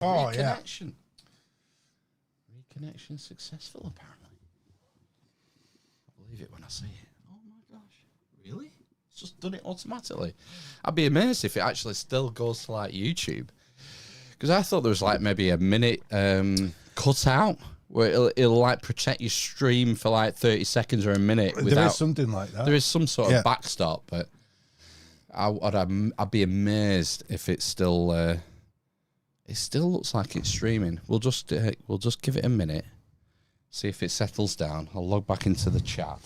Oh, Reconnection. Reconnection successful, apparently. I believe it when I see it. Oh my gosh. Really? It's just done it automatically. I'd be amazed if it actually still goes to like YouTube. Because I thought there was like maybe a minute cut out where it'll like protect your stream for like 30 seconds or a minute. There is something like that. There is some sort of backstop, but I'd be amazed if it's still. It still looks like it's streaming. We'll just give it a minute, see if it settles down. I'll log back into the chat.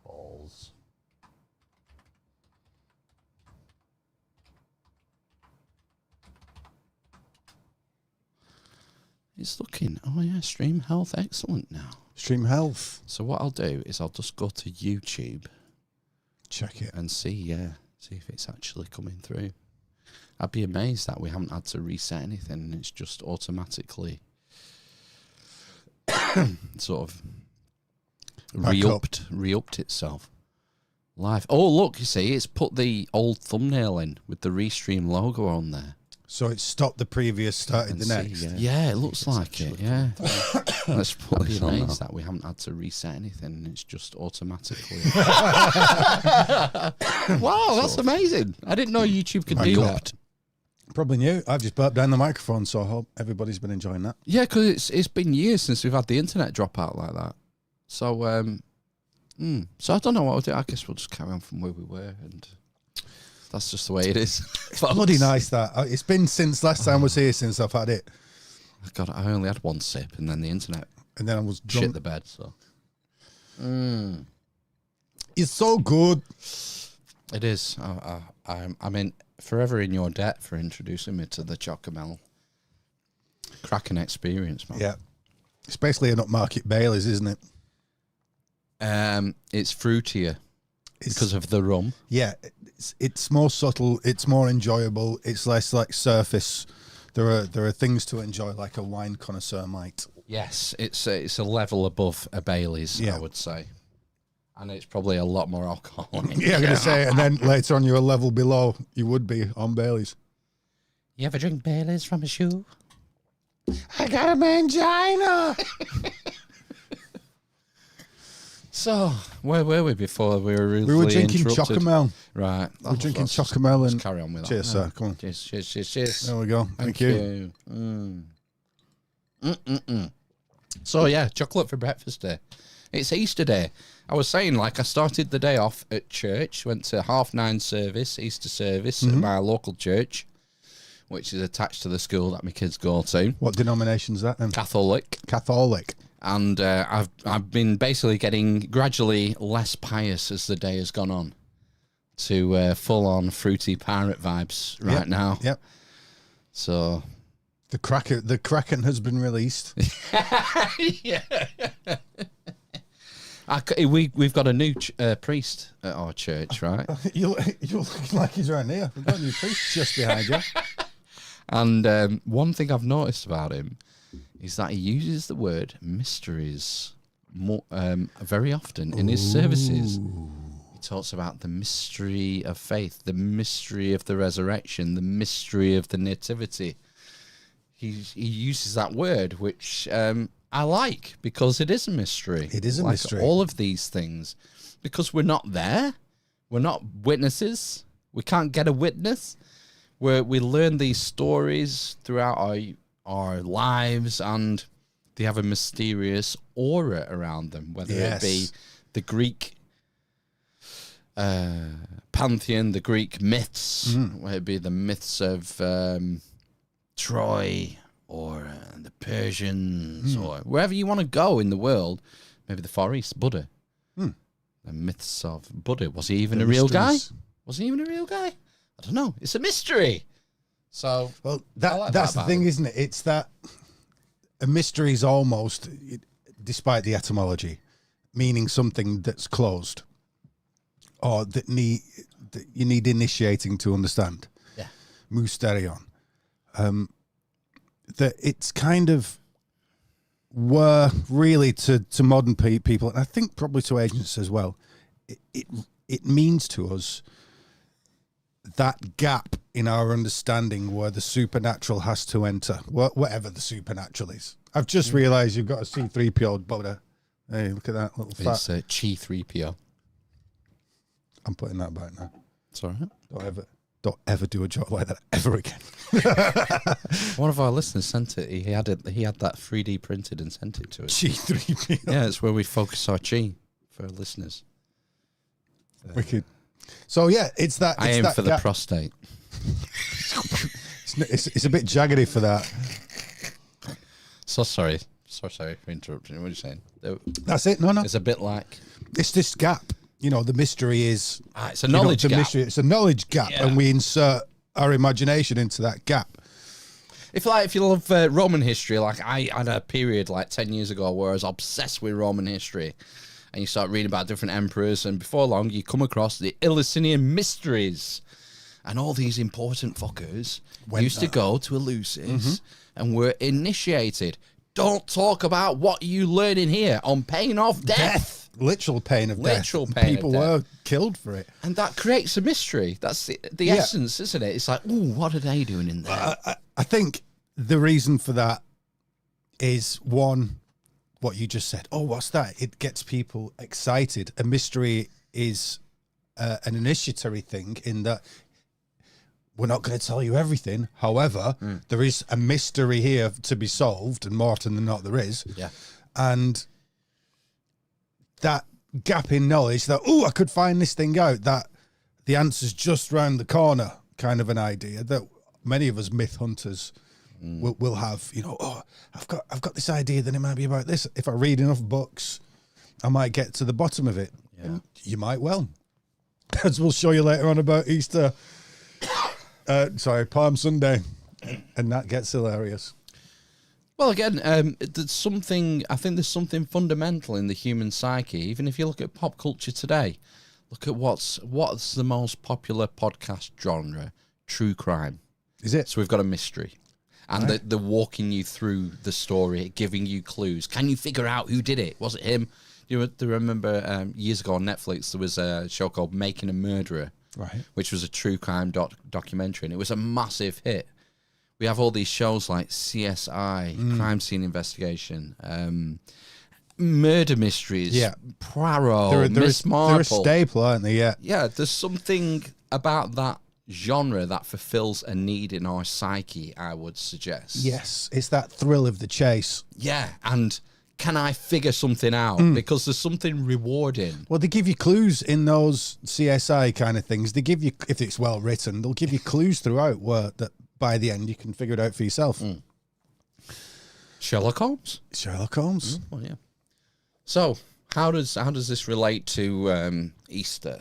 Balls. It's looking, oh yeah, stream health excellent now. Stream health. So what I'll do is I'll just go to YouTube, check it, and see if it's actually coming through. I'd be amazed that we haven't had to reset anything and it's just automatically sort of re-upped itself. Live. Oh look, you see, it's put the old thumbnail in with the Restream logo on there. So it stopped the previous, started the next. Yeah, it looks like it. Yeah. Let's put this on that we haven't had to reset anything and it's just automatically. Wow, that's amazing. I didn't know YouTube could do that. Probably new. I've just burped down the microphone, so I hope everybody's been enjoying that. Yeah, because it's been years since we've had the internet drop out like that. So, so I don't know what we'll do. I guess we'll just carry on from where we were, and that's just the way it is. It's bloody nice that. It's been since last time I was here since I've had it. God, I only had one sip, and then the internet, and then I was drunk. Shit the bed. So, it's so good. It is. I mean, forever in your debt for introducing me to the Chocomel. Cracking experience, man. Yeah, it's basically an upmarket Baileys, isn't it? It's fruitier because of the rum. Yeah, it's more subtle. It's more enjoyable. It's less like surface. There are things to enjoy, like a wine connoisseur might. Yes, it's a level above a Baileys, I would say, and it's probably a lot more alcohol. Yeah, I'm gonna say, and then later on you're a level below. You would be on Baileys. You ever drink Baileys from a shoe? I got a mangina. So, where were we before we were really We were drinking interrupted? Chocomel. Right. We were drinking Chocomel and... carry on with that. Cheers, sir. Come on. Cheers, cheers, cheers, cheers. There we go. Thank you. So, yeah, chocolate for breakfast day. It's Easter day. I was saying, like, I started the day off at church, went to 9:30 service, Easter service at my local church, which is attached to the school that my kids go to. What denomination is that then? Catholic. Catholic. And I've been basically getting gradually less pious as the day has gone on, to full-on fruity pirate vibes right now. Yep. So the Kraken has been released. Yeah. We've got a new priest at our church, right? You're looking like he's around here. We've got a new priest just behind you. And one thing I've noticed about him is that he uses the word mysteries more, very often in his services. He talks about the mystery of faith, the mystery of the resurrection, the mystery of the nativity. He uses that word, which I like, because it is a mystery. It is a mystery. All of these things, because we're not there. We're not witnesses. We can't get a witness. We learn these stories throughout our lives, and they have a mysterious aura around them, whether it be the Greek pantheon, the Greek myths, whether it be the myths of Troy or the Persians, or wherever you want to go in the world, maybe the Far East, Buddha. The myths of Buddha. Was he even a real guy? Was he even a real guy? I don't know. It's a mystery. So, well, that's the thing, isn't it? It's that a mystery is almost, despite the etymology, meaning something that's closed or that you need initiating to understand. Yeah. musterion. That it's kind of were really to modern people, and I think probably to ancients as well, it means to us that gap in our understanding where the supernatural has to enter, whatever the supernatural is. I've just realised you've got a C-3PO butter. Hey, look at that little fat. It's Chi-3PO. I'm putting that back now. It's all right. Don't ever do a job like that ever again. One of our listeners sent it. He had that 3D printed and sent it to us. G3PO. Yeah, it's where we focus our chi for our listeners. Wicked. So yeah, it's that. I aim for the prostate. It's a bit jaggedy for that. So sorry for interrupting. What are you saying? That's it. No. It's a bit like it's this gap. You know, the mystery is... it's a knowledge gap. It's a knowledge gap, and we insert our imagination into that gap. If you love Roman history, like I had a period like 10 years ago where I was obsessed with Roman history, and you start reading about different emperors, and before long you come across the Eleusinian mysteries, and all these important fuckers used to go to Eleusis and were initiated. Don't talk about what you learn in here on pain of death. Literal pain of death. People were killed for it. And that creates a mystery. That's the essence, isn't it? It's like, ooh, what are they doing in there? I think the reason for that is, one, what you just said. Oh, what's that? It gets people excited. A mystery is an initiatory thing in that we're not going to tell you everything. However, there is a mystery here to be solved, and more often than not there is. Yeah. And that gap in knowledge that, I could find this thing out, that the answer's just round the corner kind of an idea that many of us myth hunters will have. You know, I've got this idea that it might be about this. If I read enough books, I might get to the bottom of it. Yeah. And you might well. As we'll show you later on about Easter. Palm Sunday. And that gets hilarious. Well, again, there's something fundamental in the human psyche. Even if you look at pop culture today, look at what's the most popular podcast genre? True crime. Is it? So we've got a mystery. And they're walking you through the story, giving you clues. Can you figure out who did it? Was it him? Do you remember years ago on Netflix, there was a show called Making a Murderer, right? Which was a true crime documentary, and it was a massive hit. We have all these shows like CSI, Crime Scene Investigation, murder mysteries, Poirot, Miss Marple. They're a staple, aren't they? Yeah. Yeah, there's something about that genre that fulfills a need in our psyche, I would suggest. Yes, it's that thrill of the chase. Yeah, and can I figure something out? Because there's something rewarding. Well, they give you clues in those CSI kind of things. They give you, if it's well written, they'll give you clues throughout that by the end you can figure it out for yourself. Sherlock Holmes? Sherlock Holmes. Well, yeah. So, how does this relate to Easter?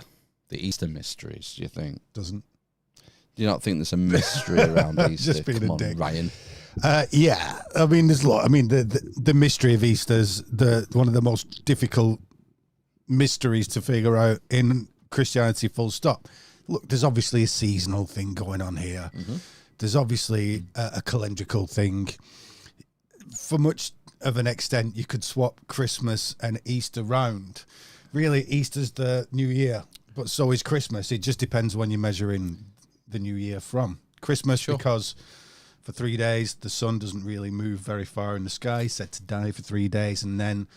The Easter mysteries, do you think? Doesn't. Do you not think there's a mystery around Easter? Just being Come a on, dick. Ryan. Yeah, I mean, there's a lot. I mean, the mystery of Easter's one of the most difficult mysteries to figure out in Christianity, full stop. Look, there's obviously a seasonal thing going on here. There's obviously a calendrical thing. For much of an extent, you could swap Christmas and Easter round. Really, Easter's the new year, but so is Christmas. It just depends when you're measuring the new year from. Christmas, because for 3 days, the sun doesn't really move very far in the sky, set to die for 3 days, and then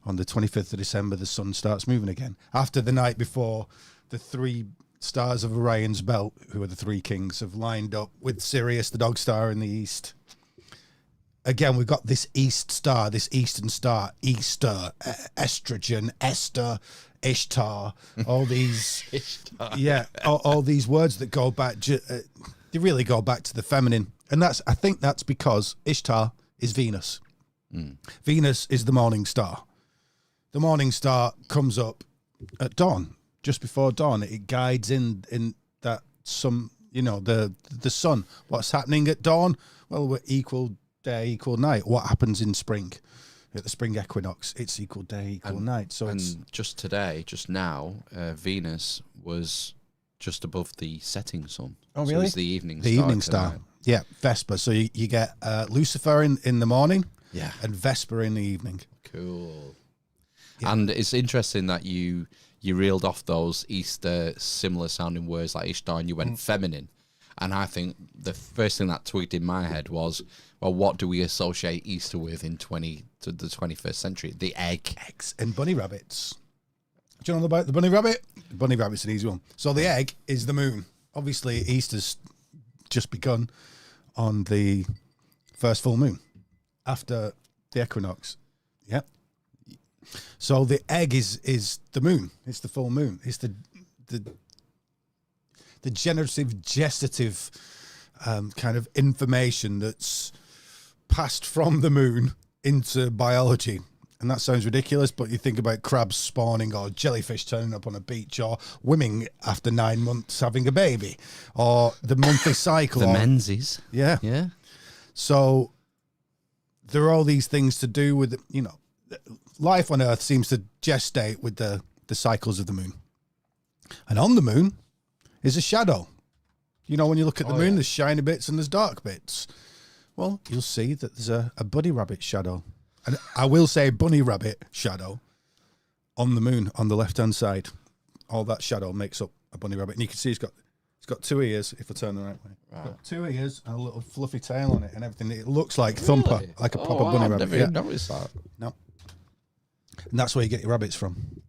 on the 25th of December, the sun starts moving again. After the night before, the 3 stars of Orion's belt, who are the 3 kings, have lined up with Sirius, the dog star, in the east. Again, we've got this east star, this eastern star, Easter, estrogen, Esther, Ishtar, all these, all these words that go back, they really go back to the feminine. And I think that's because Ishtar is Venus. Venus is the morning star. The morning star comes up at dawn, just before dawn. It guides in that the sun. What's happening at dawn? Well, we're equal day, equal night. What happens in spring? At the spring equinox, it's equal day, equal night. So just now, Venus was just above the setting sun. Oh, So really? it's the evening The star. evening star. tonight. Yeah, Vesper. So you get Lucifer in the morning Yeah. and Vesper in the evening. Cool. Yeah. And it's interesting that you reeled off those Easter similar sounding words like Ishtar and you went feminine. And I think the first thing that twigged in my head was, well, what do we associate Easter with to the 21st century? The egg. Eggs and bunny rabbits. Do you know about the bunny rabbit? The bunny rabbit's an easy one. So the egg is the moon. Obviously, Easter's just begun on the first full moon after the equinox. Yep. So the egg is the moon. It's the full moon. It's the generative, gestative kind of information that's passed from the moon into biology. And that sounds ridiculous, but you think about crabs spawning or jellyfish turning up on a beach or women after 9 months having a baby or the monthly cycle. The menses. Yeah. Yeah. So there are all these things to do with, life on Earth seems to gestate with the cycles of the moon. And on the moon is a shadow. When you look at the moon, there's shiny bits and there's dark bits. Well, you'll see that there's a bunny rabbit shadow. And I will say bunny rabbit shadow on the moon on the left-hand side. All that shadow makes up a bunny rabbit. And you can see it's got 2 ears, if I turn the right way. It's got 2 ears and a little fluffy tail on it and everything. It looks like Thumper, like a proper bunny rabbit. I've never even noticed that. No. And that's where you get your rabbits from.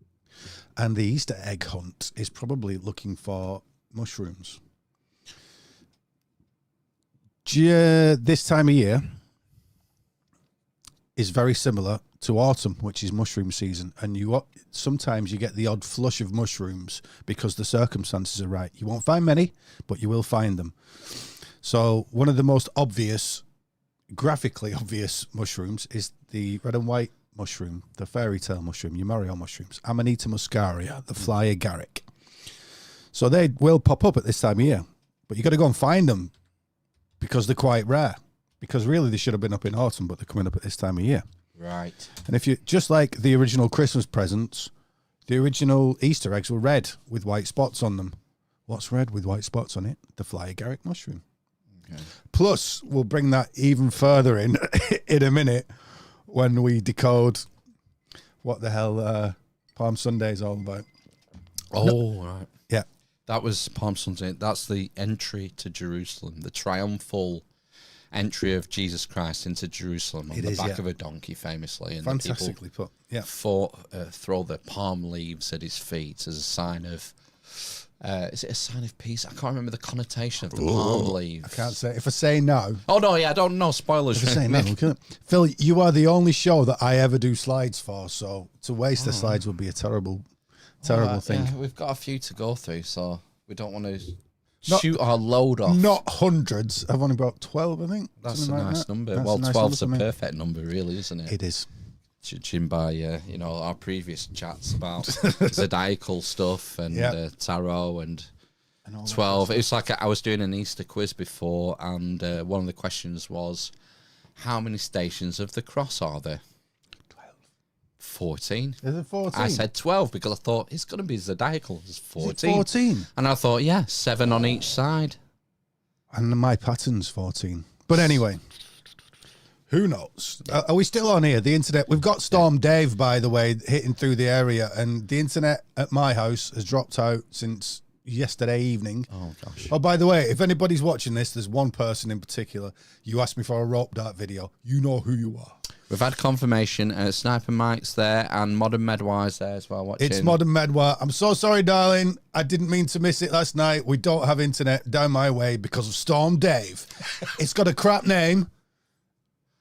And the Easter egg hunt is probably looking for mushrooms. This time of year is very similar to autumn, which is mushroom season. And sometimes you get the odd flush of mushrooms because the circumstances are right. You won't find many, but you will find them. So one of the most graphically obvious mushrooms is the red and white mushroom, the fairy tale mushroom, Eumerio mushrooms, Amanita muscaria, the fly agaric. So they will pop up at this time of year, but you got to go and find them because they're quite rare. Because really they should have been up in autumn, but they're coming up at this time of year. Right. And if you just like the original Christmas presents, the original Easter eggs were red with white spots on them. What's red with white spots on it? The fly agaric mushroom. Okay. Plus, we'll bring that even further in a minute when we decode what the hell Palm Sunday is all about. Right. Yeah. That was Palm Sunday. That's the entry to Jerusalem, the triumphal entry of Jesus Christ into Jerusalem on the back of a donkey, famously. And fantastically put. Yeah. Throw the palm leaves at his feet as a sign of... is it a sign of peace? I can't remember the connotation of the palm leaves. I can't say. If I say no... Oh, no, yeah, I don't know. Spoilers. If I say no, Phil, you are the only show that I ever do slides for, so to waste the slides would be a terrible thing. Yeah, we've got a few to go through, so we don't want to shoot our load off. Not hundreds. I've only brought 12, I think. That's a nice number. Well, nice 12's number a perfect number, really, isn't it? It is. Judging by our previous chats about zodiacal stuff and tarot and 12. It's like I was doing an Easter quiz before, and one of the questions was, how many stations of the cross are there? 14. Is it 14? I said 12 because I thought it's going to be zodiacal. It's 14. Is it 14? And I thought, 7 on each side. And my pattern's 14. But anyway, who knows? Are we still on here? The internet. We've got Storm Dave, by the way, hitting through the area, and the internet at my house has dropped out since yesterday evening. Oh, gosh. Oh, by the way, if anybody's watching this, there's one person in particular. You asked me for a rope dart video. You know who you are. We've had confirmation. Sniper Mike's there and Modern Medwire's there as well. Watching. It's Modern Medwire. I'm so sorry, darling. I didn't mean to miss it last night. We don't have internet down my way because of Storm Dave. It's got a crap name,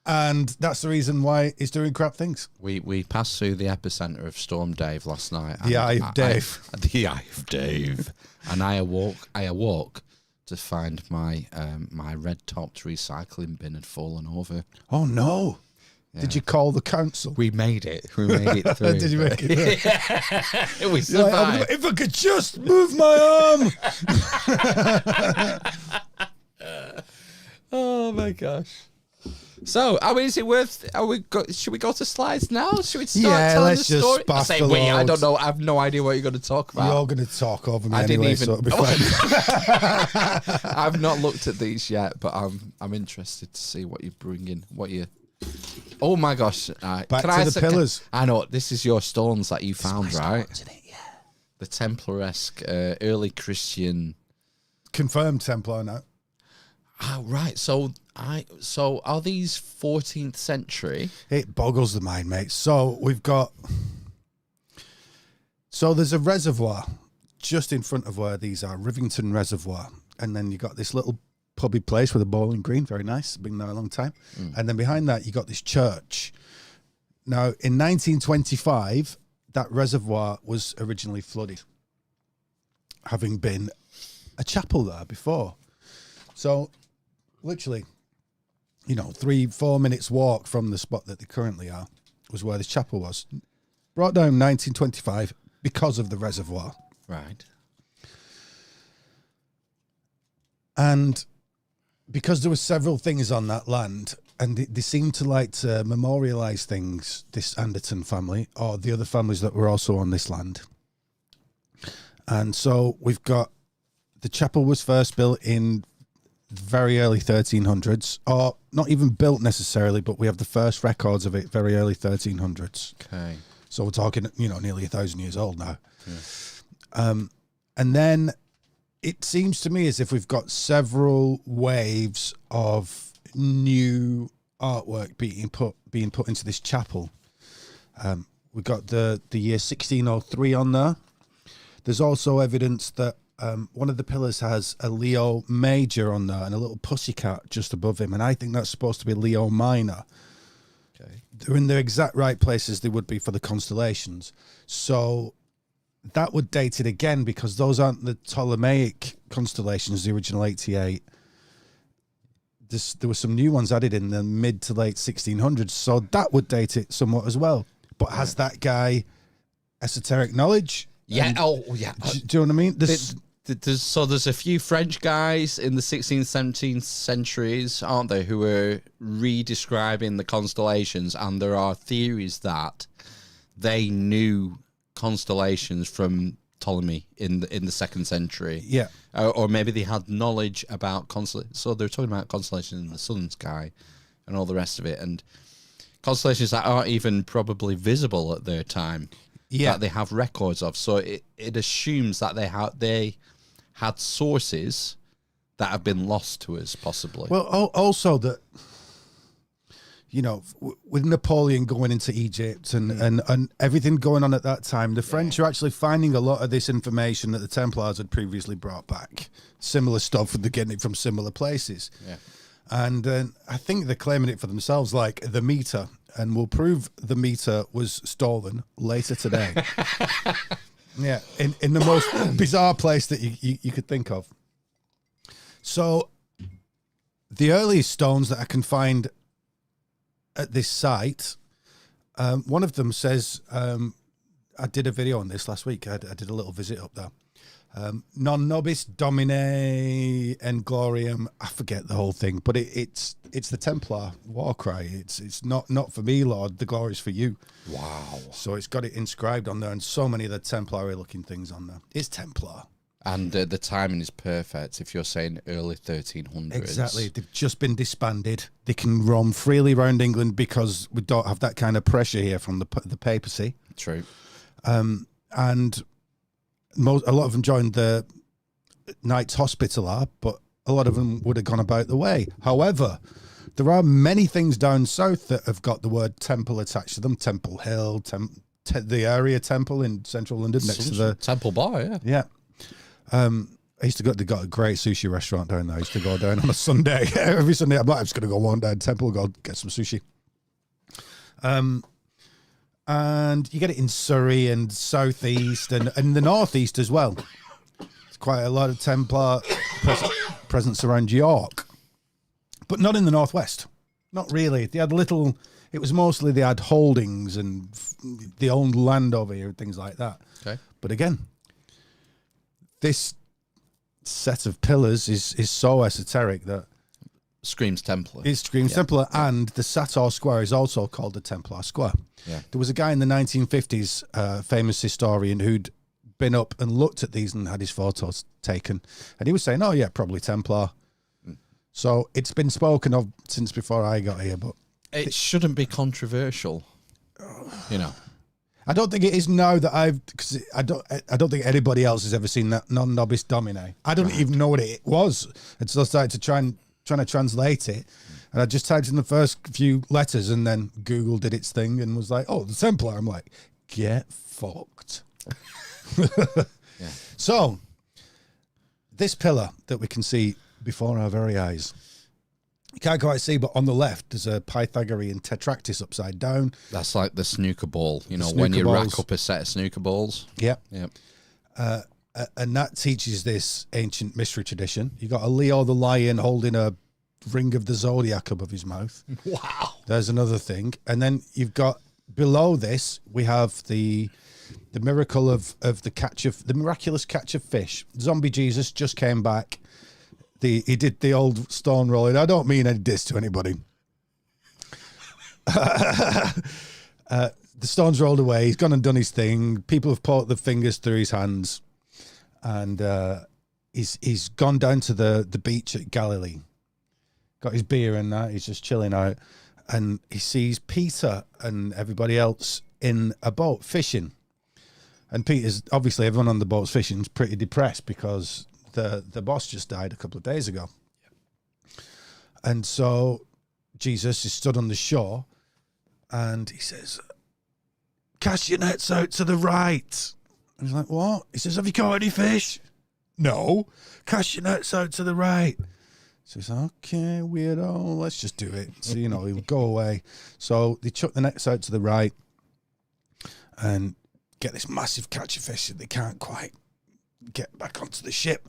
and that's the reason why it's doing crap things. We passed through the epicenter of Storm Dave last night. The Eye of Dave. The Eye of Dave. And I awoke to find my my red-topped recycling bin had fallen over. Oh, no. Yeah. Did you call the council? We made it. We made it through. Did you make it through? Yeah. We survived. Like, if I could just move my arm. Oh, my gosh. So, I mean, is it worth? Should we go to slides now? Should we start Yeah, telling let's the just story? I spaff say, the wait, I loads. don't know. I have no idea what you're going to talk about. You're going to talk over me I didn't anyway, even. so it'll be fine. I've not looked at these yet, but I'm interested to see what you're bringing. What you? Oh my gosh! Back to the pillars. I know this is your stones that you found, right? Stones, isn't it? Yeah. The Templar-esque, early Christian. Confirmed Templar now. Oh, right. So are these 14th century? It boggles the mind, mate. So we've got. So there's a reservoir just in front of where these are, Rivington Reservoir, and then you got this little pubby place with a bowling green, very nice, been there a long time. And then behind that you got this church. Now in 1925, that reservoir was originally flooded, having been a chapel there before. So literally, 3-4 minutes walk from the spot that they currently are was where this chapel was. Brought down 1925 because of the reservoir. Right. And because there were several things on that land, and they seemed to like to memorialise things, this Anderton family, or the other families that were also on this land. And so we've got, the chapel was first built in very early 1300s, or not even built necessarily, but we have the first records of it very early 1300s. Okay. So we're talking, nearly 1,000 years old now. Yeah. And then it seems to me as if we've got several waves of new artwork being put into this chapel. We've got the year 1603 on there. There's also evidence that one of the pillars has a Leo major on there and a little pussycat just above him, and I think that's supposed to be Leo minor. Okay. They're in the exact right places they would be for the constellations. So that would date it again, because those aren't the Ptolemaic constellations, the original 88. There were some new ones added in the mid to late 1600s, so that would date it somewhat as well. But has that guy esoteric knowledge? Yeah. Do you know what I mean? There's a few French guys in the 16th, 17th centuries, aren't there, who were redescribing the constellations, and there are theories that they knew constellations from Ptolemy in the 2nd century. Yeah. Or maybe they had knowledge about constellations. So they're talking about constellations in the southern sky and all the rest of it, and constellations that aren't even probably visible at their time. Yeah. That they have records of. So it assumes that they had sources that have been lost to us, possibly. Well, also that, with Napoleon going into Egypt and everything going on at that time, the French are actually finding a lot of this information that the Templars had previously brought back. Similar stuff, they're getting it from similar places. Yeah. And I think they're claiming it for themselves, like the meter, and we'll prove the meter was stolen later today. Yeah, in the most bizarre place that you could think of. So the earliest stones that I can find at this site, one of them says, I did a video on this last week. I did a little visit up there. Non nobis domine and gloriam. I forget the whole thing, but it's the Templar war cry. It's not for me, Lord. The glory is for you. Wow. So it's got it inscribed on there, and so many of the Templary looking things on there. It's Templar. And the timing is perfect if you're saying early 1300s. Exactly. They've just been disbanded. They can roam freely around England because we don't have that kind of pressure here from the papacy. True. And a lot of them joined the Knights Hospitaller, but a lot of them would have gone about the way. However, there are many things down south that have got the word temple attached to them. Temple Hill, the area temple in central London next to the Temple Bar, yeah. Yeah. I used to go, they got a great sushi restaurant down there. I used to go down on a Sunday. Every Sunday, I'm just going to go one down Temple, go get some sushi. And you get it in Surrey and southeast and the northeast as well. There's quite a lot of Templar presence around York, but not in the northwest. Not really. They had it was mostly they had holdings and they owned land over here and things like that. Okay. But again, this set of pillars is so esoteric that screams Templar. It screams Templar, and the Sator Square is also called the Templar Square. Yeah. There was a guy in the 1950s, famous historian, who'd been up and looked at these and had his photos taken, and he was saying, "Oh yeah, probably Templar." So it's been spoken of since before I got here, but It shouldn't be controversial, you know. I don't think it is now that because I don't think anybody else has ever seen that non nobis domine. I don't even know what it was, and so I started trying to translate it, and I just typed in the first few letters, and then Google did its thing and was like, "Oh, the Templar." I'm like, get fucked. Yeah. So this pillar that we can see before our very eyes, you can't quite see, but on the left there's a Pythagorean tetractys upside down. That's like the snooker ball, you know, snooker when you balls. rack up a set of snooker balls. Yep. Yep. And that teaches this ancient mystery tradition. You got a Leo the lion holding a ring of the zodiac above his mouth. Wow. There's another thing. And then you've got below this, we have the miracle of the miraculous catch of fish. Zombie Jesus just came back. He did the old stone rolling. I don't mean any diss to anybody. The stone's rolled away. He's gone and done his thing. People have poked their fingers through his hands, and he's gone down to the beach at Galilee. Got his beer and that. He's just chilling out, and he sees Peter and everybody else in a boat fishing. And Peter's obviously, everyone on the boat's fishing is pretty depressed because the boss just died a couple of days ago. And so Jesus is stood on the shore and he says, "Cast your nets out to the right." And he's like, "What?" He says, "Have you caught any fish?" "No." "Cast your nets out to the right." So he's like, "Okay, weirdo, let's just do it." So, you know, he'll go away. So they chuck the nets out to the right and get this massive catch of fish that they can't quite get back onto the ship.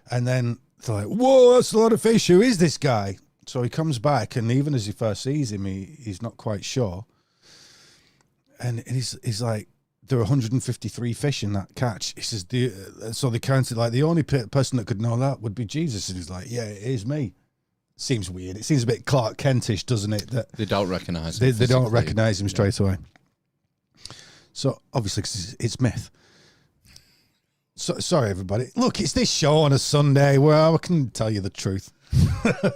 And then they're like, "Whoa, that's a lot of fish. Who is this guy?" So he comes back, and even as he first sees him, he's not quite sure. And he's like, "There are 153 fish in that catch." He says, so they counted, like, the only person that could know that would be Jesus. And he's like, "Yeah, it is me." Seems weird. It seems a bit Clark Kentish, doesn't it? That they don't recognise him. They don't recognise him straight away. So obviously, 'cause it's myth. So, sorry, everybody. Look, it's this show on a Sunday where I can tell you the truth.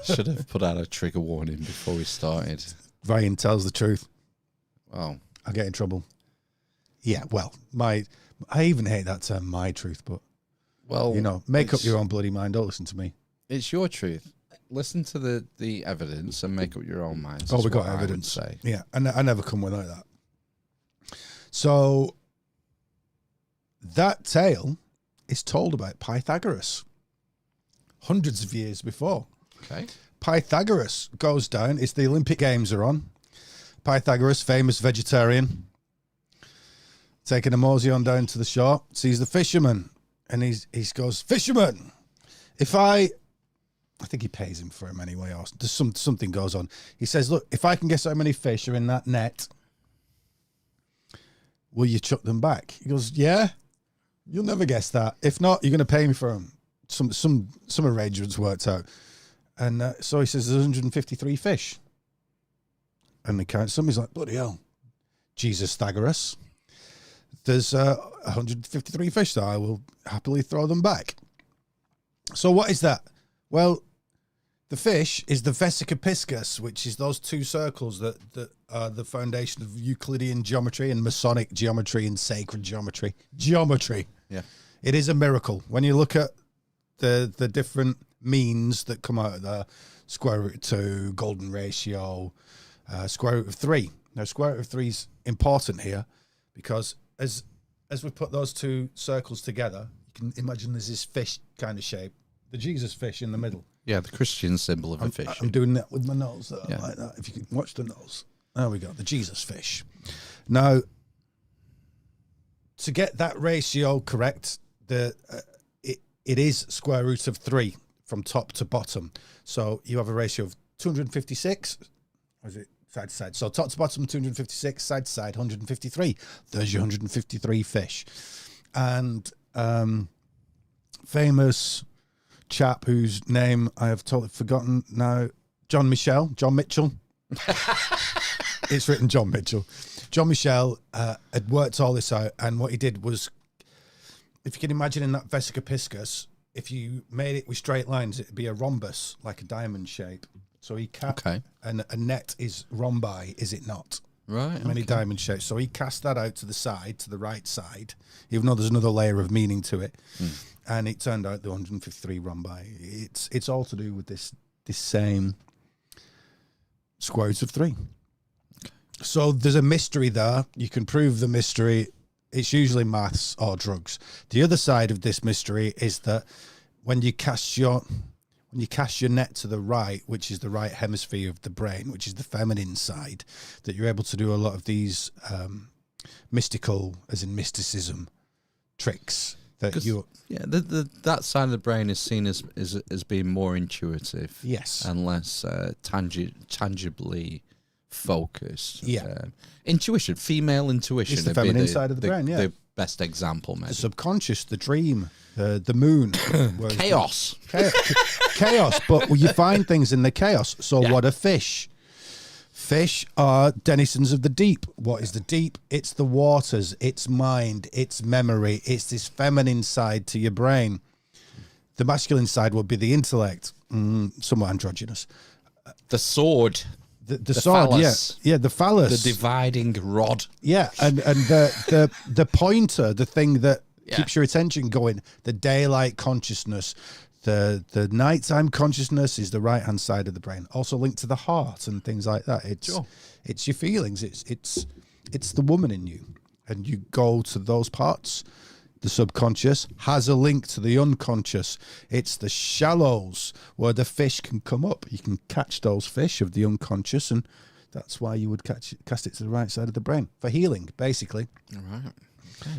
Should have put out a trigger warning before we started. Ryan tells the truth. Wow. I'll get in trouble. Yeah, well, I even hate that term, my truth, but, well, you know, make up your own bloody mind. Don't listen to me. It's your truth. Listen to the evidence and make up your own mind. Oh, we got evidence. Say. Yeah, and I never come without that. So that tale is told about Pythagoras hundreds of years before. Okay. Pythagoras goes down. It's the Olympic Games are on. Pythagoras, famous vegetarian, taking a mosey down to the shore, sees the fisherman, and he goes, "Fisherman, if I think he pays him for him anyway, or something goes on." He says, "Look, if I can guess how many fish are in that net, will you chuck them back?" He goes, "Yeah, you'll never guess that. If not, you're going to pay me for them." Some arrangements worked out. And so he says, "There's 153 fish." And he counts them. He's like, "Bloody hell. Jesus Thagoras. There's 153 fish, so I will happily throw them back." So what is that? Well, the fish is the vesica piscis, which is those two circles that are the foundation of Euclidean geometry and Masonic geometry and sacred geometry. Geometry. Yeah. It is a miracle. When you look at the different means that come out of the square root of 2, golden ratio, square root of 3. Now, square root of 3 is important here because as we put those two circles together, you can imagine there's this fish kind of shape, the Jesus fish in the middle. Yeah, the Christian symbol of a fish. I'm doing that with my nose, Yeah. like that. If you can watch the nose. There we go, the Jesus fish. Now, to get that ratio correct, it is square root of 3 from top to bottom. So you have a ratio of 256, or is it side to side? So top to bottom, 256, side to side, 153. There's your 153 fish. And famous chap whose name I have totally forgotten now, John Mitchell. It's written John Mitchell. John Mitchell had worked all this out, and what he did was, if you can imagine in that Vesica Piscis, if you made it with straight lines, it'd be a rhombus, like a diamond shape. So he cast, and a net is rhombi, is it not? Right. Many diamond shapes. So he cast that out to the side, to the right side, even though there's another layer of meaning to it. And it turned out the 153 rhombi. It's all to do with this same square root of 3. So there's a mystery there. You can prove the mystery. It's usually maths or drugs. The other side of this mystery is that when you cast your net to the right, which is the right hemisphere of the brain, which is the feminine side, that you're able to do a lot of these mystical, as in mysticism, tricks. That you, that side of the brain is seen as being more intuitive, yes, and less tangibly focused. Yeah, intuition, female intuition, it's the feminine side of the brain. Yeah, the best example, maybe. The subconscious, the dream, the moon, chaos. Chaos. But you find things in the chaos. So what are fish? Fish are denizens of the deep. What is the deep? It's the waters, it's mind, it's memory, it's this feminine side to your brain. The masculine side would be the intellect, somewhat androgynous. The sword. The sword, phallus. Yeah, the phallus. The dividing rod. Yeah, and the pointer, the thing that keeps your attention going, the daylight consciousness. The nighttime consciousness is the right-hand side of the brain, also linked to the heart and things like that. It's your feelings. It's the woman in you, and you go to those parts. The subconscious has a link to the unconscious. It's the shallows where the fish can come up. You can catch those fish of the unconscious, and that's why you would cast it to the right side of the brain for healing, basically. All right.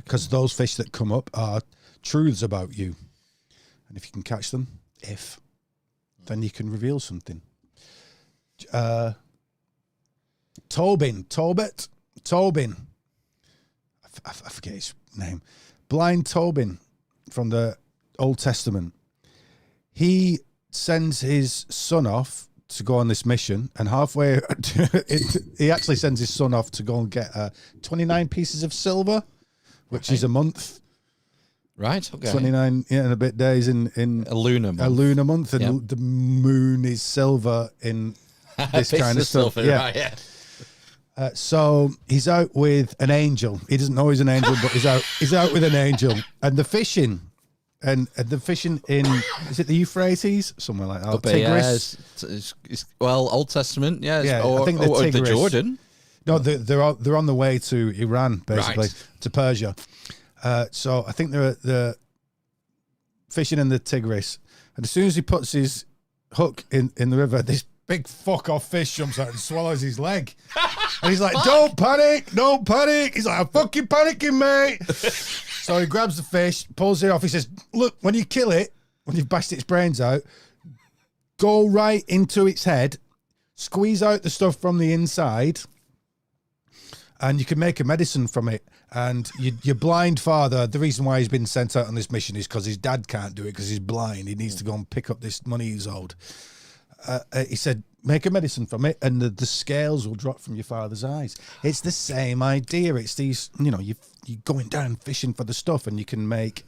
Because those fish that come up are truths about you. And if you can catch them, then you can reveal something. Tobin. I forget his name. Blind Tobin from the Old Testament. He sends his son off to go on this mission, and halfway, he actually sends his son off to go and get 29 pieces of silver, which is a month. Right, okay. 29 and a bit days in a lunar month. A lunar month, and the moon is silver in this kind of stuff. Silver, right, yeah. So he's out with an angel. He doesn't know he's an angel, but he's out with an angel. And the fishing, and the fishing in, is it the Euphrates? Somewhere like that. Tigris. It's Old Testament, yeah. Or, I think or the the Jordan. No, they're on the way to Iran, basically, to Persia. So I think they're fishing in the Tigris, and as soon as he puts his hook in the river, this big fuck off fish jumps out and swallows his leg, and he's like, "Don't panic! He's like, "I'm fucking panicking, mate." So he grabs the fish, pulls it off. He says, "Look, when you kill it, when you've bashed its brains out, go right into its head, squeeze out the stuff from the inside, and you can make a medicine from it." And your blind father, the reason why he's been sent out on this mission is because his dad can't do it because he's blind. He needs to go and pick up this money he's owed. He said, make a medicine from it, and the scales will drop from your father's eyes. It's the same idea. It's these, you're going down fishing for the stuff, and you can make...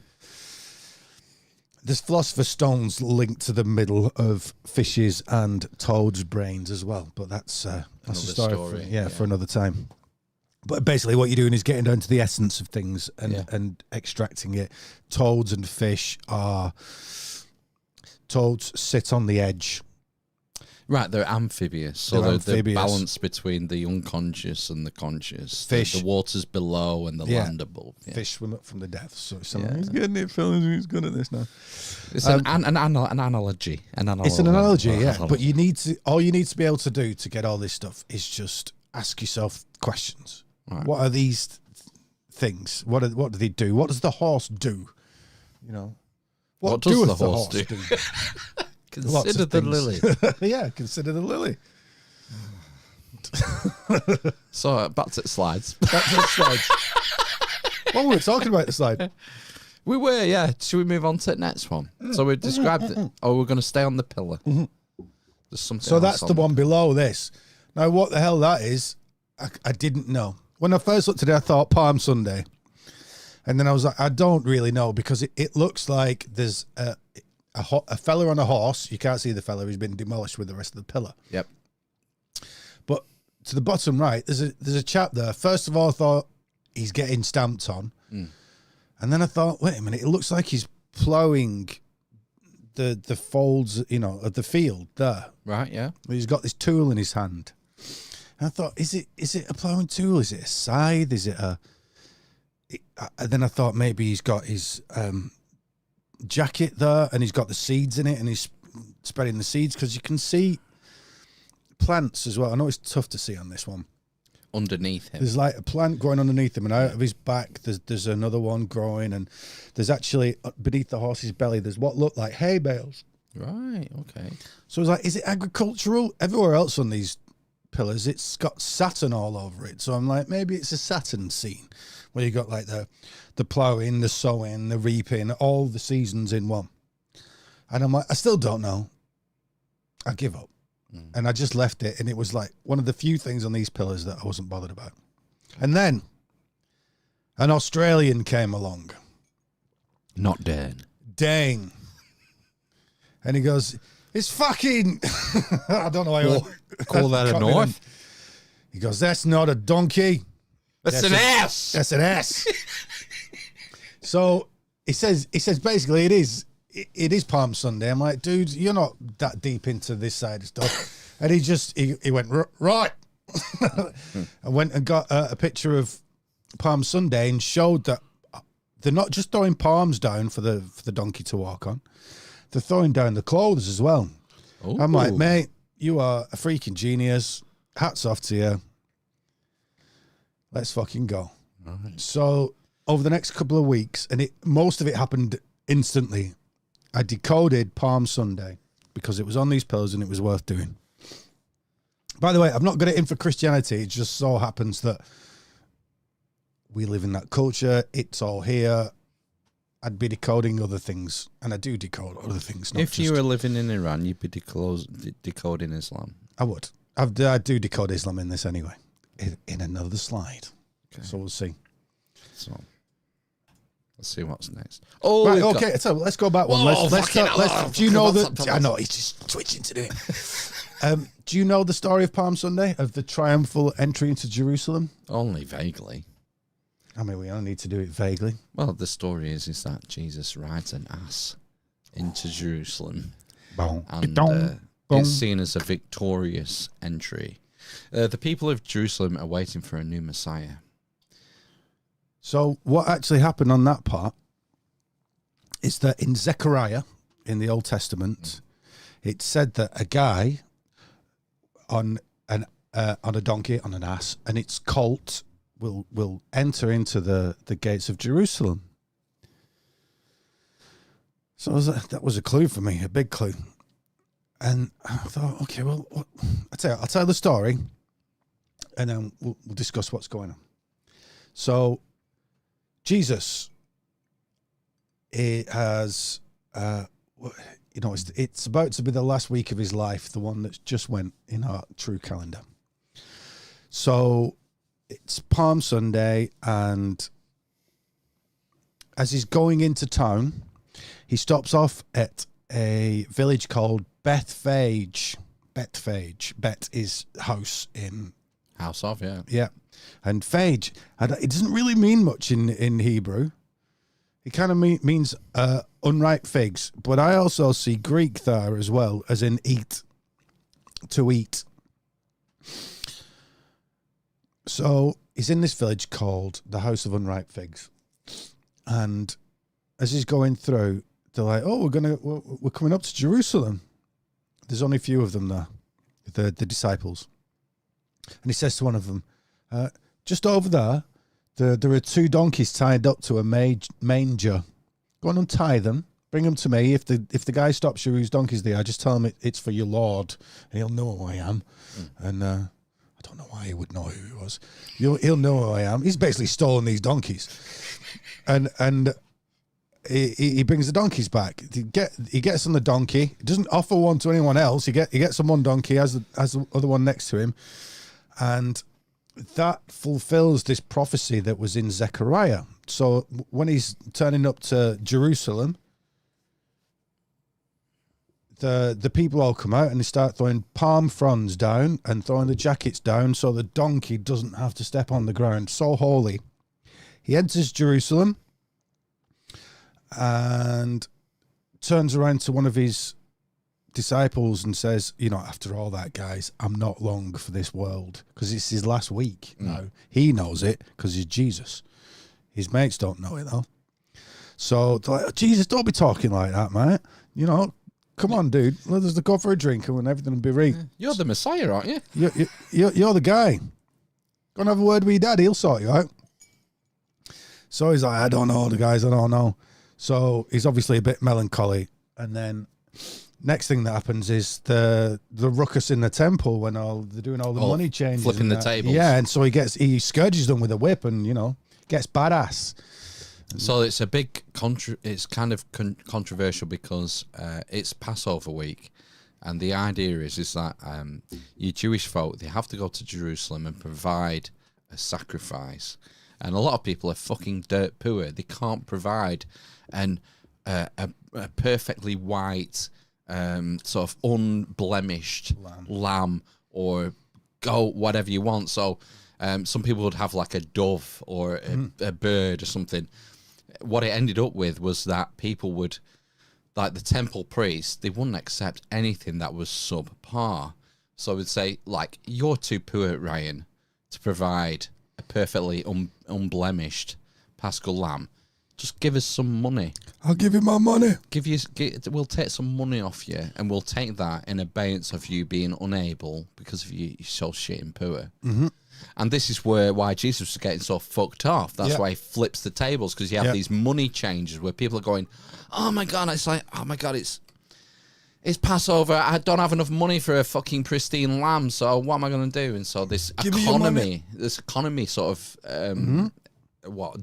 There's philosopher's stones linked to the middle of fishes and toads' brains as well. But that's a story. For another time. But basically what you're doing is getting down to the essence of things and extracting it. Toads and fish toads sit on the edge. Right, they're amphibious. So they're balanced between the unconscious and the conscious. Fish. The waters below and the land above. Yeah. Fish swim up from the depths. So he's getting it, fellas. He's good at this now. It's an analogy. It's an analogy, yeah. But all you need to be able to do to get all this stuff is just ask yourself questions. Right. What are these things? What do they do? What does the horse do? What does the horse do? Consider the lily. Yeah, consider the lily. So back to the slides. What were we talking about the slide? We were, yeah. Should we move on to the next one? So we described it. Or we're going to stay on the pillar. There's something. So else that's the one below this. Now, what the hell that is, I didn't know. When I first looked at it, I thought Palm Sunday. And then I was like, I don't really know, because it looks like there's a fella on a horse. You can't see the fella. He's been demolished with the rest of the pillar. Yep. But to the bottom right, there's a chap there. First of all, I thought he's getting stamped on. And then I thought, wait a minute, it looks like he's ploughing the folds, of the field there. Right, yeah. He's got this tool in his hand. And I thought, is it a ploughing tool? Is it a scythe? Is it a... Then I thought maybe he's got his jacket there and he's got the seeds in it and he's spreading the seeds, because you can see plants as well. I know it's tough to see on this one. Underneath him. There's like a plant growing underneath him, and out of his back there's another one growing, and there's actually beneath the horse's belly there's what look like hay bales. Right, okay. So I was like, is it agricultural? Everywhere else on these pillars it's got Saturn all over it. So I'm like, maybe it's a Saturn scene where you got like the ploughing, the sowing, the reaping, all the seasons in one. And I'm like, I still don't know. I give up. And I just left it, and it was like one of the few things on these pillars that I wasn't bothered about. And then an Australian came along. Not Dan. Dane. And he goes, it's fucking... I don't know why Call that a knife? He goes, that's not a donkey. That's an ass. That's an ass. So he says basically it is Palm Sunday. I'm like, dude, you're not that deep into this side of stuff. And he went, right. I went and got a picture of Palm Sunday and showed that they're not just throwing palms down for the donkey to walk on. They're throwing down the clothes as well. Ooh. I'm like, mate, you are a freaking genius. Hats off to you. Let's fucking go. Right. So over the next couple of weeks, and most of it happened instantly, I decoded Palm Sunday because it was on these pillars and it was worth doing. By the way, I've not got it in for Christianity. It just so happens that we live in that culture. It's all here. I'd be decoding other things, and I do decode other things. If you were living in Iran, you'd be decoding Islam. I would. I do decode Islam in this anyway, in another slide. Okay. So we'll see. So let's see what's next. Oh, right, okay. So let's go back one. Whoa, let's do you know that? I know he's just twitching to do it. Do you know the story of Palm Sunday, of the triumphal entry into Jerusalem? Only vaguely. I mean, we only need to do it vaguely. Well, the story is that Jesus rides an ass into Jerusalem, and it's seen as a victorious entry. The people of Jerusalem are waiting for a new Messiah. So what actually happened on that part is that in Zechariah, in the Old Testament, it said that a guy on a donkey, on an ass, and its colt will enter into the gates of Jerusalem. So that was a clue for me, a big clue. And I thought, okay, well, I'll tell the story, and then we'll discuss what's going on. So Jesus, it has, it's about to be the last week of his life, the one that's just went in our true calendar. So it's Palm Sunday, and as he's going into town, he stops off at a village called Bethphage. Bet is house in... House of, yeah. Yeah. And phage, it doesn't really mean much in Hebrew. It kind of means unripe figs. But I also see Greek there as well, as in eat, to eat. So he's in this village called the House of Unripe Figs. And as he's going through, they're like, oh, we're coming up to Jerusalem. There's only a few of them there, the disciples. And he says to one of them, just over there are 2 donkeys tied up to a manger. Go on, untie them. Bring them to me. If the guy stops you whose donkeys they are, just tell him it's for your Lord, and he'll know who I am. And I don't know why he would know who he was. He'll know who I am. He's basically stolen these donkeys. And he brings the donkeys back. He gets on the donkey. He doesn't offer one to anyone else. He gets on one donkey, has the other one next to him, and that fulfills this prophecy that was in Zechariah. So when he's turning up to Jerusalem, the people all come out and they start throwing palm fronds down and throwing the jackets down so the donkey doesn't have to step on the ground. So holy. He enters Jerusalem and turns around to one of his disciples and says, after all that, guys, I'm not long for this world, because it's his last week now. He knows it because he's Jesus. His mates don't know it, though. So they're like, Jesus, don't be talking like that, mate. Come on, dude. Let us go for a drink and everything will be right. You're the Messiah, aren't you? You're the guy. Go and have a word with your dad. He'll sort you out. So he's like, I don't know, the guys, I don't know. So he's obviously a bit melancholy. And then next thing that happens is the ruckus in the temple when they're doing all the money changes. Flipping the tables. Yeah, and so he scourges them with a whip and, gets badass. So it's a big it's kind of controversial because it's Passover week, and the idea is that you Jewish folk, they have to go to Jerusalem and provide a sacrifice, and a lot of people are fucking dirt poor. They can't provide a perfectly white sort of unblemished lamb or goat, whatever you want. So some people would have like a dove or a bird or something. What it ended up with was that people would, like the temple priests, they wouldn't accept anything that was subpar. So they'd say, like, you're too poor, Ryan, to provide a perfectly unblemished Paschal lamb. Just give us some money. I'll give you my money. We'll take some money off you, and we'll take that in abeyance of you being unable because of you're so shit and poor. Mm-hmm. And this is why Jesus was getting so fucked off. That's why he flips the tables, because you have these money changes where people are going, oh my God, it's Passover. I don't have enough money for a fucking pristine lamb, so what am I going to do? And so this economy sort of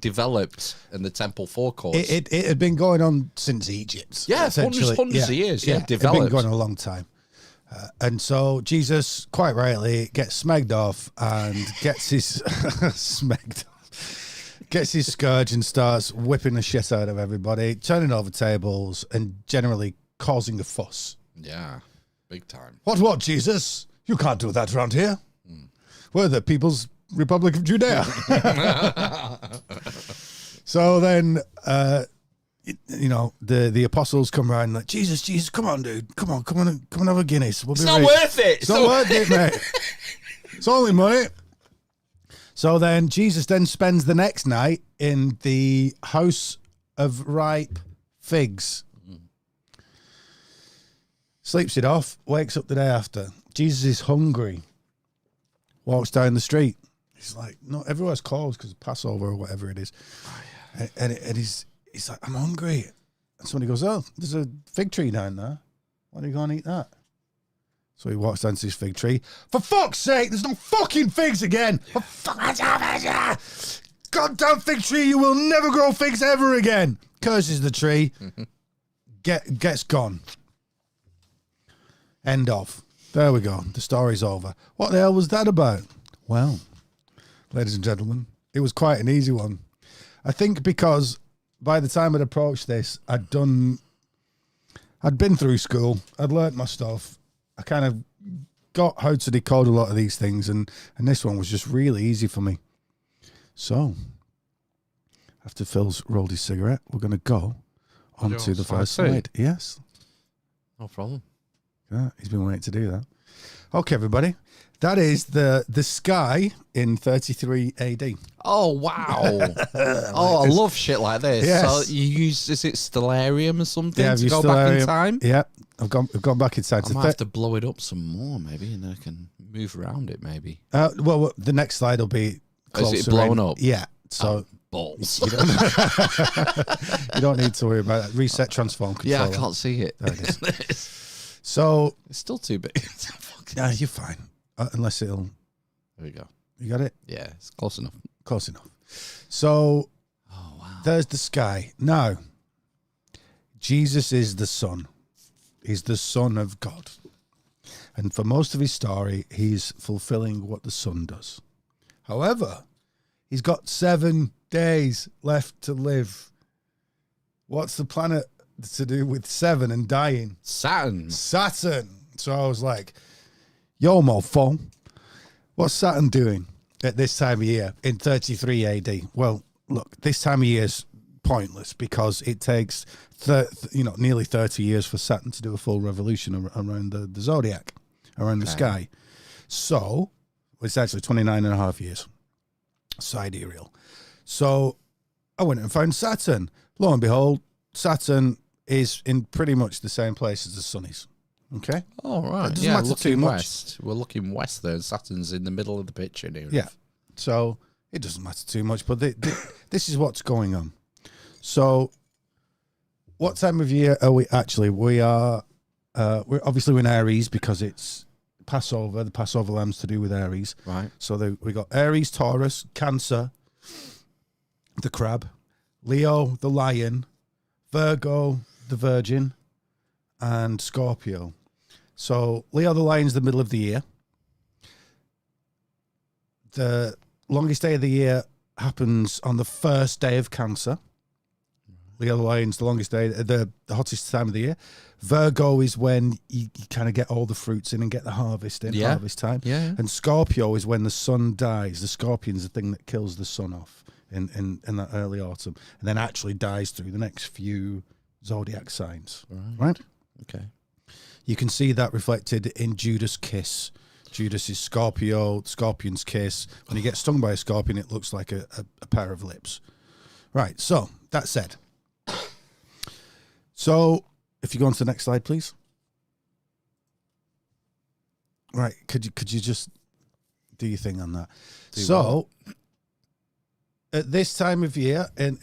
developed in the temple forecourts. It had been going on since Egypt. Yeah, hundreds of years. Yeah, developed. It had been going on a long time. And so Jesus, quite rightly, gets smegged off and gets his gets his scourge and starts whipping the shit out of everybody, turning over tables and generally causing a fuss. Yeah, big time. What, Jesus? You can't do that around here. We're the People's Republic of Judea. So then, the apostles come around like, Jesus, come on, dude. Come on, have a Guinness. It's not worth it. It's not worth it, mate. It's only money. So then Jesus then spends the next night in the house of ripe figs. Sleeps it off, wakes up the day after. Jesus is hungry. Walks down the street. He's like, no, everywhere's closed because of Passover or whatever it is. And he's like, I'm hungry. And somebody goes, oh, there's a fig tree down there. Why don't you go and eat that? So he walks down to his fig tree. For fuck's sake, there's no fucking figs again. Goddamn fig tree, you will never grow figs ever again. Curses the tree. Gets gone. End of. There we go. The story's over. What the hell was that about? Well, ladies and gentlemen, it was quite an easy one. I think because by the time I'd approached this, I'd been through school. I'd learnt my stuff. I kind of got how to decode a lot of these things, and this one was just really easy for me. So, after Phil's rolled his cigarette, we're going to go on to the first slide. Yes. No problem. Yeah, he's been waiting to do that. Okay, everybody. That is the sky in 33 AD. Oh, wow. I love shit like this. Yes. So you use, is it stellarium or something Yeah, to go back in time? Yeah, I've gone back in time. I might have to blow it up some more, maybe, and I can move around it, maybe. Well, the next slide will be closer. Is it blown up? Yeah. So balls. You don't need to worry about that. Reset transform controller. Yeah, I can't see it. There it is. So it's still too big. Yeah, you're fine. Unless it'll. There we go. You got it? Yeah, it's close enough. Close enough. So wow. There's the sky. Now, Jesus is the Son. He's the Son of God. And for most of his story, he's fulfilling what the Son does. However, he's got 7 days left to live. What's the planet to do with 7 and dying? Saturn. So I was like, yo, mofo, what's Saturn doing at this time of year in 33 AD? Well, look, this time of year is pointless because it takes nearly 30 years for Saturn to do a full revolution around the zodiac, around the sky. So it's actually 29 and a half years sidereal. So I went and found Saturn. Lo and behold, Saturn is in pretty much the same place as the Sun is. Okay. Oh, right. It doesn't matter too much. West. We're looking west there. Saturn's in the middle of the picture here. Yeah. So it doesn't matter too much, but this is what's going on. So what time of year are we actually? We're obviously in Aries because it's Passover. The Passover lamb's to do with Aries. Right. So we got Aries, Taurus, Cancer, the crab, Leo, the lion, Virgo, the virgin, and Scorpio. So Leo the lion's the middle of the year. The longest day of the year happens on the first day of Cancer. Leo the lion's the longest day, the hottest time of the year. Virgo is when you kind of get all the fruits in and get the harvest in, harvest time. Yeah. And Scorpio is when the sun dies. The scorpion's the thing that kills the sun off in that early autumn, and then actually dies through the next few zodiac signs. Right? Okay. You can see that reflected in Judas' kiss. Judas is Scorpio, Scorpion's kiss. When he gets stung by a scorpion, it looks like a pair of lips. Right, so that said. So if you go on to the next slide, please. Right, could you just do your thing on that? At this time of year, in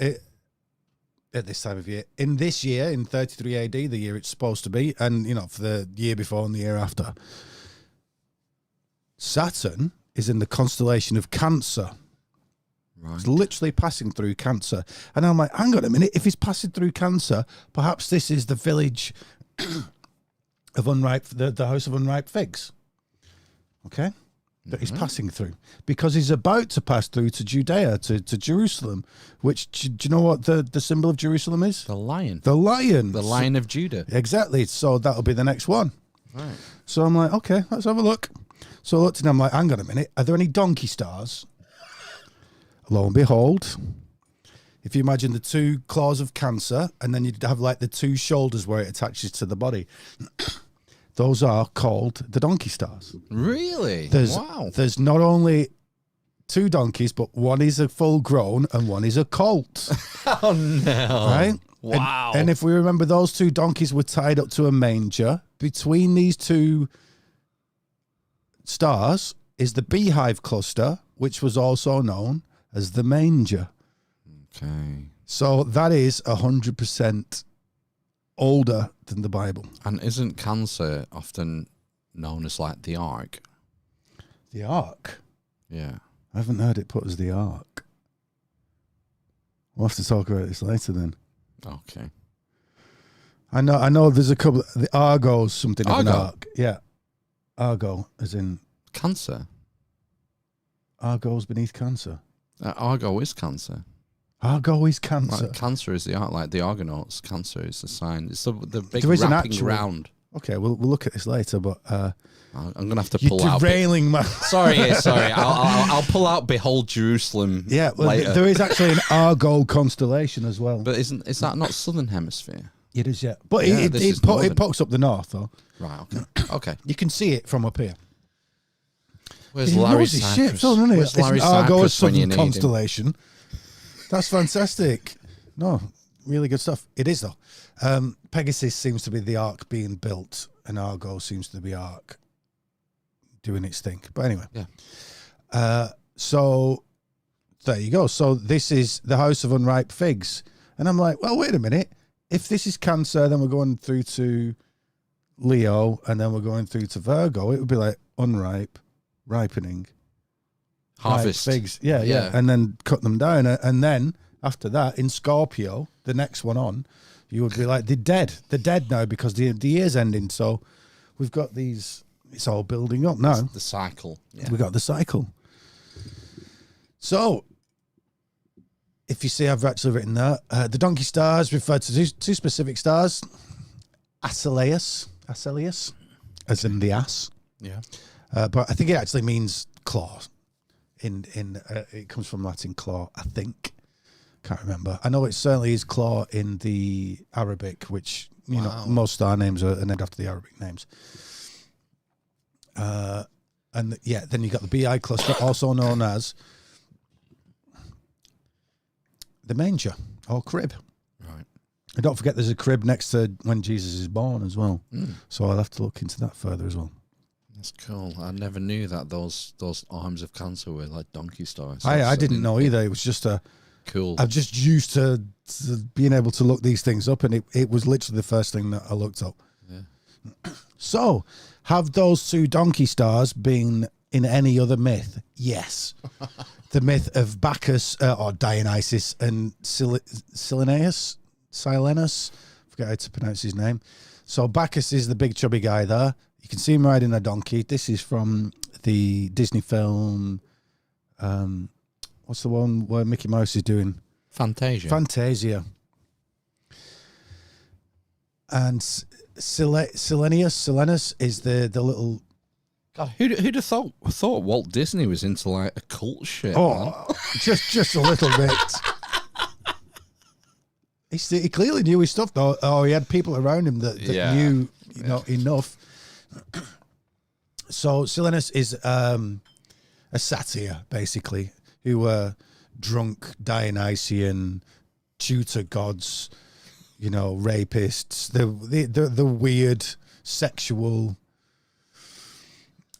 this year, in 33 AD, the year it's supposed to be, and for the year before and the year after, Saturn is in the constellation of Cancer. Right. It's literally passing through Cancer. And I'm like, hang on a minute, if he's passing through Cancer, perhaps this is the village of the house of unripe figs. Okay? That he's passing through. Because he's about to pass through to Judea, to Jerusalem, which, do you know what the symbol of Jerusalem is? The lion. The lion. The Lion of Judah. Exactly. So that'll be the next one. Right. So I'm like, okay, let's have a look. So I looked and I'm like, hang on a minute, are there any donkey stars? Lo and behold, if you imagine the 2 claws of Cancer, and then you'd have like the 2 shoulders where it attaches to the body, those are called the donkey stars. Really? Wow. There's not only 2 donkeys, but one is a full grown and one is a colt. Oh, no. Right? Wow. And if we remember, those 2 donkeys were tied up to a manger. Between these 2 stars is the beehive cluster, which was also known as the manger. Okay. So that is 100% older than the Bible. And isn't Cancer often known as like the Ark? The Ark? Yeah. I haven't heard it put as the Ark. We'll have to talk about this later then. Okay. I know there's a couple, the Argo's something of an Argo? ark. Yeah. Argo, as in Cancer? Argo's beneath Cancer. Argo is Cancer. Argo is Cancer. Like, Cancer is the Ark, like the Argonauts. Cancer is the sign. It's the big There is an wrapping actual- round. Okay, we'll look at this later, but I'm going to have to you're pull out. derailing my... Sorry. I'll pull out Behold Jerusalem. Yeah, well, later. there is actually an Argo constellation as well. But is that not Southern Hemisphere? It is, yeah. But Yeah, this is it northern. pokes up the north, though. Right. Okay. You can see it from up here. Where's He Larry knows his Cypress? shit, Phil, doesn't he? Where's It's Larry an Argo Cypress when you Southern need him? constellation. That's fantastic. No, really good stuff. It is, though. Pegasus seems to be the ark being built, and Argo seems to be ark doing its thing. But anyway. Yeah. So there you go. So this is the house of unripe figs. And I'm like, well, wait a minute. If this is Cancer, then we're going through to Leo, and then we're going through to Virgo. It would be like unripe, ripening, Harvest. ripe figs. Yeah. And then cut them down. And then after that, in Scorpio, the next one on, you would be like, they're dead. They're dead now because the year's ending. So we've got these, it's all building up now. The cycle. Yeah. We got the cycle. So, if you see, I've actually written that. The donkey stars refer to two specific stars. Asclepius, as in the ass. Yeah. But I think it actually means claw. It comes from Latin claw, I think. Can't remember. I know it certainly is claw in the Arabic, which, you know, most star names are named after the Arabic names. And yeah, then you got the BI cluster, also known as the manger or crib. Right. And don't forget there's a crib next to when Jesus is born as well. So I'll have to look into that further as well. That's cool. I never knew that those arms of cancer were like donkey stars. I didn't know either. It was just cool. I'm just used to being able to look these things up, and it was literally the first thing that I looked up. Yeah. So, have those two donkey stars been in any other myth? Yes. The myth of Bacchus or Dionysus and Silenus. Forget how to pronounce his name. So Bacchus is the big chubby guy there. You can see him riding a donkey. This is from the Disney film. What's the one where Mickey Mouse is doing? Fantasia. And Silenus is the little. God, who'd have thought Walt Disney was into like occult shit? Oh, man? just a little bit. He clearly knew his stuff, though. Oh, he had people around him that knew, enough. So Silenus is a satyr, basically, who were drunk Dionysian tutor gods, rapists, the weird sexual.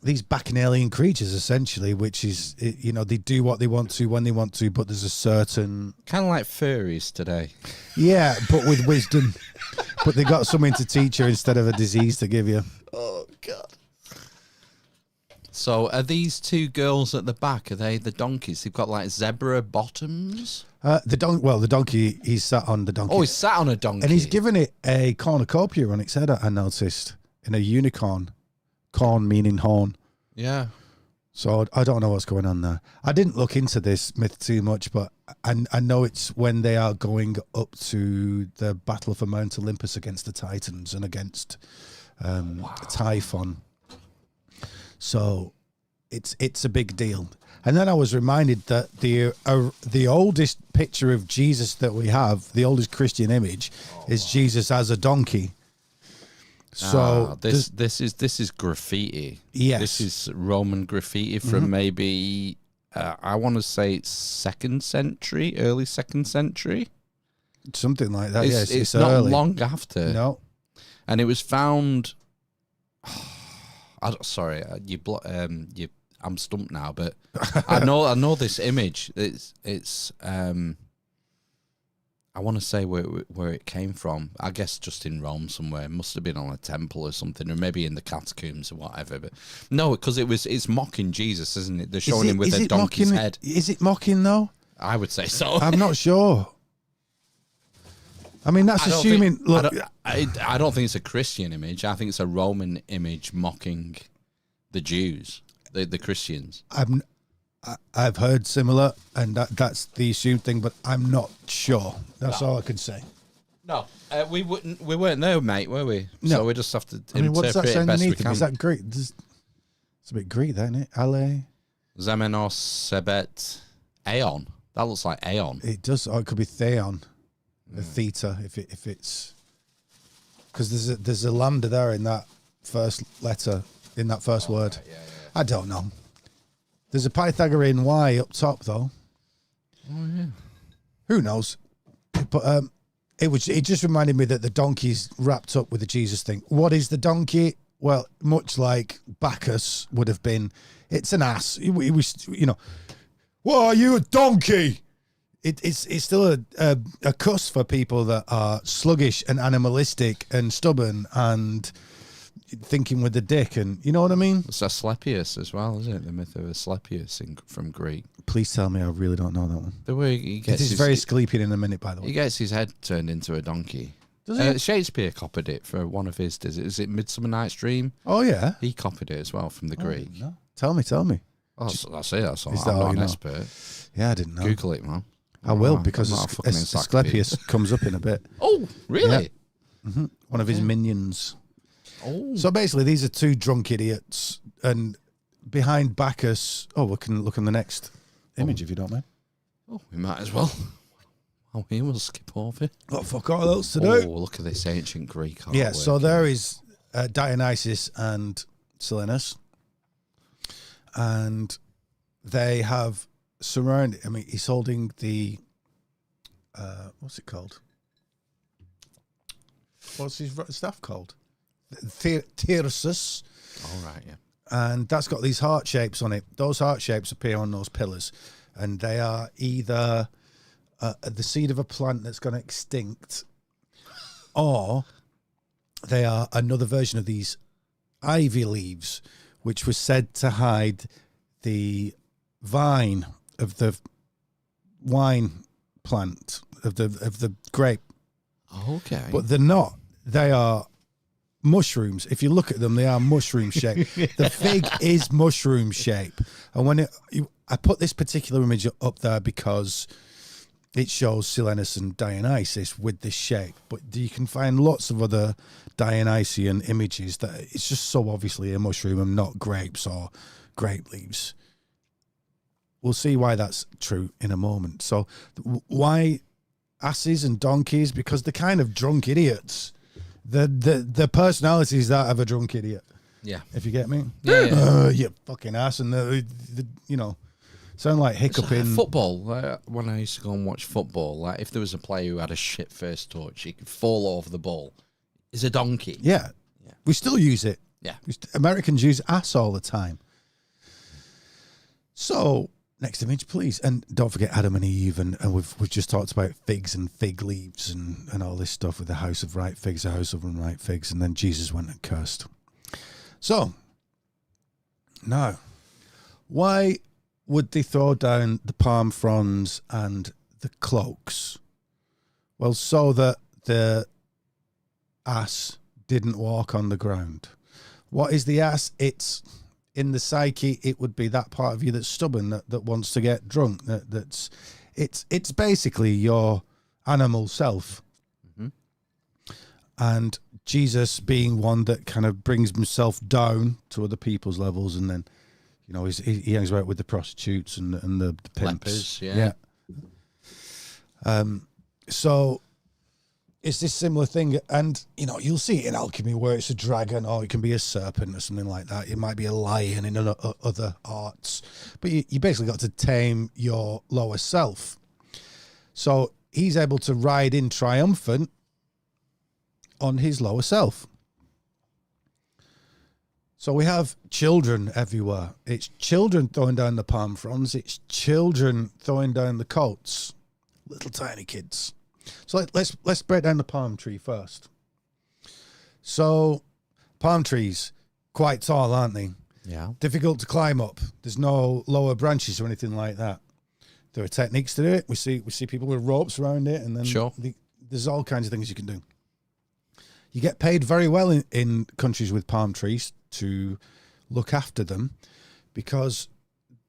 These bacchanalian creatures, essentially, which is, they do what they want to when they want to, but there's a certain... Kind of like furries today. Yeah, but with wisdom. But they got something to teach you instead of a disease to give you. Oh, God. So are these two girls at the back, are they the donkeys? They've got like zebra bottoms? The donkey, he's sat on the donkey. Oh, he's sat on a donkey. And he's given it a cornucopia on its head, I noticed, in a unicorn. Corn meaning horn. Yeah. So I don't know what's going on there. I didn't look into this myth too much, but I know it's when they are going up to the battle for Mount Olympus against the Titans and against Typhon. So it's a big deal. And then I was reminded that the oldest picture of Jesus that we have, the oldest Christian image, is Jesus as a donkey. So this is graffiti. Yes, this is Roman graffiti from maybe I want to say early 2nd century, something like that. Yes, it's not early. long after. No, and it was found. I'm stumped now, but I know this image. It's I want to say where it came from. I guess just in Rome somewhere. It must have been on a temple or something, or maybe in the catacombs or whatever. But no, because it's mocking Jesus, isn't it? They're showing him with a donkey's head. Is it mocking though? I would say so. I'm not sure. I mean, that's assuming. Look, I don't think it's a Christian image. I think it's a Roman image mocking the Jews, the Christians. I've heard similar, and that's the assumed thing, but I'm not sure. That's all I can say. No, we weren't there, mate, were we? No. So we just have to interpret what's that saying it best we underneath? can. Is that Greek? It's a bit Greek, that, isn't it? Ale. Zemenos sebet aeon. That looks like aeon. It does. Or it could be theon, a theta, if it's because there's a lambda there in that first letter, in that first word. Yeah. I don't know. There's a Pythagorean Y up top, though. Oh yeah. Who knows? But it just reminded me that the donkey's wrapped up with the Jesus thing. What is the donkey? Well, much like Bacchus would have been, it's an ass. He was, well, are you a donkey? It's still a cuss for people that are sluggish and animalistic and stubborn and thinking with the dick, and you know what I mean? It's Asclepius as well, isn't it? The myth of Asclepius from Greek. Please tell me I really don't know that one. The way he gets it is very Asclepian in a minute, by the way. He gets his head turned into a donkey. Does he? Shakespeare copied it for one of his. Is it Midsummer Night's Dream? Oh yeah. He copied it as well from the Greek. No. Tell me. Oh, that's it. That's all. Is that I'm all not you an know? expert. Yeah, I didn't know. Google it, man. I will, I'm because not a fucking encyclopedia. Asclepius comes up in a bit. Oh, really? One of his minions. Oh, So basically, these are two drunk idiots, and behind Bacchus. Oh, we can look on the next image if you don't mind. oh, we might as well. Oh, we will skip over. Oh, fuck all else to Oh, do. look at this ancient Greek artwork. Yeah, so there is Dionysus and Silenus, and they have surrounded. I mean, he's holding the what's it called? What's his staff called? Thyrsus. All right, yeah. And that's got these heart shapes on it. Those heart shapes appear on those pillars, and they are either the seed of a plant that's gone extinct, or they are another version of these ivy leaves, which was said to hide the vine of the wine plant of the grape. Okay. But they're not. They are mushrooms. If you look at them, they are mushroom shaped. The fig is mushroom shape. And when I put this particular image up there because it shows Silenus and Dionysus with this shape, but you can find lots of other Dionysian images that it's just so obviously a mushroom and not grapes or grape leaves. We'll see why that's true in a moment. So why asses and donkeys? Because they're kind of drunk idiots. The personality is that of a drunk idiot. Yeah. If you get me. Yeah. You fucking ass. And you know, sound like hiccuping. Football. When I used to go and watch football, like if there was a player who had a shit first touch, he could fall over the ball. Is a donkey. Yeah. We still use it. Yeah. Americans use ass all the time. So next image, please. And don't forget Adam and Eve, and we've just talked about figs and fig leaves and all this stuff with the house of right figs, the house of unripe figs, and then Jesus went and cursed. So now, why would they throw down the palm fronds and the cloaks? Well, so that the ass didn't walk on the ground. What is the ass? It's in the psyche, it would be that part of you that's stubborn, that wants to get drunk. It's basically your animal self. Mm-hmm. And Jesus being one that kind of brings himself down to other people's levels, and then, you know, he hangs out with the prostitutes and the pimps. Lepers, yeah. So it's this similar thing, and you know, you'll see it in alchemy where it's a dragon, or it can be a serpent or something like that. It might be a lion in other arts, but you basically got to tame your lower self. So he's able to ride in triumphant on his lower self. So we have children everywhere. It's children throwing down the palm fronds. It's children throwing down the coats. Little tiny kids. So let's break down the palm tree first. So palm trees, quite tall, aren't they? Yeah. Difficult to climb up. There's no lower branches or anything like that. There are techniques to do it. We see people with ropes around it, and then Sure. There's all kinds of things you can do. You get paid very well in countries with palm trees to look after them, because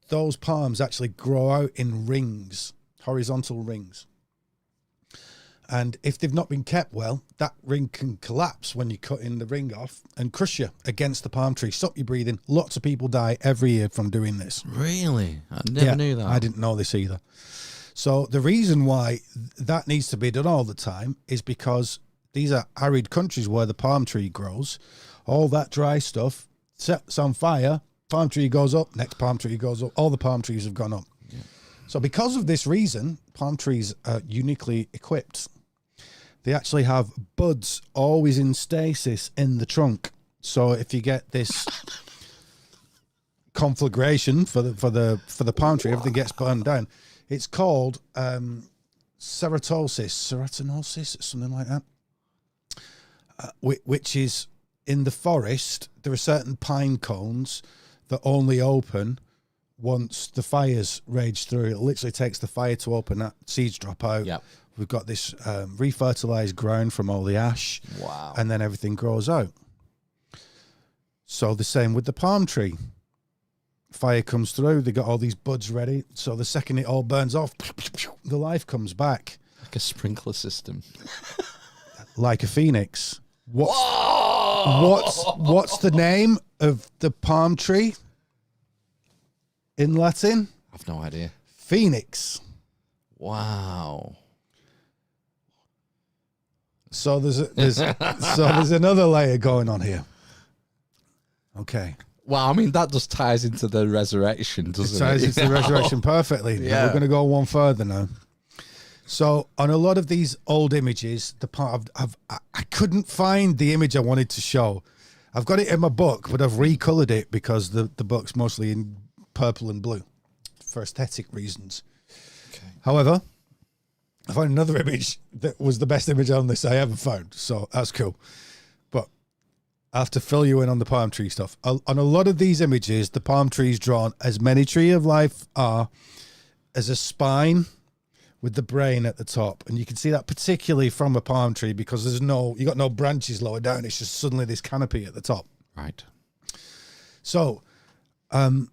those palms actually grow out in rings, horizontal rings. And if they've not been kept well, that ring can collapse when you're cutting the ring off and crush you against the palm tree. Stop your breathing. Lots of people die every year from doing this. Really? I never knew that. I didn't know this either. So the reason why that needs to be done all the time is because these are arid countries where the palm tree grows. All that dry stuff sets on fire. Palm tree goes up. Next palm tree goes up. All the palm trees have gone up. Yeah. So because of this reason, palm trees are uniquely equipped. They actually have buds always in stasis in the trunk. So if you get this conflagration for the palm tree, everything gets burned down. It's called ceratinosis, something like that. Which is in the forest. There are certain pine cones that only open once the fires rage through. It literally takes the fire to open that, seeds drop out. Yep. We've got this refertilized ground from all the ash. Wow. And then everything grows out. So the same with the palm tree. Fire comes through, they got all these buds ready. So the second it all burns off, the life comes back. Like a sprinkler system. Like a phoenix. What's the name of the palm tree in Latin? I've no idea. Phoenix. Wow. So there's another layer going on here. Okay. Well, I mean, that just ties into the resurrection, doesn't it? Ties into the resurrection perfectly. Yeah. We're going to go one further now. So on a lot of these old images, I couldn't find the image I wanted to show. I've got it in my book, but I've recolored it because the book's mostly in purple and blue for aesthetic reasons. Okay. However, I found another image that was the best image on this I ever found. So that's cool. But I have to fill you in on the palm tree stuff. On a lot of these images, the palm tree is drawn as many tree of life are as a spine with the brain at the top. And you can see that particularly from a palm tree because you got no branches lower down. It's just suddenly this canopy at the top. Right. So, there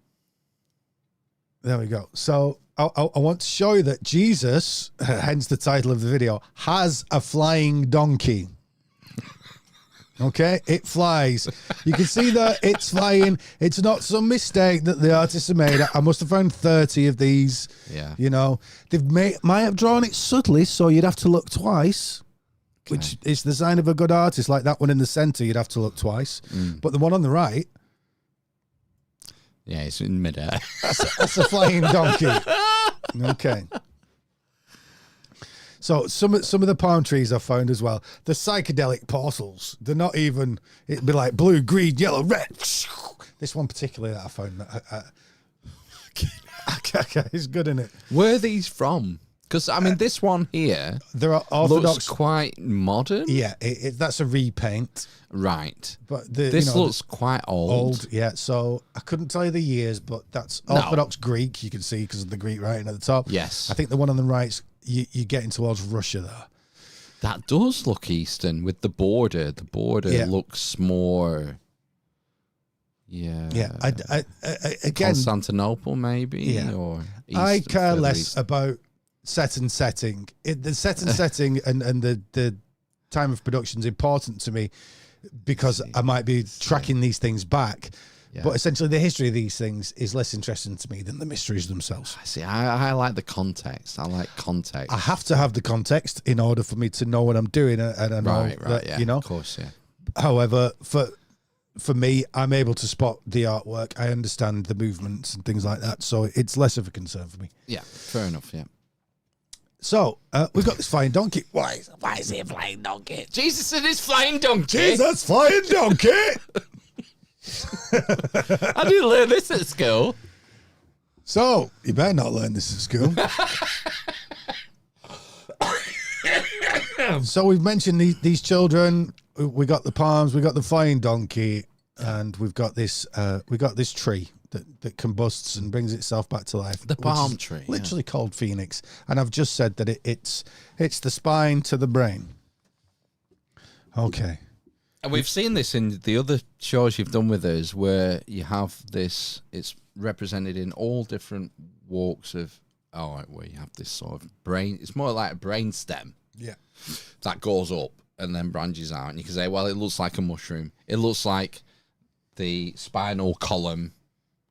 we go. So I want to show you that Jesus, hence the title of the video, has a flying donkey. Okay, it flies. You can see that it's flying. It's not some mistake that the artists have made. I must have found 30 of these. Yeah. You know, might have drawn it subtly, so you'd have to look twice, which is the sign of a good artist. Like that one in the center, you'd have to look twice. But the one on the right, yeah, it's in midair. that's a flying donkey. Okay. So some of the palm trees I found as well. The psychedelic portals. They're not even. It'd be like blue, green, yellow, red. This one particularly that I found. Okay, it's good, isn't it? Where are these from? Because I mean, this one here There are orthodox. looks quite modern. Yeah, that's a repaint. Right. But This looks quite old. Yeah, so I couldn't tell you the years, but that's No. Orthodox Greek. You can see because of the Greek writing at the top. Yes. I think the one on the right's you're getting towards Russia there. That does look Eastern with the border. The border Yeah. looks more. Yeah. Yeah, I again, Constantinople, maybe. Yeah. Or I East, care further less east. about set and setting. The set and setting and the time of production is important to me because I might be tracking these things back. Yeah. But essentially, the history of these things is less interesting to me than the mysteries themselves. I see. I like the context. I like context. I have to have the context in order for me to know what I'm doing, and I know right. that, Yeah. you know. Of course. Yeah. However, for me, I'm able to spot the artwork. I understand the movements and things like that, so it's less of a concern for me. Yeah. Fair enough. Yeah. So we've got this flying donkey. Why is he a flying donkey? Jesus and his flying donkey. Jesus, flying donkey! I didn't learn this at school. So you better not learn this at school. So we've mentioned these children. We got the palms, we got the flying donkey, and we've got this tree that combusts and brings itself back to life. The which palm is tree, literally called Phoenix. And I've just said that it's the spine to the brain. Okay. And we've seen this in the other shows you've done with us, where you have this. It's represented in all different walks of. Where you have this sort of brain. It's more like a brain stem. Yeah. That goes up and then branches out, and you can say, well, it looks like a mushroom. It looks like the spinal column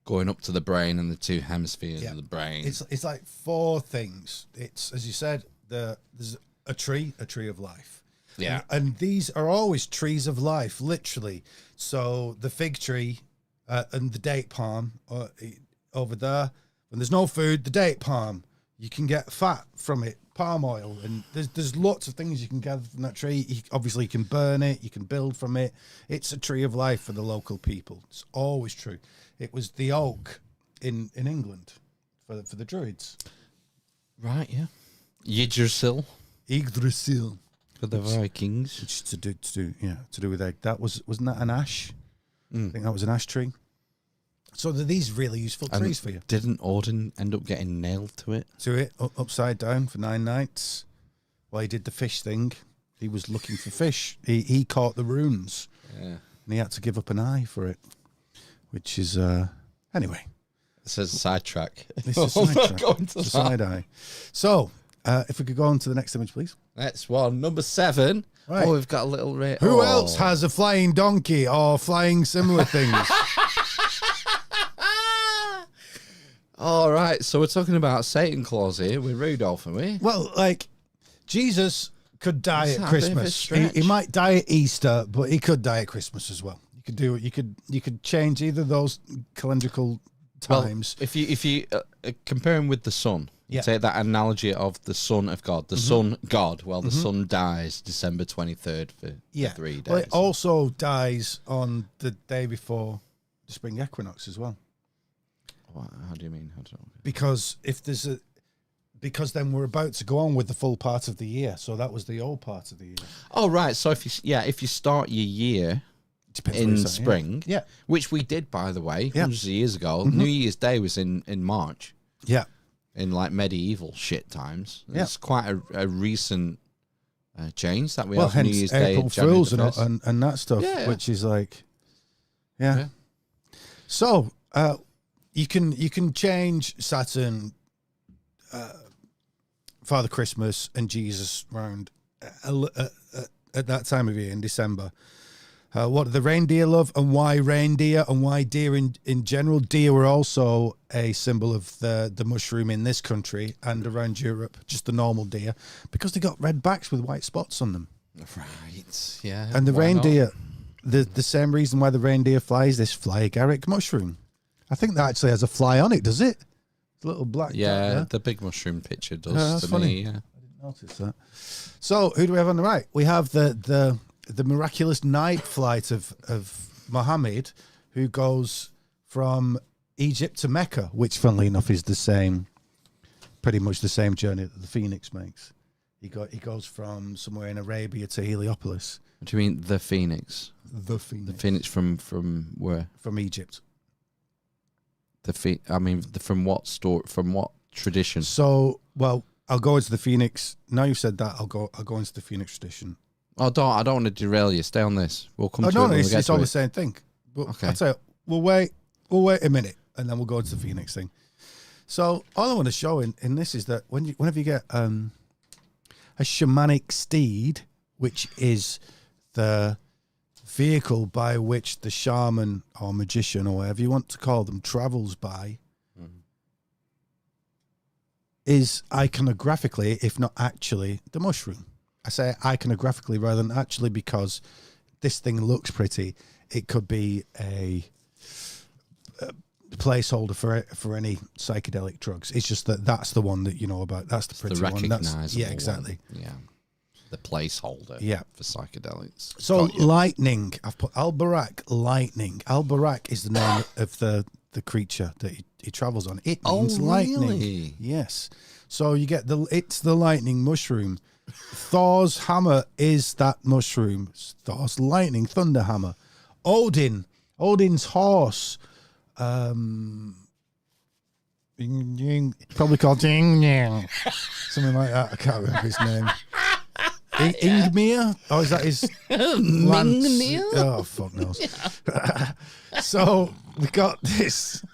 going up to the brain and the two hemispheres of the brain. It's like four things. It's, as you said, there's a tree of life. Yeah. And these are always trees of life, literally. So the fig tree and the date palm over there, when there's no food, the date palm, you can get fat from it, palm oil, and there's lots of things you can gather from that tree. Obviously, you can burn it, you can build from it. It's a tree of life for the local people. It's always true. It was the oak in England for the Druids. Right, yeah. Yggdrasil. Yggdrasil. For the Vikings. Which to do with egg. That wasn't that an ash? I think that was an ash tree. So they're these really useful And trees for you. Didn't Odin end up getting nailed to it? To it, upside down for 9 nights. While he did the fish thing, he was looking for fish. He caught the runes. Yeah. And he had to give up an eye for it. Which is, anyway. This is a sidetrack. This is a sidetrack. It's a side eye. So, if we could go on to the next image, please. Next one, number 7. Right. Oh, we've got a little... Who else has a flying donkey or flying similar things? All right, so we're talking about Satan Claus here with Rudolph, are we? Well, like, Jesus could die Is that at a bit of a Christmas. stretch? He might die at Easter, but he could die at Christmas as well. You could do it. You could change either of those calendrical times. Well, if you compare him with the sun, Yeah. take that analogy of the Son of God, the Son God. Well, the Son dies December 23rd for 3 days. Well, it also dies on the day before the spring equinox as well. How do you mean? Because because then we're about to go on with the full part of the year. So that was the old part of the year. Oh, right. So if you start your year Depends what in it's at, spring, yeah. which we did, by the way, Yeah. hundreds of years ago, New Year's Day was in March, Yeah. in like medieval shit times. Yeah. It's quite a recent change that we Well, have New hence Year's Day. April January Fools the 1st. and that stuff, Yeah. which is like, yeah. Yeah. So you can change Saturn, Father Christmas, and Jesus round at that time of year in December. What do the reindeer love, and why reindeer, and why deer in general? Deer were also a symbol of the mushroom in this country and around Europe, just the normal deer, because they got red backs with white spots on them. Right. Yeah. And the why not? reindeer, the same reason why the reindeer flies this fly agaric mushroom. I think that actually has a fly on it, does it? It's a little black. Yeah, dot there. the big mushroom picture does Yeah, that's to funny. me. Yeah. I didn't notice that. So who do we have on the right? We have the miraculous night flight of Muhammad, who goes from Egypt to Mecca, which, funnily enough, is pretty much the same journey that the Phoenix makes. He goes from somewhere in Arabia to Heliopolis. What do you mean the Phoenix? The Phoenix. The Phoenix from where? From Egypt. From what store? From what tradition? So, well, I'll go into the Phoenix. Now you've said that, I'll go into the Phoenix tradition. Oh, I don't want to derail you. Stay on this. We'll come to it No, when we it's get to all the it. same thing. But Okay. I'll tell you, we'll wait a minute, and then we'll go into the Phoenix thing. So all I want to show in this is that whenever you get a shamanic steed, which is the vehicle by which the shaman or magician or whatever you want to call them travels by, is iconographically, if not actually, the mushroom. I say iconographically rather than actually because this thing looks pretty. It could be a placeholder for any psychedelic drugs. It's just that's the one that you know about. That's the pretty The one. recognizable Yeah, exactly. one. Yeah. The placeholder. Yeah. For psychedelics. So Got you. lightning. I've put Al-Barak lightning. Al-Barak is the name of the creature that he travels on. It means lightning. Really? Yes. So you get it's the lightning mushroom. Thor's hammer is that mushroom. Thor's lightning thunder hammer. Odin's horse. Probably called Ding Yang. Something like that. I can't remember his name. Ingmir? Oh, is that his lance? Mingnir? Oh, fuck knows. So we got this.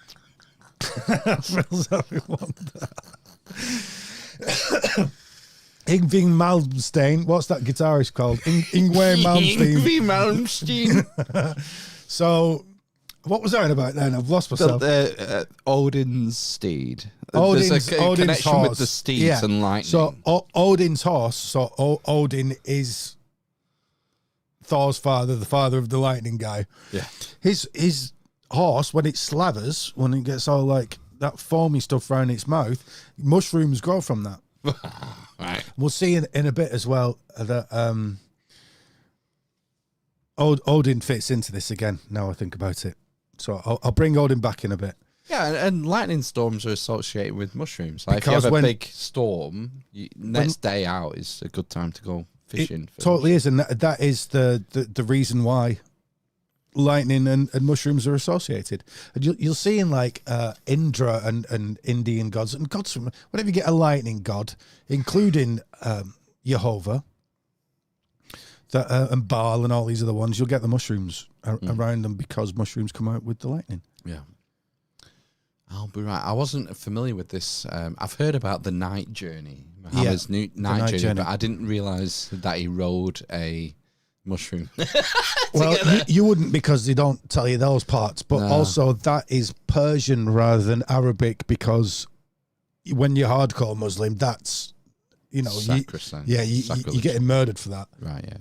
Ingving Malmsteen. What's that guitarist called? Ingvar Malmsteen. Yngwie Malmsteen. So, what was I on about then? I've lost myself. Odin's steed. Odin's There's a connection horse. with the steeds and lightning. So Odin's horse. So Odin is Thor's father, the father of the lightning guy. Yeah. His horse, when it slathers, when it gets all like that foamy stuff around its mouth, mushrooms grow from that. Right. We'll see in a bit as well that Odin fits into this again. Now I think about it, so I'll bring Odin back in a bit. Yeah, and lightning storms are associated with mushrooms. Like Because if you have when- a big storm, next day out is a good time to go fishing. It totally is, and that is the reason why lightning and mushrooms are associated. And you'll see in like Indra and Indian gods and gods from whenever you get a lightning god, including Jehovah and Baal and all these other ones, you'll get the mushrooms around them because mushrooms come out with the lightning. Yeah. I'll be right. I wasn't familiar with this. I've heard about the night journey, Muhammad's night journey, but I didn't realise that he rode a mushroom. Well, you wouldn't, because they don't tell you those parts, but also that is Persian rather than Arabic, because when you're hardcore Muslim, that's, you know, you're getting murdered for that. Right, yeah.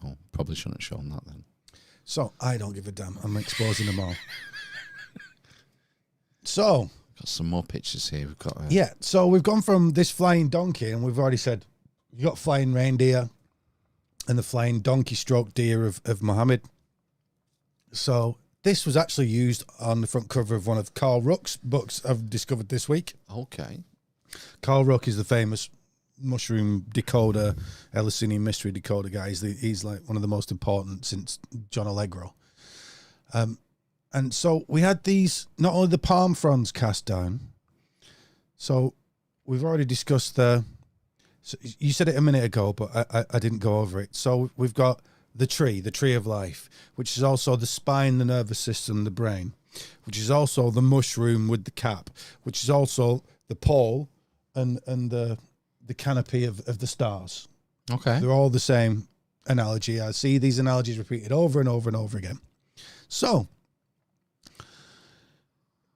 Oh, probably shouldn't have shown that then. So, I don't give a damn. I'm exposing them all. So, got some more pictures here. We've got so we've gone from this flying donkey, and we've already said you got flying reindeer and the flying donkey stroke deer of Muhammad. So this was actually used on the front cover of one of Carl Ruck's books I've discovered this week. Okay. Carl Ruck is the famous mushroom decoder, Eleusinian mystery decoder guy. He's like one of the most important since John Allegro. And so we had these, not only the palm fronds cast down. So we've already discussed so you said it a minute ago, but I didn't go over it. So we've got the tree of life, which is also the spine, the nervous system, the brain, which is also the mushroom with the cap, which is also the pole and the canopy of the stars. Okay. They're all the same analogy. I see these analogies repeated over and over and over again. So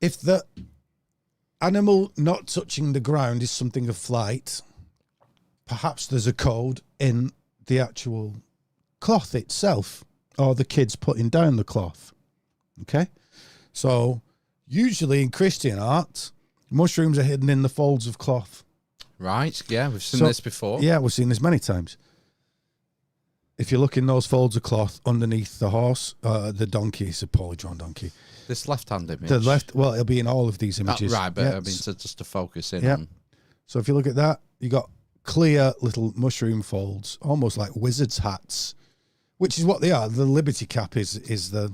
if the animal not touching the ground is something of flight, perhaps there's a code in the actual cloth itself, or the kids putting down the cloth. Okay? So, usually in Christian art, mushrooms are hidden in the folds of cloth. Right, yeah, we've seen this before. Yeah, we've seen this many times. If you look in those folds of cloth underneath the horse, the donkey, it's a poorly drawn donkey. This left-hand image. The left, well, it'll be in all of these images. Right, but I mean, just to focus in on. So if you look at that, you got clear little mushroom folds, almost like wizards' hats, which is what they are. The Liberty Cap is the.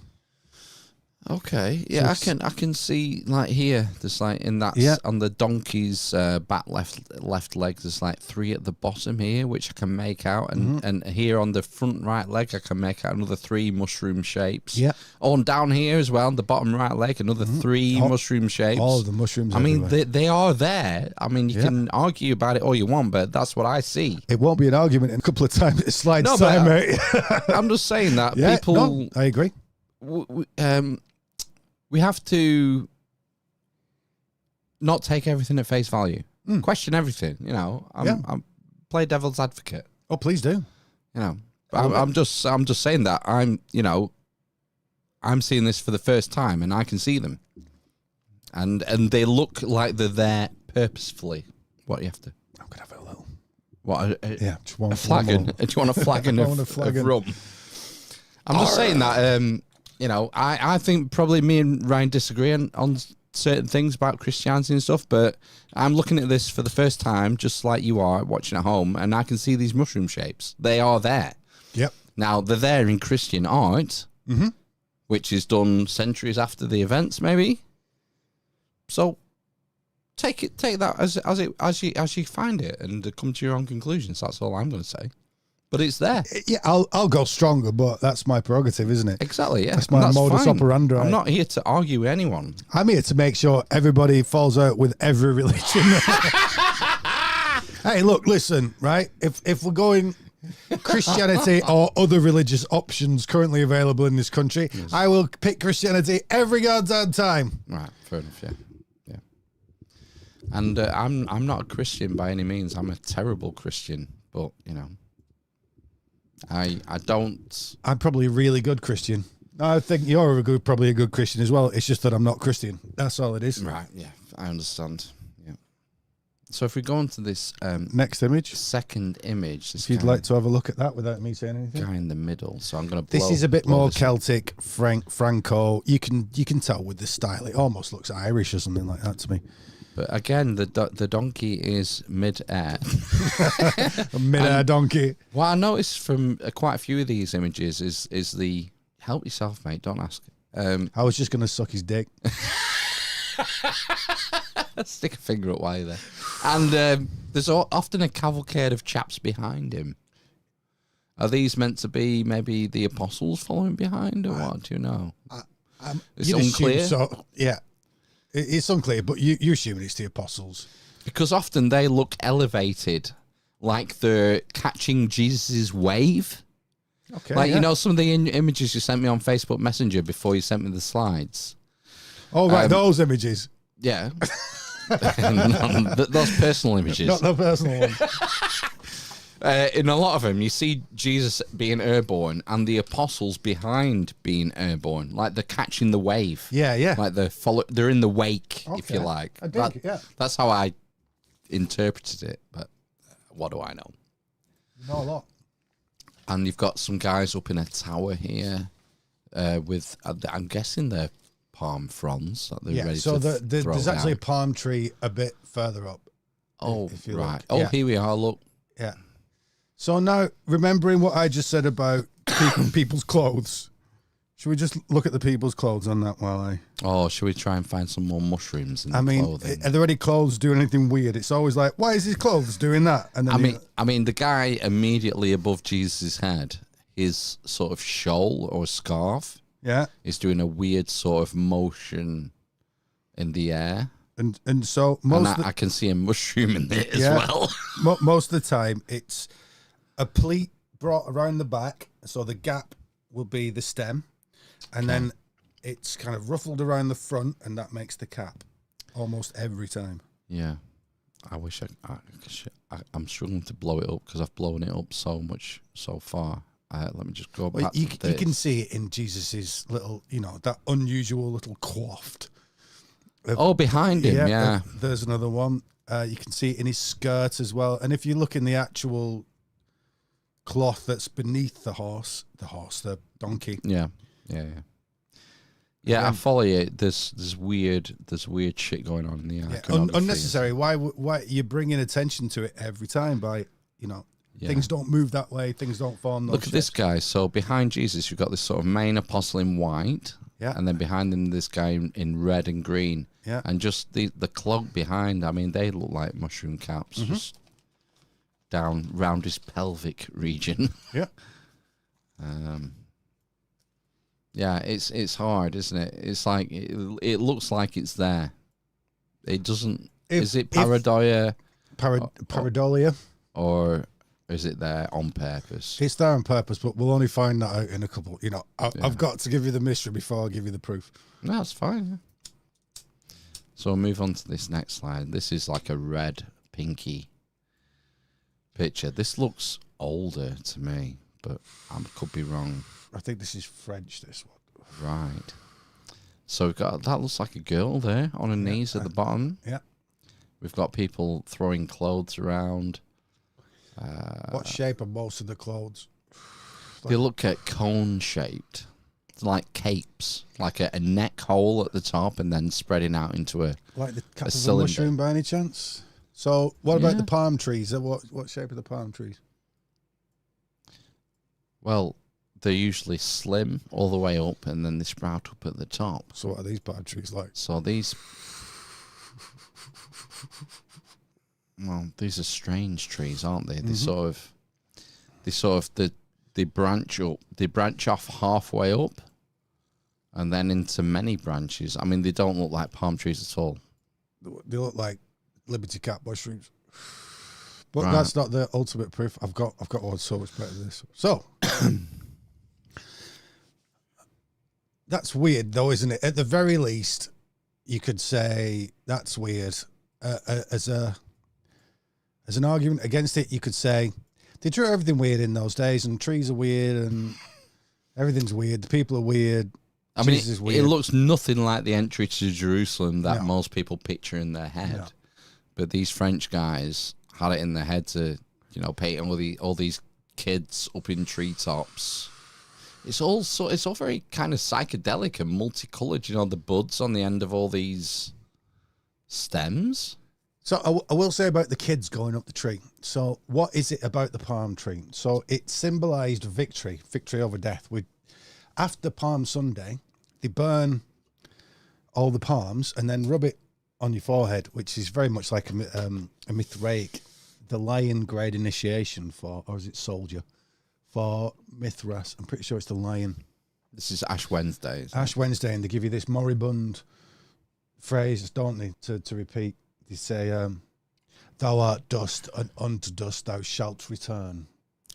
Okay, yeah, I can see like here. There's like in that on the donkey's back left leg. There's like 3 at the bottom here, which I can make out, and here on the front right leg, I can make out another 3 mushroom shapes. Yeah. On down here as well, on the bottom right leg, another 3 mushroom shapes. All of the mushrooms. I mean, they are there. I mean, you can argue about it all you want, but that's what I see. It won't be an argument in a couple of times. It slides time, mate. I'm just saying that people. No, I agree. We have to not take everything at face value. Question everything. You know, I'm play devil's advocate. Oh, please do. You know, I'm just saying that I'm seeing this for the first time, and I can see them, and they look like they're there purposefully. What do you have to? I'm gonna have a little. What? Just one, a flagon. Do you want a flagon of rum? I'm just saying that. You know, I think probably me and Ryan disagree on certain things about Christianity and stuff, but I'm looking at this for the first time, just like you are, watching at home, and I can see these mushroom shapes. They are there. Yep. Now, they're there in Christian art, which is done centuries after the events, maybe. So, take that as you find it, and come to your own conclusions. That's all I'm going to say. But it's there. Yeah, I'll go stronger, but that's my prerogative, isn't it? Exactly, yeah. That's my modus operandi. I'm not here to argue with anyone. I'm here to make sure everybody falls out with every religion. Hey, look, listen, right? If we're going Christianity or other religious options currently available in this country, I will pick Christianity every goddamn time. Right, fair enough, yeah. And I'm not a Christian by any means. I'm a terrible Christian, but, you know. I don't. I'm probably a really good Christian. I think you're probably a good Christian as well. It's just that I'm not Christian. That's all it is. Right, yeah. I understand. Yeah. So if we go on to this next image, second image, if you'd like to have a look at that without me saying anything. Guy in the middle. So I'm going to. This is a bit more Celtic, Franco. You can tell with the style. It almost looks Irish or something like that to me. But again, the donkey is mid-air. A mid-air donkey. What I noticed from quite a few of these images is the Help yourself, mate. Don't ask. I was just going to suck his dick. Stick a finger up while you're there. And there's often a cavalcade of chaps behind him. Are these meant to be maybe the apostles following behind, or what? Do you know? It's unclear. So, yeah, it's unclear, but you assume it's the apostles. Because often they look elevated, like they're catching Jesus' wave. Okay, like, you know, some of the images you sent me on Facebook Messenger before you sent me the slides. Oh, right, those images. Yeah. Those personal images. Not the personal ones. In a lot of them, you see Jesus being airborne and the apostles behind being airborne, like they're catching the wave. Yeah, yeah. Like they're in the wake, if you like. I dig, yeah. That's how I interpreted it, but what do I know? You know a lot. And you've got some guys up in a tower here with, I'm guessing they're palm fronds that they're ready to throw there's actually out. a palm tree a bit further up. Oh, right. Look. Oh, yeah. here we are, look. Yeah. So now, remembering what I just said about people's clothes, should we just look at the people's clothes on that while I... Oh, should we try and find some more mushrooms in the clothing? Are there any clothes doing anything weird? It's always like, why is his clothes doing that? And then I mean, the guy immediately above Jesus' head, his sort of shawl or scarf, is doing a weird sort of motion in the air. And so I can see a mushroom in there as well. Most of the time, it's a pleat brought around the back, so the gap will be the stem, and then it's kind of ruffled around the front, and that makes the cap almost every time. Yeah. I wish I'm struggling to blow it up because I've blown it up so much so far. Let me just go back You to this. can see it in Jesus's little, that unusual little coiffed. Behind him, yeah. There's another one. You can see it in his skirt as well. And if you look in the actual cloth that's beneath the donkey. Yeah. I follow you. There's weird shit going on in the iconography. Unnecessary. Why you're bringing attention to it every time by things don't move that way, things don't form. Look at this guy. So behind Jesus, you've got this sort of main apostle in white. Yeah. And then behind him, this guy in red and green. Yeah. And just the cloak behind, I mean, they look like mushroom caps just down round his pelvic region. Yeah. Yeah, it's hard, isn't it? It's like, it looks like it's there. It doesn't, is it pareidolia? Pareidolia. Or is it there on purpose? It's there on purpose, but we'll only find that out in a couple. I've got to give you the mystery before I give you the proof. No, that's fine. Yeah. So we'll move on to this next slide. This is like a red, pinky picture. This looks older to me, but I could be wrong. I think this is French, this one. Right. So we've got, that looks like a girl there on her knees at the bottom. Yeah. We've got people throwing clothes around. What shape are most of the clothes? They look at cone shaped. It's like capes, like a neck hole at the top and then spreading out into a like the cap of cylinder. A mushroom by any chance? So what about the palm trees? What shape are the palm trees? Well, they're usually slim all the way up and then they sprout up at the top. So what are these palm trees like? So these... Well, these are strange trees, aren't they? They they branch up. They branch off halfway up, and then into many branches. I mean, they don't look like palm trees at all. They look like Liberty Cap mushrooms, but that's not the ultimate proof. I've got one so much better than this. So that's weird, though, isn't it? At the very least, you could say that's weird. As an argument against it, you could say they drew everything weird in those days, and trees are weird, and everything's weird. The people are weird. I mean, it looks nothing like the entry to Jerusalem that most people picture in their head. No. But these French guys had it in their head to, paint all these kids up in treetops. It's all very kind of psychedelic and multicolored. The buds on the end of all these stems. So I will say about the kids going up the tree. So what is it about the palm tree? So it symbolized victory over death. after Palm Sunday, they burn all the palms and then rub it on your forehead, which is very much like a Mithraic, the lion grade initiation for, or is it soldier, for Mithras. I'm pretty sure it's the lion. This is Ash Wednesday. Ash Wednesday, and they give you this moribund phrase, don't they, to repeat. They say, thou art dust, and unto dust thou shalt return.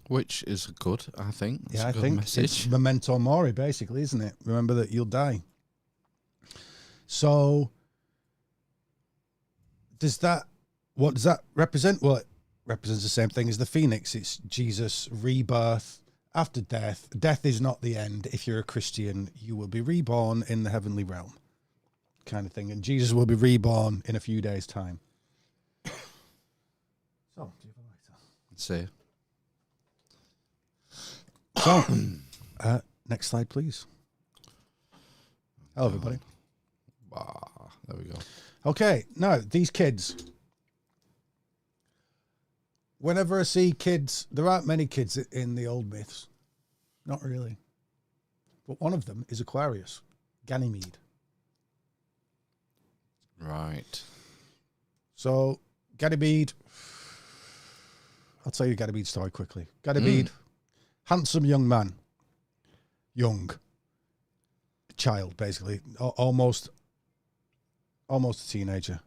Which is good, I think. It's I a good think message. it's memento mori, basically, isn't it? Remember that you'll die. So, what does that represent? Well, it represents the same thing as the phoenix. It's Jesus' rebirth after death. Death is not the end. If you're a Christian, you will be reborn in the heavenly realm, kind of thing. And Jesus will be reborn in a few days' time. So, do you have a lighter? Let's see. So, next slide, please. Hello, everybody. There we go. Okay, now, these kids. Whenever I see kids, there aren't many kids in the old myths. Not really. But one of them is Aquarius, Ganymede. Right. So, Ganymede, I'll tell you Ganymede's story quickly. Ganymede, handsome young man. Young. Child, basically. Almost a teenager.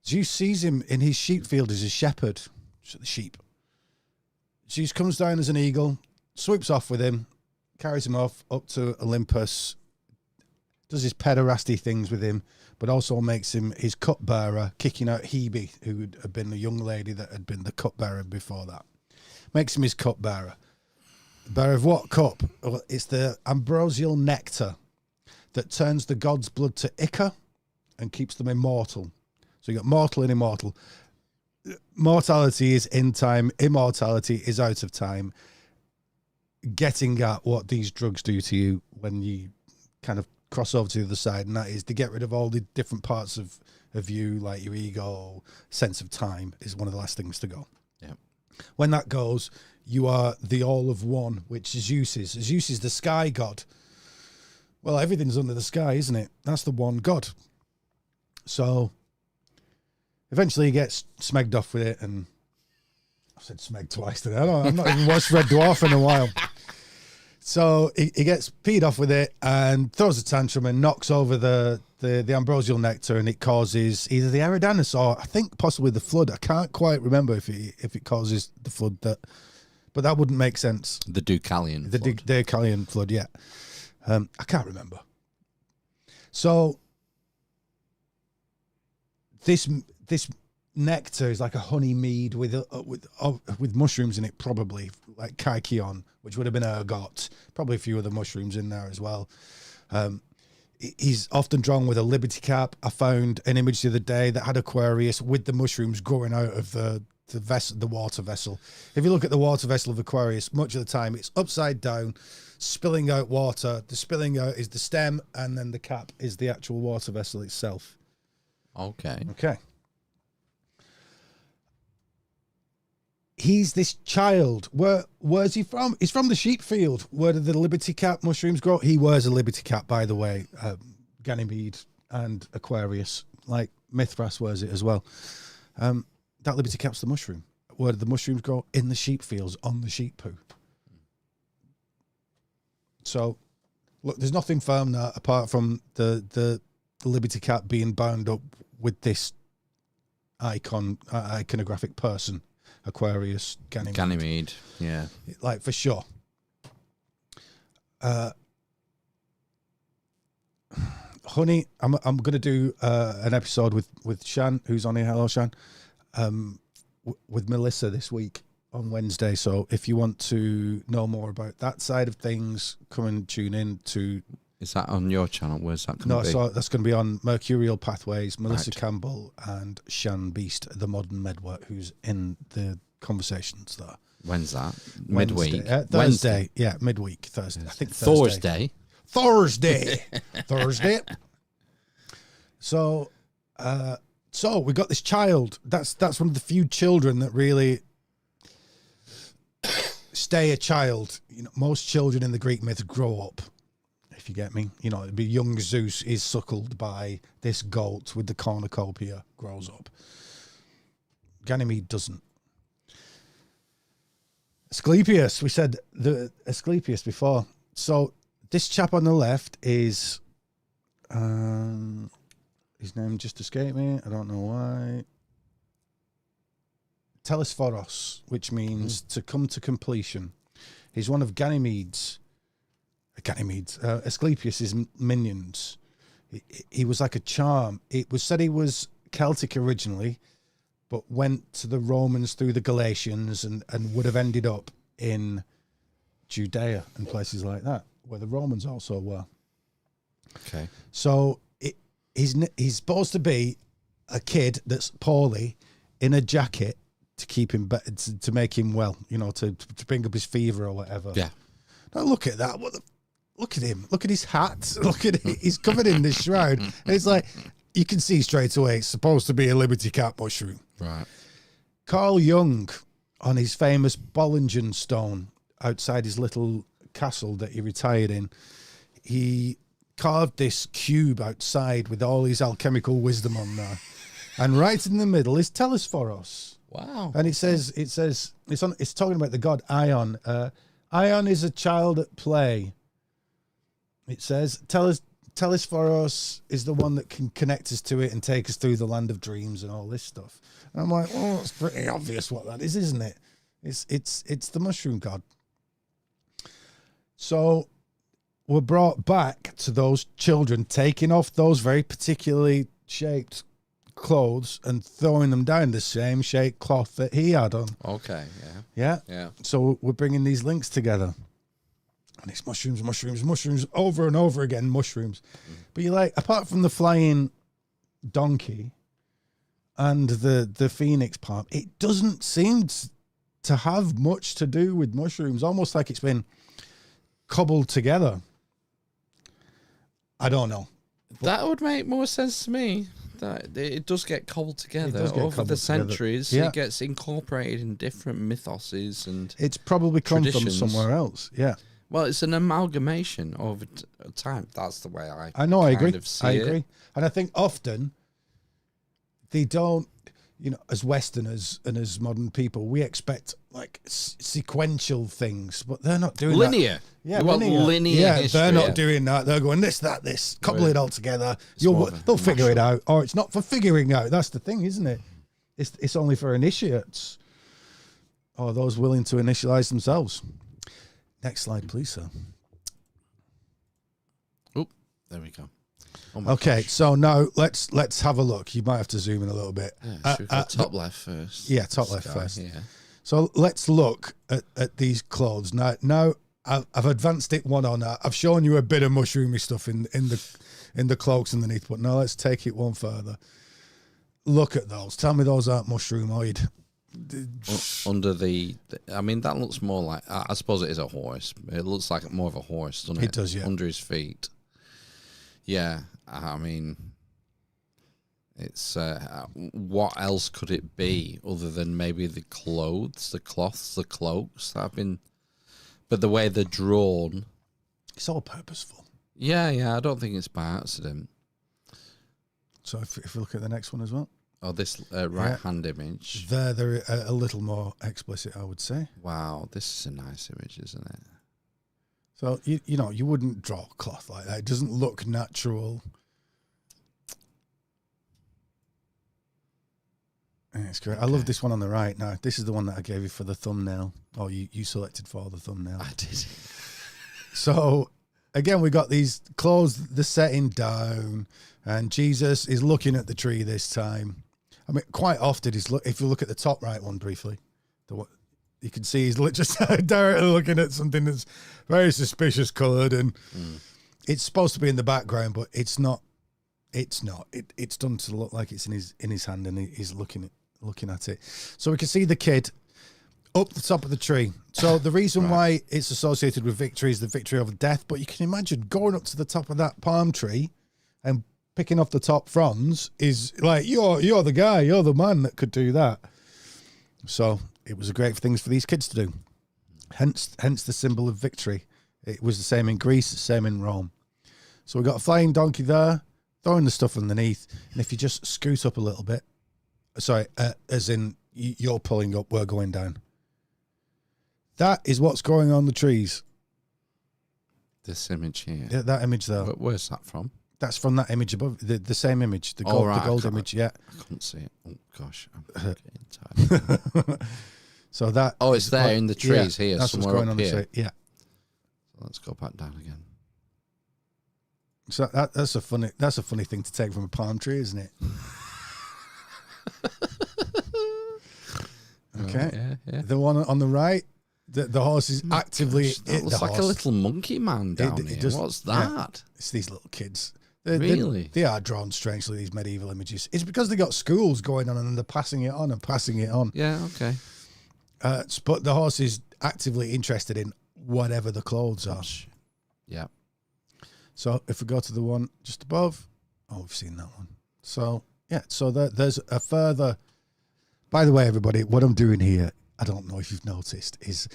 Zeus sees him in his sheep field as a shepherd. The sheep. Zeus comes down as an eagle, swoops off with him, carries him off up to Olympus, does his pederasty things with him, but also makes him his cupbearer, kicking out Hebe, who had been the young lady that had been the cupbearer before that. Makes him his cupbearer. Bearer of what cup? Well, it's the ambrosial nectar that turns the gods' blood to ichor and keeps them immortal. So you got mortal and immortal. Mortality is in time, immortality is out of time. Getting at what these drugs do to you when you kind of cross over to the other side, and that is to get rid of all the different parts of you, like your ego, sense of time, is one of the last things to go. Yeah. When that goes, you are the all of one, which Zeus is. Zeus is the sky god. Well, everything's under the sky, isn't it? That's the one god. So eventually he gets smegged off with it, and I've said smeg twice today. I've not even watched Red Dwarf in a while. So he gets peed off with it and throws a tantrum and knocks over the ambrosial nectar, and it causes either the Eridanus or I think possibly the flood. I can't quite remember if it causes the flood, but that wouldn't make sense. The Deucalion The flood. Deucalion flood, yeah. I can't remember. So this nectar is like a honey mead with mushrooms in it, probably like kykeon, which would have been ergot, probably a few other mushrooms in there as well. He's often drawn with a liberty cap. I found an image the other day that had Aquarius with the mushrooms growing out of the water vessel. If you look at the water vessel of Aquarius, much of the time it's upside down, spilling out water. The spilling out is the stem, and then the cap is the actual water vessel itself. Okay. He's this child. Where's he from? He's from the sheep field. Where did the liberty cap mushrooms grow? He wears a liberty cap, by the way. Ganymede and Aquarius, like Mithras wears it as well. That liberty cap's the mushroom. Where did the mushrooms grow? In the sheep fields, on the sheep poo. So, look, there's nothing firm there apart from the liberty cap being bound up with this iconographic person. Aquarius, Ganymede, yeah. Like, for sure. Honey, I'm going to do an episode with Shan, who's on here. Hello, Shan. With Melissa this week on Wednesday. So if you want to know more about that side of things, come and tune in to... Is that on your channel? Where's that going to be? No, so that's going to be on Mercurial Pathways, Melissa Right. Campbell and Shan Beast, the modern medwork, who's in the conversations there. When's that? Midweek? Thursday. Wednesday? Yeah, midweek. Thursday. I think Thursday. Thursday. So we got this child. That's one of the few children that really stay a child. You know, most children in the Greek myths grow up if you get me. You know, it'd be young Zeus is suckled by this goat with the cornucopia, grows up. Ganymede doesn't. Asclepius, we said the Asclepius before. So this chap on the left is, his name just escaped me. I don't know why. Telesphorus, which means to come to completion. He's one of Asclepius's minions. He was like a charm. It was said he was Celtic originally, but went to the Romans through the Galatians and would have ended up in Judea and places like that, where the Romans also were. Okay. So he's supposed to be a kid that's poorly in a jacket to keep him better, to make him well, you know, to bring up his fever or whatever. Yeah. Now look at that. Look at him. Look at his hat. Look at it. He's covered in this shroud. And it's like, you can see straight away it's supposed to be a Liberty Cap mushroom. Right. Carl Jung, on his famous Bollingen stone outside his little castle that he retired in, he carved this cube outside with all his alchemical wisdom on there. And right in the middle is Telesphorus. Wow. And it's talking about the god Ion. Ion is a child at play. It says Telesphorus is the one that can connect us to it and take us through the land of dreams and all this stuff. And I'm like, well, it's pretty obvious what that is, isn't it? It's the mushroom god. So we're brought back to those children taking off those very particularly shaped clothes and throwing them down the same shaped cloth that he had on. Okay, Yeah. So we're bringing these links together. And it's mushrooms, over and over again, mushrooms. But you're like, apart from the flying donkey and the phoenix palm, it doesn't seem to have much to do with mushrooms, almost like it's been cobbled together. I don't know. That would make more sense to me. That it does get cobbled together over the centuries. Yeah. It gets incorporated in different mythoses and it's probably come from traditions. somewhere else. Yeah. Well, it's an amalgamation over time. That's the way I agree. See I it. agree. And I think often they don't, you know, as Westerners and as modern people, we expect like sequential things, but they're not doing linear. that. Yeah, we want linear. Yeah, history, they're not doing that. They're going this, couple it all together. They'll figure it out. Or it's not for figuring out. That's the thing, isn't it? It's only for initiates or those willing to initialize themselves. Next slide, please, sir. Oh, there we go. Oh okay, gosh. so now let's have a look. You might have to zoom in a little bit. Yeah, should we go top left first? Yeah, top left first. Yeah. So let's look at these clothes. Now I've advanced it one on. I've shown you a bit of mushroomy stuff in the cloaks underneath, but now let's take it one further. Look at those. Tell me those aren't mushroomoid. Under I mean, that looks more like, I suppose it is a horse. It looks like more of a horse, doesn't it? It does, yeah. Under his feet. Yeah, I mean, it's, what else could it be other than maybe the clothes, the cloths, the cloaks that have been, but the way they're drawn. It's all purposeful. Yeah, I don't think it's by accident. So if we look at the next one as well. Oh, this right-hand image. They're a little more explicit, I would say. Wow, this is a nice image, isn't it? So, you know, you wouldn't draw cloth like that. It doesn't look natural. Yeah, it's great. Okay. I love this one on the right. Now, this is the one that I gave you for the thumbnail. Oh, you selected for the thumbnail. I did. So, again, we got these clothes, the setting down, and Jesus is looking at the tree this time. I mean, quite often, if you look at the top right one briefly, you can see he's just directly looking at something that's very suspicious coloured, and it's supposed to be in the background, but it's not. It's not. It's done to look like it's in his hand, and he's looking at it. So we can see the kid up the top of the tree. So the reason why it's associated with victory is the victory over death. But you can imagine going up to the top of that palm tree and picking off the top fronds is like, you're the guy, you're the man that could do that. So it was a great thing for these kids to do. Hence the symbol of victory. It was the same in Greece, the same in Rome. So we've got a flying donkey there, throwing the stuff underneath. And if you just scoot up a little bit, sorry, as in you're pulling up, we're going down. That is what's going on the trees. This image here. Yeah, that image there. Where's that from? That's from that image above, the same image, the gold image, yeah. I couldn't see it. Oh, gosh. I'm tired. So that... Oh, it's there in the trees here, that's somewhere what's going up on here. Yeah. So let's go back down again. So that's a funny thing to take from a palm tree, isn't it? Okay. Yeah. The one on the right, the horse is actively... Gosh, that looks like a little monkey man down here. What's that? Yeah, it's these little kids. Really? They are drawn strangely, these medieval images. It's because they got schools going on and they're passing it on and passing it on. Yeah, okay. But the horse is actively interested in whatever the clothes are. Yeah. So if we go to the one just above, we've seen that one. So, yeah, so there's a further... By the way, everybody, what I'm doing here, I don't know if you've noticed, is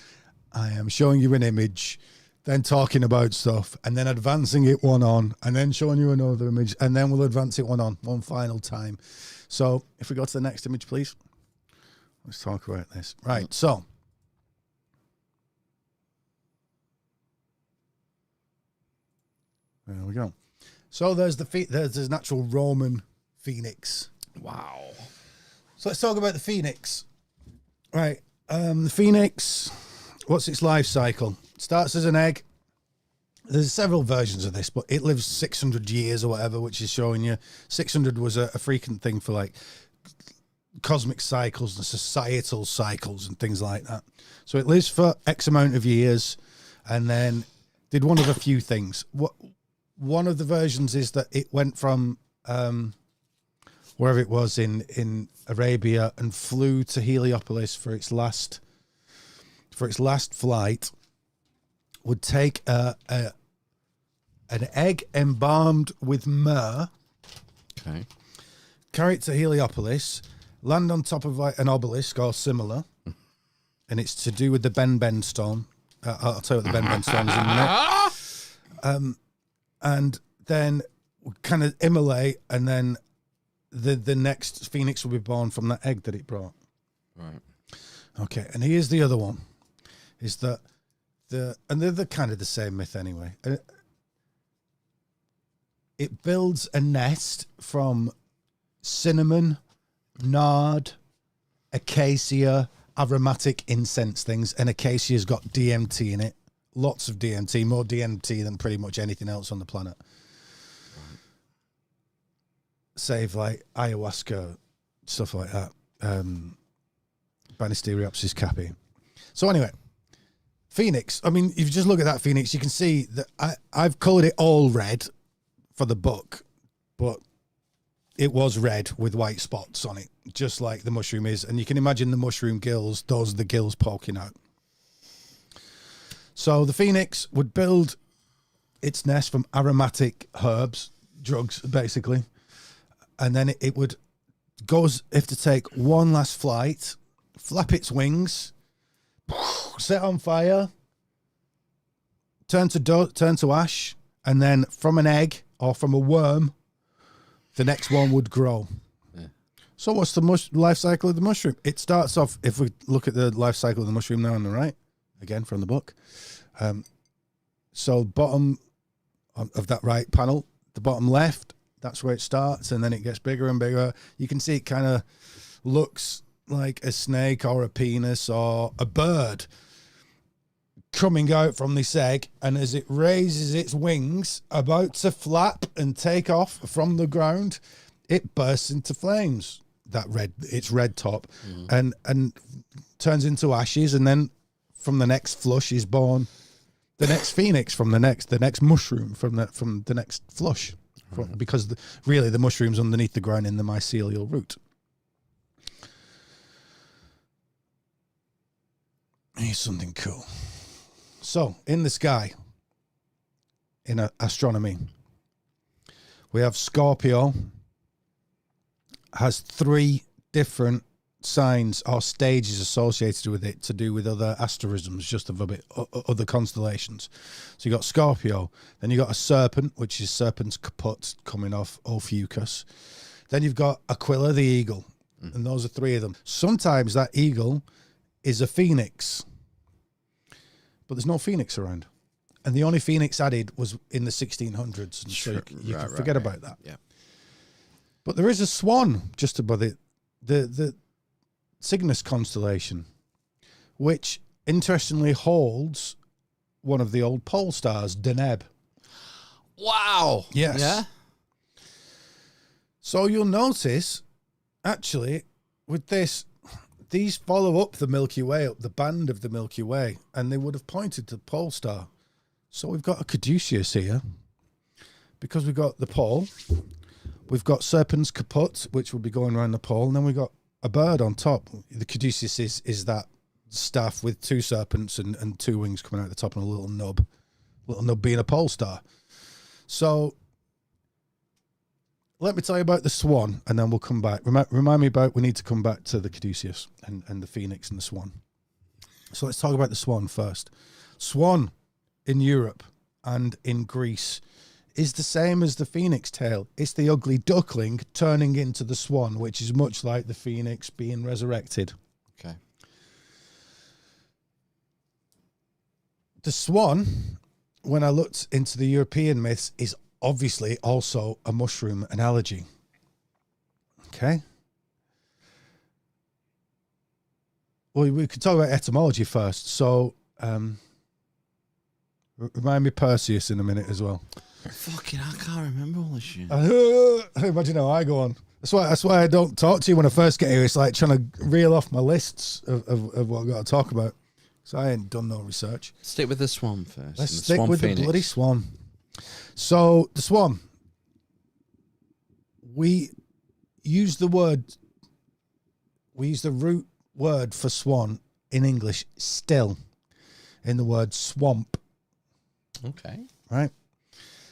I am showing you an image, then talking about stuff, and then advancing it one on, and then showing you another image, and then we'll advance it one on, one final time. So if we go to the next image, please. Let's talk about this. Right, so. There we go. So there's there's natural Roman phoenix. Wow. So let's talk about the phoenix. Right, the phoenix, what's its life cycle? It starts as an egg. There's several versions of this, but it lives 600 years or whatever, which is showing you 600 was a frequent thing for like cosmic cycles and societal cycles and things like that. So it lives for X amount of years and then did one of a few things. One of the versions is that it went from wherever it was in Arabia and flew to Heliopolis for its last flight, would take an egg embalmed with myrrh, okay, carry it to Heliopolis, land on top of like an obelisk or similar, and it's to do with the Ben stone. I'll tell you what the Ben stone is in a minute. And then kind of immolate, and then the next phoenix will be born from that egg that it brought. Right. Okay, and here's the other one, is that and they're kind of the same myth anyway. It builds a nest from cinnamon, nard, acacia, aromatic incense things, and acacia's got DMT in it. Lots of DMT, more DMT than pretty much anything else on the planet. Right. Save like ayahuasca, stuff like that. Banisteriopsis capi. So anyway, phoenix. I mean, if you just look at that phoenix, you can see that I've coloured it all red for the book, but it was red with white spots on it, just like the mushroom is. And you can imagine the mushroom gills, those are the gills poking out. So the phoenix would build its nest from aromatic herbs, drugs, basically. And then it would if to take one last flight, flap its wings, set on fire, turn to ash, and then from an egg or from a worm, the next one would grow. Yeah. So what's the life cycle of the mushroom? It starts off, if we look at the life cycle of the mushroom now on the right, again from the book. So bottom of that right panel, the bottom left, that's where it starts, and then it gets bigger and bigger. You can see it kind of looks like a snake or a penis or a bird coming out from this egg, and as it raises its wings, about to flap and take off from the ground, it bursts into flames. Its red top, and turns into ashes, and then from the next flush is born the next phoenix from the next mushroom from the next flush, because really the mushroom's underneath the ground in the mycelial root. Here's something cool. So in the sky, in astronomy, we have Scorpio, has 3 different signs or stages associated with it to do with other asterisms, just of a bit other constellations. So you got Scorpio, then you got a serpent, which is serpent's kaput coming off Ophiuchus. Then you've got Aquila, the eagle, and those are three of them. Sometimes that eagle is a phoenix, but there's no phoenix around. And the only phoenix added was in the 1600s, and so you can forget about that. Yeah. But there is a swan just above it, the Cygnus constellation, which interestingly holds one of the old pole stars, Deneb. Wow. Yes. Yeah. So you'll notice, actually, with this, these follow up the Milky Way, up the band of the Milky Way, and they would have pointed to the pole star. So we've got a caduceus here, because we've got the pole, we've got serpent's kaput, which will be going around the pole, and then we've got a bird on top. The caduceus is that staff with two serpents and two wings coming out the top and a little nub being a pole star. So let me tell you about the swan, and then we'll come back. Remind me about, we need to come back to the caduceus and the phoenix and the swan. So let's talk about the swan first. Swan in Europe and in Greece is the same as the phoenix tail. It's the ugly duckling turning into the swan, which is much like the phoenix being resurrected. Okay. The swan, when I looked into the European myths, is obviously also a mushroom analogy. Okay. Well, we could talk about etymology first. So, remind me Perseus in a minute as well. Fucking, I can't remember all this shit. Imagine how I go on. That's why I don't talk to you when I first get here. It's like trying to reel off my lists of what I've got to talk about. So I ain't done no research. Stick with the swan first. Let's stick with the bloody swan. So the swan, we use the root word for swan in English still in the word swamp. Okay. Right?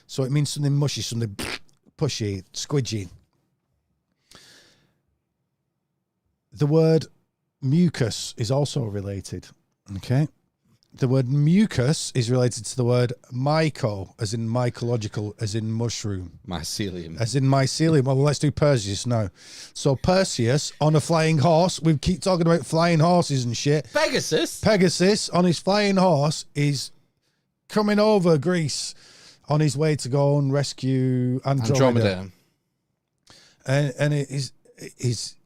So it means something mushy, something pushy, squidgy. The word mucus is also related. Okay? The word mucus is related to the word myco, as in mycological, as in mushroom. Mycelium. As in mycelium. Well, let's do Perseus now. So Perseus on a flying horse. We keep talking about flying horses and shit. Pegasus on his flying horse is coming over Greece on his way to go and rescue Andromeda. And it is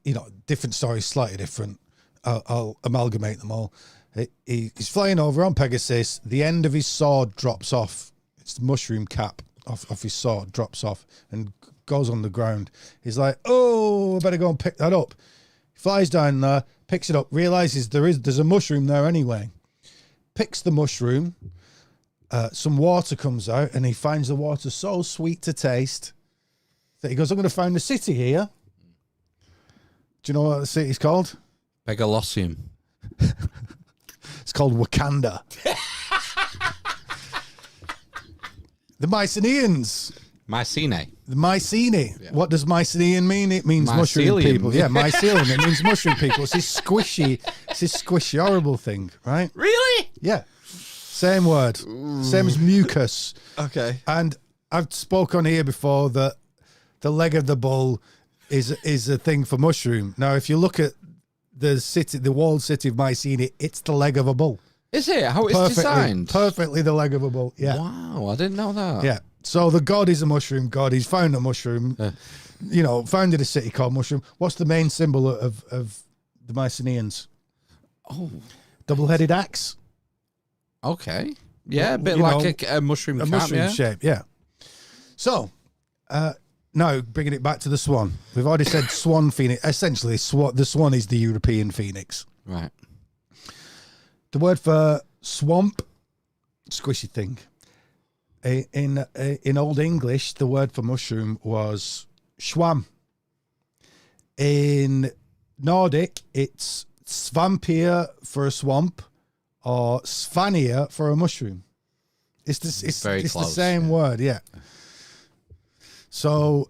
different stories, slightly different. I'll amalgamate them all. He's flying over on Pegasus. The end of his sword drops off. It's the mushroom cap off his sword, drops off and goes on the ground. He's like, oh, I better go and pick that up. He flies down there, picks it up, realizes there's a mushroom there anyway. Picks the mushroom. Some water comes out, and he finds the water so sweet to taste that he goes, I'm going to find a city here. Do you know what the city's called? Pegalosium. It's called Wakanda. The Mycenaeans. Mycene. The Mycene. Yeah. What does Mycenaean mean? It means mushroom people. Yeah, mycelium. It means mushroom people. It's this squishy, horrible thing, right? Really? Yeah. Same word. Ooh. Same as mucus. Okay. And I've spoke on here before that the leg of the bull is a thing for mushroom. Now, if you look at the walled city of Mycenae, it's the leg of a bull. Is it? How it's designed? Perfectly the leg of a bull. Yeah. Wow, I didn't know that. Yeah. So the god is a mushroom god. He's found a mushroom. Founded a city called Mushroom. What's the main symbol of the Mycenaeans? Oh, double-headed axe. Okay. Yeah, a bit like a mushroom cap, mushroom shape, yeah. So, now bringing it back to the swan. We've already said swan phoenix. Essentially, the swan is the European phoenix. Right. The word for swamp, squishy thing. In Old English, the word for mushroom was schwam. In Nordic, it's svampir for a swamp, or svanir for a mushroom. It's the same word, yeah. So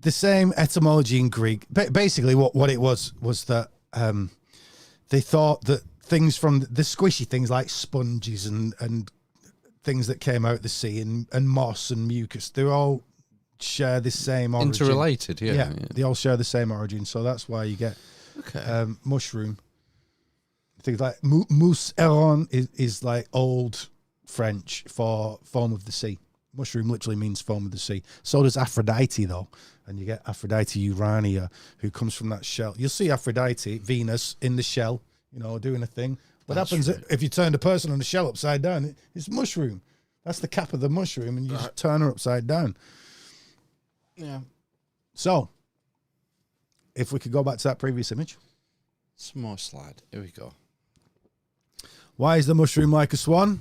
the same etymology in Greek. Basically, what it was that they thought that things from the squishy things like sponges and things that came out of the sea and moss and mucus, they all share the same origin. Interrelated, yeah. They all share the same origin, so that's why you get mushroom. Things like mousseron is like old French for foam of the sea. Mushroom literally means foam of the sea. So does Aphrodite, though. And you get Aphrodite Urania, who comes from that shell. You'll see Aphrodite, Venus, in the shell, doing a thing. What happens if you turn the person on the shell upside down? It's mushroom. That's the cap of the mushroom, and you just turn her upside down. Yeah. So, if we could go back to that previous image. Some more slide. Here we go. Why is the mushroom like a swan?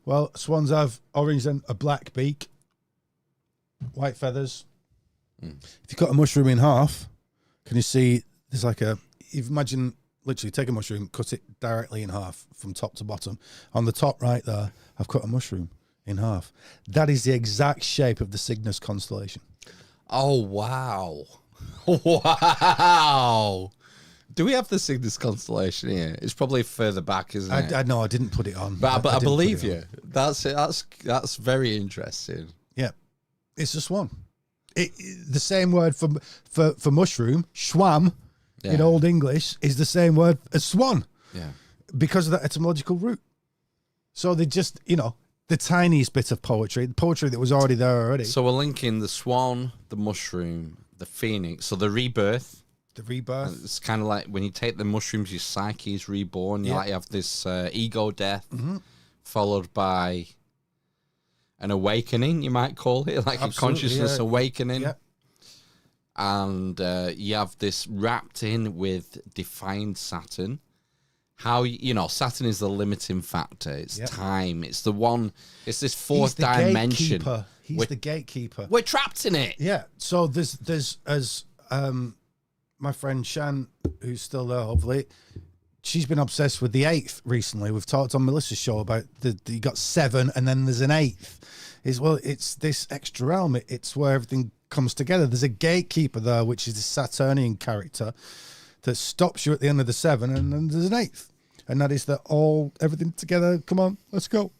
Well, swans have orange and a black beak, white feathers. If you cut a mushroom in half, can you see there's like imagine literally take a mushroom, cut it directly in half from top to bottom. On the top right there, I've cut a mushroom in half. That is the exact shape of the Cygnus constellation. Oh, wow. Wow. Do we have the Cygnus constellation here? It's probably further back, isn't it? I know I didn't put it on. But I believe you. That's very interesting. Yeah. It's a swan. The same word for mushroom, schwam, in Old English, is the same word as swan. Yeah. Because of that etymological root. So they just, the tiniest bit of poetry that was already there already. So we're linking the swan, the mushroom, the phoenix. So the rebirth. The rebirth. It's kind of like when you take the mushrooms, your psyche is reborn. You have this ego death, followed by an awakening, you might call it, like a consciousness awakening. Yeah. And you have this wrapped in with defined Saturn. How, Saturn is the limiting factor. It's time. It's the one, it's this fourth dimension. He's the gatekeeper. We're trapped in it. Yeah. So there's as my friend Shan, who's still there, hopefully, she's been obsessed with the 8th recently. We've talked on Melissa's show about you got 7 and then there's an 8th. It's this extra realm. It's where everything comes together. There's a gatekeeper there, which is the Saturnian character that stops you at the end of the 7, and then there's an 8th. And that is that everything together. Come on, let's go.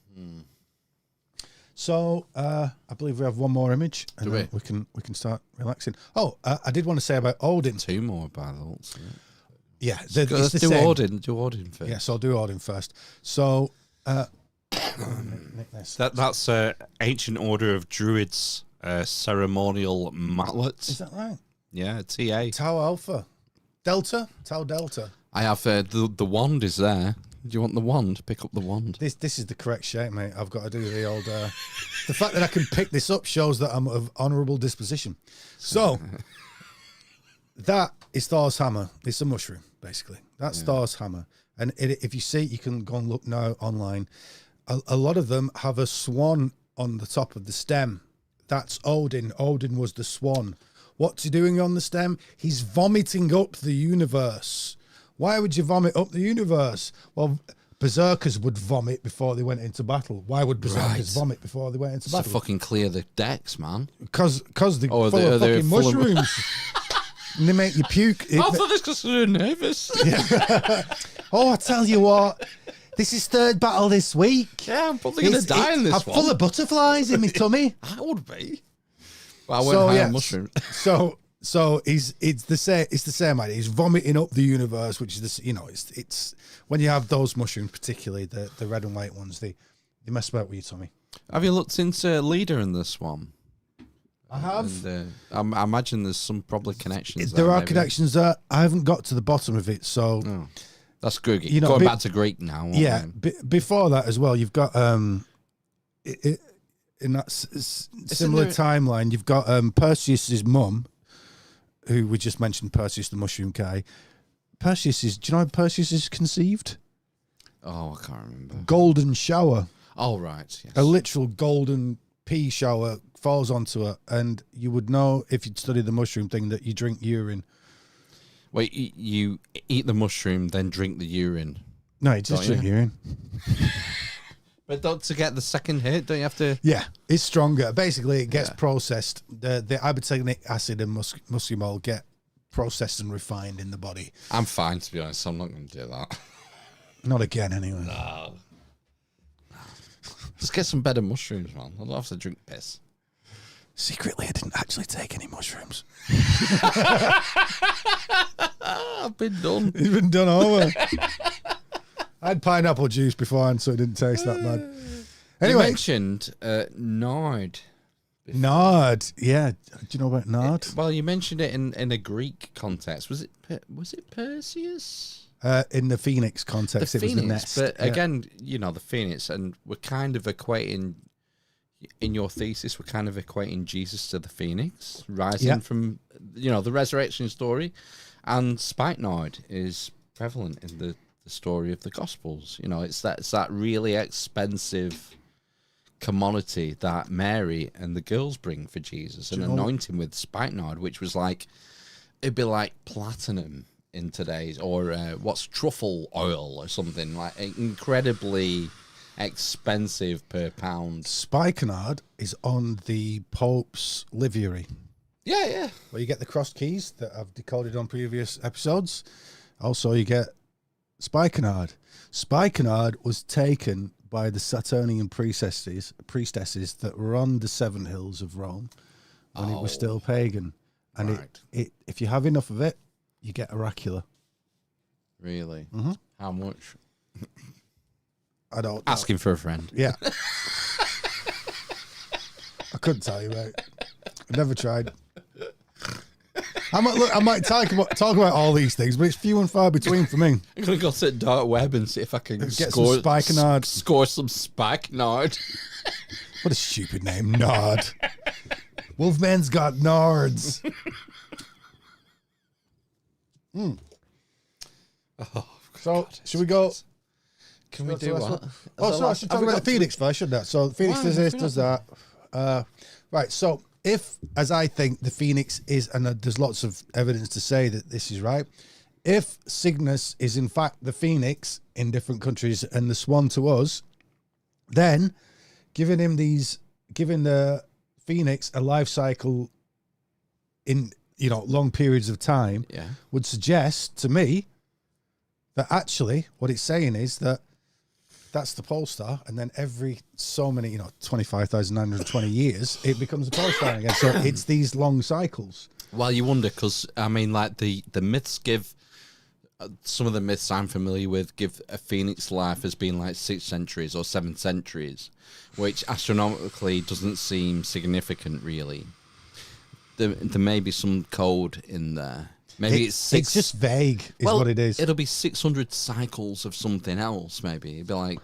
So I believe we have one more image, and then we can start relaxing. Oh, I did want to say about Odin. 2 more battles. Yeah, let's do same. Odin. Do Odin first. Yeah, so I'll do Odin first. So that's ancient order of druids, ceremonial mallets. Is that right? Yeah, TA. Tau Alpha, Delta, Tau Delta. I have the wand is there. Do you want the wand? Pick up the wand. This is the correct shape, mate. I've got to do the old... the fact that I can pick this up shows that I'm of honourable disposition. So, that is Thor's hammer. It's a mushroom, basically. That's Thor's hammer. And if you see it, you can go and look now online. A lot of them have a swan on the top of the stem. That's Odin. Odin was the swan. What's he doing on the stem? He's vomiting up the universe. Why would you vomit up the universe? Well, berserkers would vomit before they went into battle. Why would berserkers vomit before they went into battle? To fucking clear the decks, man. Because they're full of fucking mushrooms. And they make you puke. I thought this because they're nervous. Yeah. Oh, I tell you what. This is 3rd battle this week. Yeah, I'm probably going to die in this one. I'm full of butterflies in my tummy. I would be. Well, I won't have mushrooms. So it's the same idea. He's vomiting up the universe, which is this. It's when you have those mushrooms, particularly the red and white ones, they mess about with your tummy. Have you looked into leader in this one? I have. And, I imagine there's some probably connections. There are connections there. I haven't got to the bottom of it, so that's Greek. Going back to Greek now. Yeah. Before that as well, you've got in that similar timeline, you've got Perseus's mum, who we just mentioned, Perseus the mushroom guy. Do you know how Perseus is conceived? Oh, I can't remember. Golden shower. Oh, right. Yes. A literal golden pea shower falls onto her, and you would know if you'd studied the mushroom thing that you drink urine. Wait, you eat the mushroom, then drink the urine? No, you just drink urine. But don't to get the second hit, don't you have to? Yeah, it's stronger. Basically, it gets processed. The ibotenic acid and muscimol get processed and refined in the body. I'm fine, to be honest. I'm not going to do that. Not again, anyway. No. Just get some better mushrooms, man. I don't have to drink piss. Secretly, I didn't actually take any mushrooms. I've been done. It's been done over. I had pineapple juice beforehand, so it didn't taste that bad. Anyway. You mentioned Nard. Nard. Yeah. Do you know about Nard? Well, you mentioned it in a Greek context. Was it Perseus? In the Phoenix context, The it was Phoenix, the nest. but Yeah. again, the Phoenix, and we're kind of equating, in your thesis, we're kind of equating Jesus to the Phoenix, rising from, the resurrection story, and spikenard is prevalent in the story of the Gospels. It's that really expensive commodity that Mary and the girls bring for Jesus and anoint him with spikenard, which was it'd be like platinum in today's, or what's truffle oil or something, like incredibly expensive per pound. Spikenard is on the Pope's livery. Yeah. Where you get the crossed keys that I've decoded on previous episodes. Also, you get spikenard. Spikenard was taken by the Saturnian priestesses that were on the Seven Hills of Rome when it was still pagan. And it if you have enough of it, you get oracula. Really? Mm-hmm. How much? I don't know. Asking for a friend. Yeah. I couldn't tell you, mate. I've never tried. I might talk about all these things, but it's few and far between for me. I'm going to go to the dark web and see if I can Get score some spikenard. Score some spikenard. What a stupid name, Nard. Wolfman's got nards. Oh, so, God, should we go? Can we do what? Oh, so I should talk about the Phoenix first, shouldn't I? So, the Phoenix does this, does that. Right, so if, as I think, the Phoenix is, and there's lots of evidence to say that this is right, if Cygnus is in fact the Phoenix in different countries and the swan to us, then giving the Phoenix a life cycle in, long periods of time would suggest to me that actually what it's saying is that that's the pole star, and then every so many, 25,920 years, it becomes a pole star again. So it's these long cycles. Well, you wonder, because, the myths give, some of the myths I'm familiar with give a phoenix life as being 6 centuries or 7 centuries, which astronomically doesn't seem significant, really. There may be some code in there. Maybe it's 6. It's just vague, is what it is. It'll be 600 cycles of something else, maybe. It'd be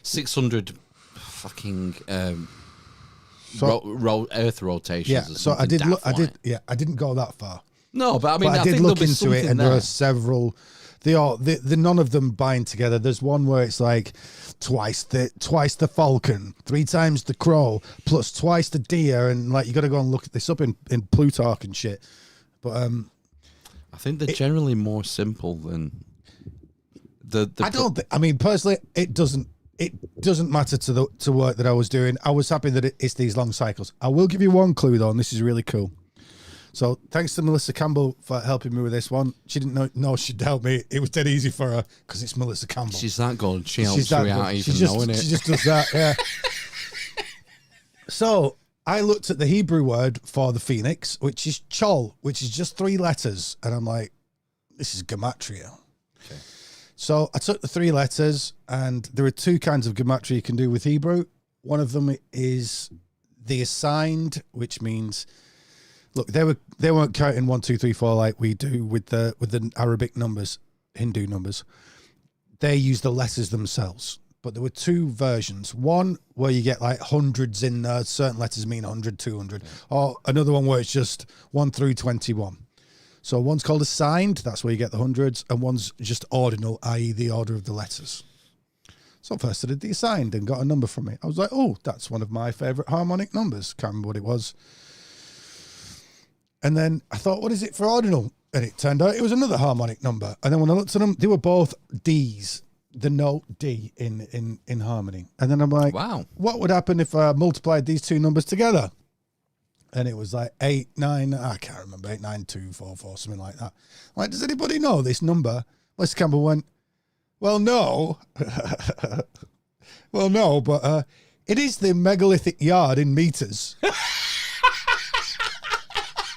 600 fucking Earth rotations. Yeah, or so I something I didn't go that far. No, but I did think look there'll be into it, and there are several. The none of them bind together. There's one where it's twice the falcon, 3 times the crow, plus twice the deer, and you got to go and look this up in Plutarch and shit. But I think they're generally more simple than the I don't think. I mean, personally, it doesn't matter to work that I was doing. I was happy that it's these long cycles. I will give you one clue though, and this is really cool. So thanks to Melissa Campbell for helping me with this one. She didn't know she'd help me. It was dead easy for her because it's Melissa Campbell. She's that good. She helps you without even knowing it. She just does that, yeah. So I looked at the Hebrew word for the phoenix, which is chol, which is just 3 letters. And I'm like, this is gematria. Okay. So I took the 3 letters, and there are 2 kinds of gematria you can do with Hebrew. One of them is the assigned, which means, look, they weren't counting 1, 2, 3, 4 like we do with the Arabic numbers, Hindu numbers. They use the letters themselves. But there were 2 versions. One where you get hundreds in there, certain letters mean 100, 200. Or another one where it's just 1 through 21. So one's called assigned, that's where you get the hundreds, and one's just ordinal, i.e. the order of the letters. So first I did the assigned and got a number from it. I was like, oh, that's one of my favourite harmonic numbers. Can't remember what it was. And then I thought, what is it for ordinal? And it turned out it was another harmonic number. And then when I looked at them, they were both Ds. the note D in harmony. And then I'm like, Wow. what would happen if I multiplied these two numbers together? And it was like 8, 9, I can't remember, 8, 9, 2, 4, 4, something like that. I'm like, does anybody know this number? Mr. Campbell went, well, no. Well, no, but it is the megalithic yard in meters.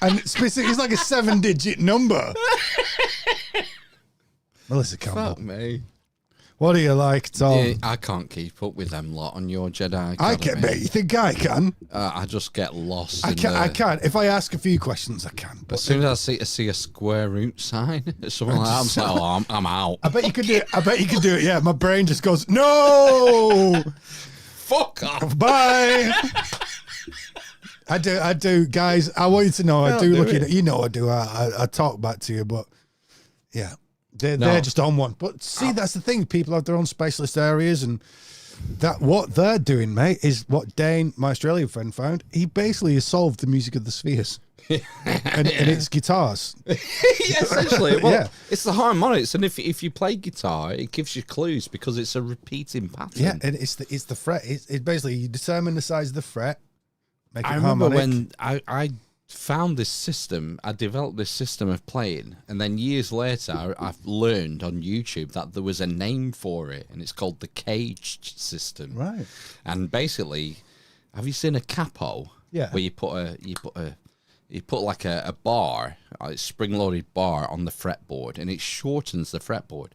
And specifically, it's like a 7-digit number. Melissa Campbell. Fuck me. What do you like, Tom? Yeah, I can't keep up with them lot on your Jedi Academy. I can, mate. You think I can? I just get lost. I can. If I ask a few questions, I can. But As soon as I see a square root sign, something like that, I'm like, oh, I'm out. I bet you could do it. I bet you could do it. Yeah, my brain just goes, no. Fuck off. Bye. I do, guys. I want you to know, I do look at it. You know, I do. I talk back to you, but yeah. They're just on one. But see, that's the thing. People have their own specialist areas, and that what they're doing, mate, is what Dane, my Australian friend, found. He basically has solved the music of the spheres. and it's guitars. Yeah, essentially. Well, Yeah. it's the harmonics, and if you play guitar, it gives you clues because it's a repeating pattern. Yeah, and it's the fret. It's basically you determine the size of the fret. Make it I remember harmonic. when I found this system, I developed this system of playing, and then years later, I've learned on YouTube that there was a name for it, and it's called the caged system. Right. And basically, have you seen a capo? Yeah. Where you put like a bar, a spring-loaded bar on the fretboard, and it shortens the fretboard.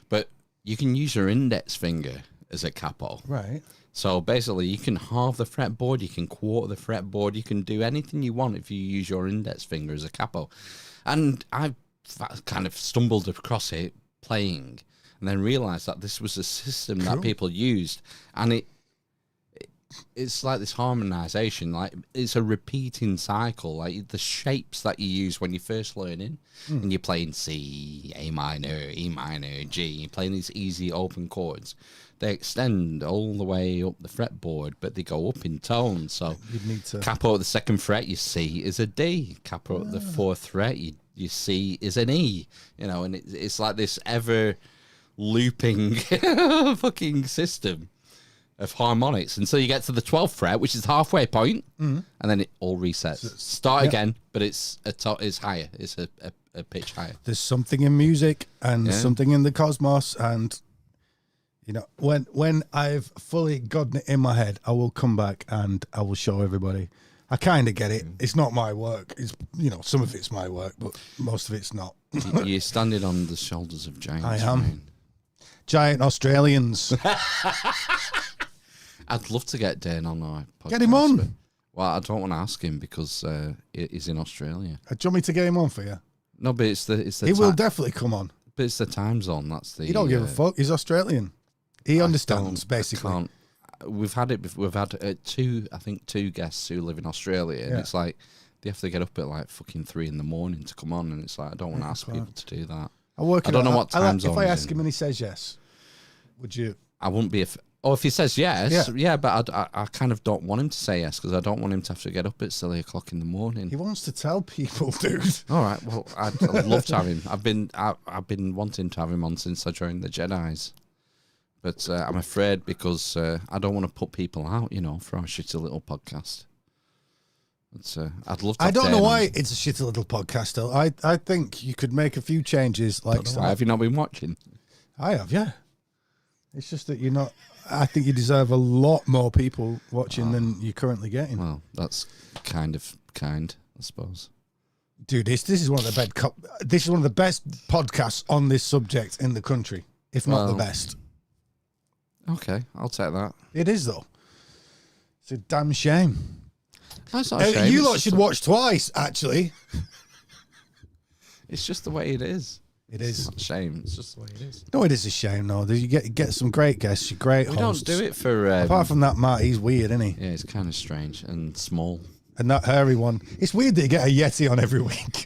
But you can use your index finger as a capo. Right. So basically, you can halve the fretboard, you can quarter the fretboard, you can do anything you want if you use your index finger as a capo. And I kind of stumbled across it playing, and then realised that this was a system that people used, and it's like this harmonisation, like it's a repeating cycle, like the shapes that you use when you're first learning, and you're playing C, A minor, E minor, G, you're playing these easy open chords. They extend all the way up the fretboard, but they go up in tone. So You'd need to capo at the second fret, you C is a D. Capo at the fourth fret, you C is an E. You know, and it's like this ever looping fucking system of harmonics until you get to the 12th fret, which is the halfway point, and then it all resets. Start again, but it's higher. It's a pitch higher. There's something in music and something in the cosmos, and you know, when I've fully gotten it in my head, I will come back and I will show everybody. I kind of get it. It's not my work. It's, you know, some of it's my work, but most of it's not. You're standing on the shoulders of giants. I am. Ryan. Giant Australians. I'd love to get Dan on our podcast. Get him on. But, well, I don't want to ask him because he's in Australia. Do you want me to get him on for you? No, but it's the He will definitely come on. But it's the time zone. That's the. He don't give a fuck. He's Australian. He understands, basically. Can't. We've had it. We've had two guests who live in Australia, and it's like they have to get up at like fucking 3 a.m. to come on, and it's like I don't want to ask people to do that. I don't know what time zone. If I ask him and he says yes, would you? I wouldn't be if he says yes, yeah, but I kind of don't want him to say yes because I don't want him to have to get up at silly o'clock in the morning. He wants to tell people, dude. All right, well, I'd love to have him. I've been wanting to have him on since I joined the Jedis, but I'm afraid because I don't want to put people out, you know, for our shitty little podcast. But I'd love to. I don't know why it's a shitty little podcast. Still, I think you could make a few changes. Like, have you not been watching? I have, yeah. It's just that you're not. I think you deserve a lot more people watching than you're currently getting. Well, that's kind, I suppose. Dude, this is one of the best podcasts on this subject in the country, if not the best. Okay, I'll take that. It is though. It's a damn shame. That's not a shame. You lot should watch twice, actually. It's just the way it is. It is. It's not a shame. It's just the way it is. No, it is a shame, though. You get some great guests, great hosts. We don't do it for... Apart from that, Matt, he's weird, isn't he? Yeah, it's kind of strange and small. And that hairy one. It's weird that you get a Yeti on every week.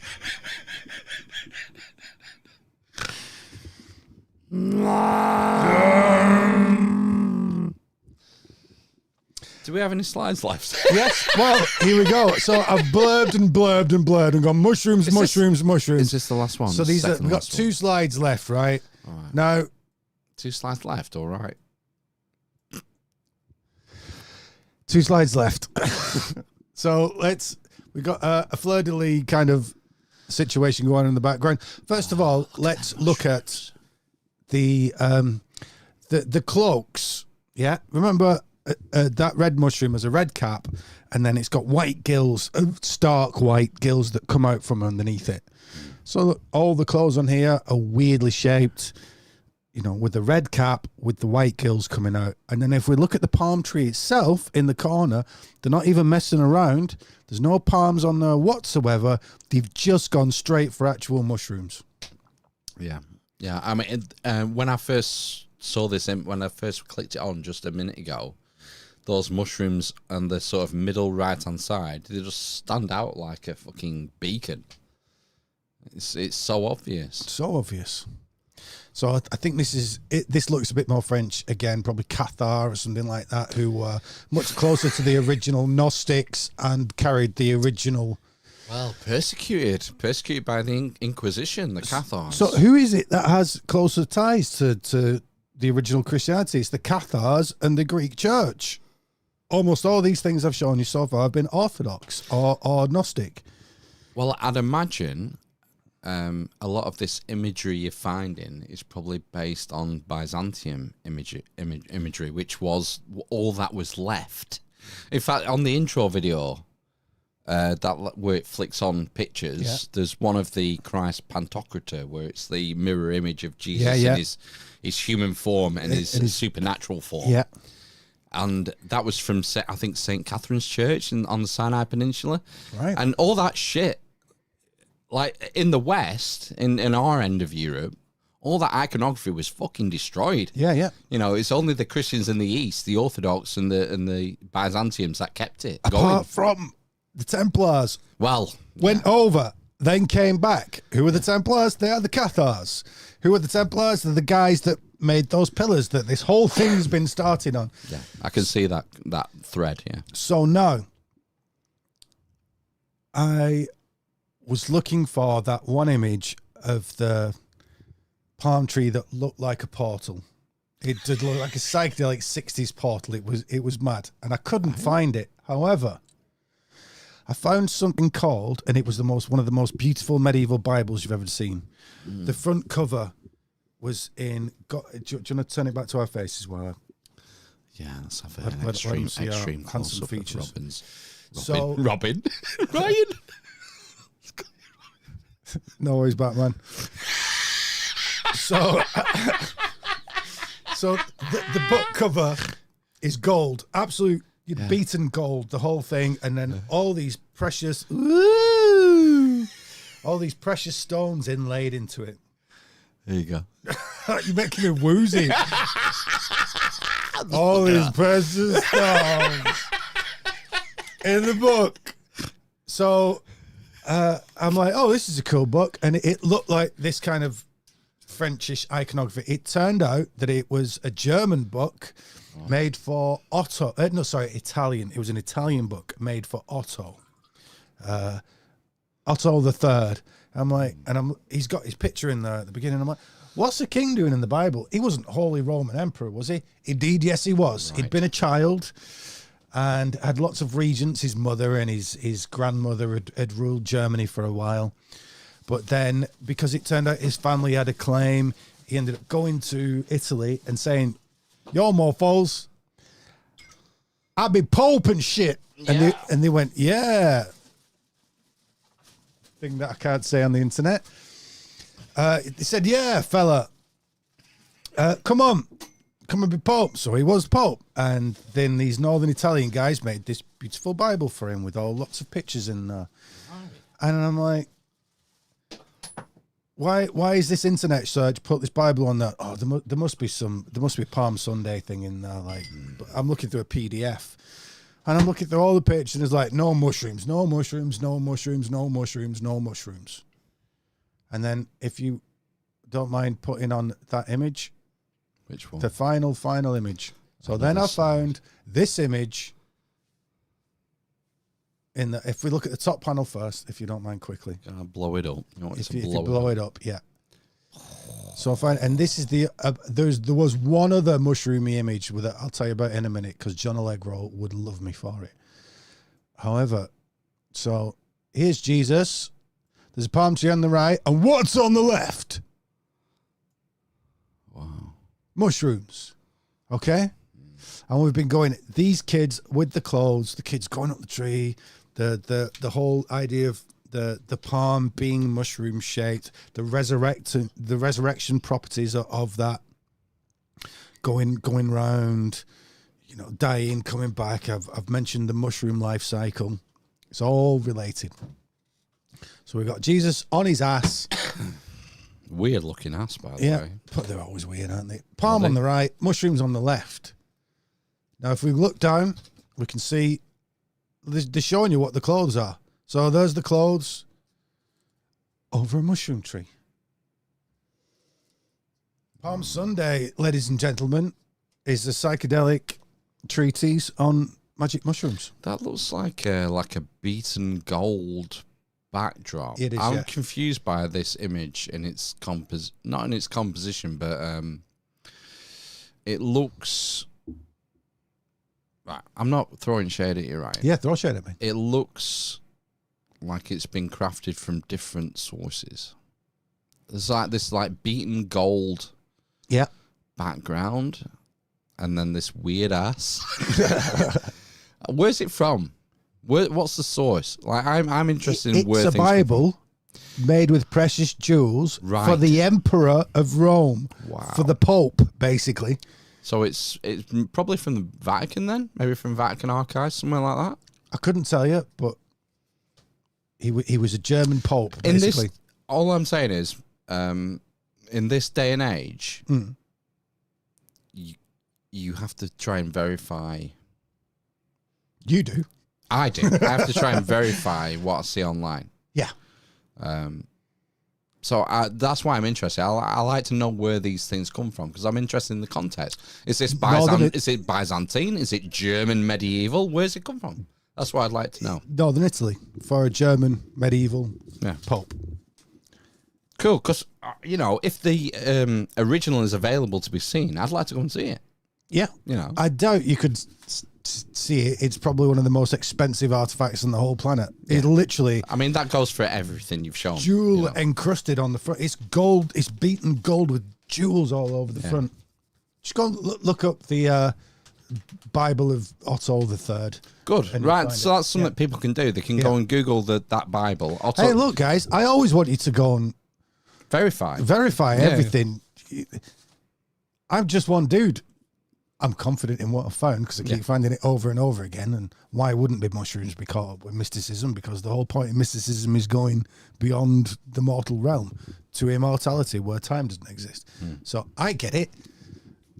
Do we have any slides left? Yes. Well, here we go. So I've blurbed and gone mushrooms. Is this the last one? So we've got 2 slides left, right? All right. Now, 2 slides left, all right. 2 slides left. So we got a fleur-de-lis kind of situation going on in the background. First of all, let's look at the cloaks. Yeah, remember that red mushroom has a red cap, and then it's got white gills, stark white gills that come out from underneath it. So look, all the clothes on here are weirdly shaped, you know, with the red cap, with the white gills coming out. And then if we look at the palm tree itself in the corner, they're not even messing around. There's no palms on there whatsoever. They've just gone straight for actual mushrooms. Yeah. Yeah. I mean, when I first saw this, when I first clicked it on just a minute ago, those mushrooms on the sort of middle right-hand side, they just stand out like a fucking beacon. It's so obvious. So obvious. So I think this looks a bit more French again, probably Cathar or something like that, who were much closer to the original Gnostics and carried the original. Well, persecuted by the Inquisition, the Cathars. So who is it that has closer ties to the original Christianity? It's the Cathars and the Greek Church. Almost all these things I've shown you so far have been Orthodox or Gnostic. Well, I'd imagine a lot of this imagery you're finding is probably based on Byzantium imagery, which was all that was left. In fact, on the intro video, where it flicks on pictures, there's one of the Christ Pantocrator, where it's the mirror image of Jesus in his human form and his supernatural form. Yeah. And that was from, I think, St. Catherine's Church on the Sinai Peninsula. Right. And all that shit, like in the West, in our end of Europe, all that iconography was fucking destroyed. Yeah, yeah. You know, it's only the Christians in the East, the Orthodox and the Byzantiums that kept it Apart going. from the Templars. Well, went over, then came back. Who are the Templars? They are the Cathars. Who are the Templars? They're the guys that made those pillars that this whole thing's been started on. Yeah, I can see that thread, yeah. So now, I was looking for that one image of the palm tree that looked like a portal. It did look like a psychedelic 60s portal. It was mad. And I couldn't find it. However, I found something called, and it was one of the most beautiful medieval Bibles you've ever seen. The front cover was in. Do you want to turn it back to our faces while Yeah, let's have let an them extreme see our handsome close-up of features. Robin. Ryan. No worries, Batman. So the book cover is gold, absolute beaten gold, the whole thing, and then all these precious, all these precious stones inlaid into it. There you go. You're making me woozy. All these precious stones in the book. So I'm like, oh, this is a cool book. And it looked like this kind of Frenchish iconography. It turned out that it was a German book made for Otto. Italian. It was an Italian book made for Otto. Otto the Third. I'm like, he's got his picture in there at the beginning. I'm like, what's the king doing in the Bible? He wasn't Holy Roman Emperor, was he? Indeed, yes, he was. Right. He'd been a child and had lots of regents. His mother and his grandmother had ruled Germany for a while. But then, because it turned out his family had a claim, he ended up going to Italy and saying, "You're more fools. I'll be Pope and shit." Yeah. And they went, "Yeah." Thing that I can't say on the internet. They said, "Yeah, fella, come on and be Pope." So he was Pope. And then these Northern Italian guys made this beautiful Bible for him with lots of pictures in there. And I'm like, why is this internet search put this Bible on there? Oh, there must be a Palm Sunday thing in there. Like, but I'm looking through a PDF. And I'm looking through all the pictures, and it's like, no mushrooms, no mushrooms, no mushrooms, no mushrooms, no mushrooms. And then, if you don't mind putting on that image. Which one? The final image. So then I found this image. If we look at the top panel first, if you don't mind quickly. Can I blow it up? You want if you blow it up, yeah. So and this is there was one other mushroomy image that I'll tell you about in a minute because John Allegro would love me for it. However, so here's Jesus. There's a palm tree on the right, and what's on the left? Wow. Mushrooms. Okay? And we've been going, these kids with the clothes, the kids going up the tree, the whole idea of the palm being mushroom shaped, the resurrection properties of that going round, you know, dying, coming back. I've mentioned the mushroom life cycle. It's all related. So we've got Jesus on his ass. Weird looking ass, by the way. But they're always weird, aren't they? Palm on the right, mushrooms on the left. Now, if we look down, we can see they're showing you what the clothes are. So there's the clothes over a mushroom tree. Palm Sunday, ladies and gentlemen, is a psychedelic treatise on magic mushrooms. That looks like a beaten gold backdrop. It is, I'm confused by this image in its not in its composition, but it looks. Right, I'm not throwing shade at you, right? Yeah, throw shade at me. It looks like it's been crafted from different sources. There's like this beaten gold background, and then this weird ass. Where's it from? What's the source? Like, I'm interested in where it's a Bible made with precious jewels for the Emperor of Rome. Wow. For the Pope, basically. So it's probably from the Vatican then? Maybe from Vatican archives, somewhere like that? I couldn't tell you, but he was a German Pope, basically. All I'm saying is, in this day and age, you have to try and verify. You do. I do. I have to try and verify what I see online. Yeah. So that's why I'm interested. I like to know where these things come from because I'm interested in the context. Is this is it Byzantine? Is it German medieval? Where's it come from? That's what I'd like to know. Northern Italy for a German medieval Pope. Cool, because you know, if the original is available to be seen, I'd like to go and see it. Yeah, you know, I doubt you could see it. It's probably one of the most expensive artifacts on the whole planet. Yeah. It literally, I mean, that goes for everything you've shown. Jewel encrusted on the front. It's gold. It's beaten gold with jewels all over the front. Just go and look up the Bible of Otto III. Good, right? So that's something that people can do. They can go and Google that Bible. Otto. Hey, look, guys! I always want you to go and verify everything. I'm just one dude. I'm confident in what I found because I keep finding it over and over again. And why wouldn't be mushrooms be caught up with mysticism? Because the whole point of mysticism is going beyond the mortal realm to immortality where time doesn't exist. So I get it.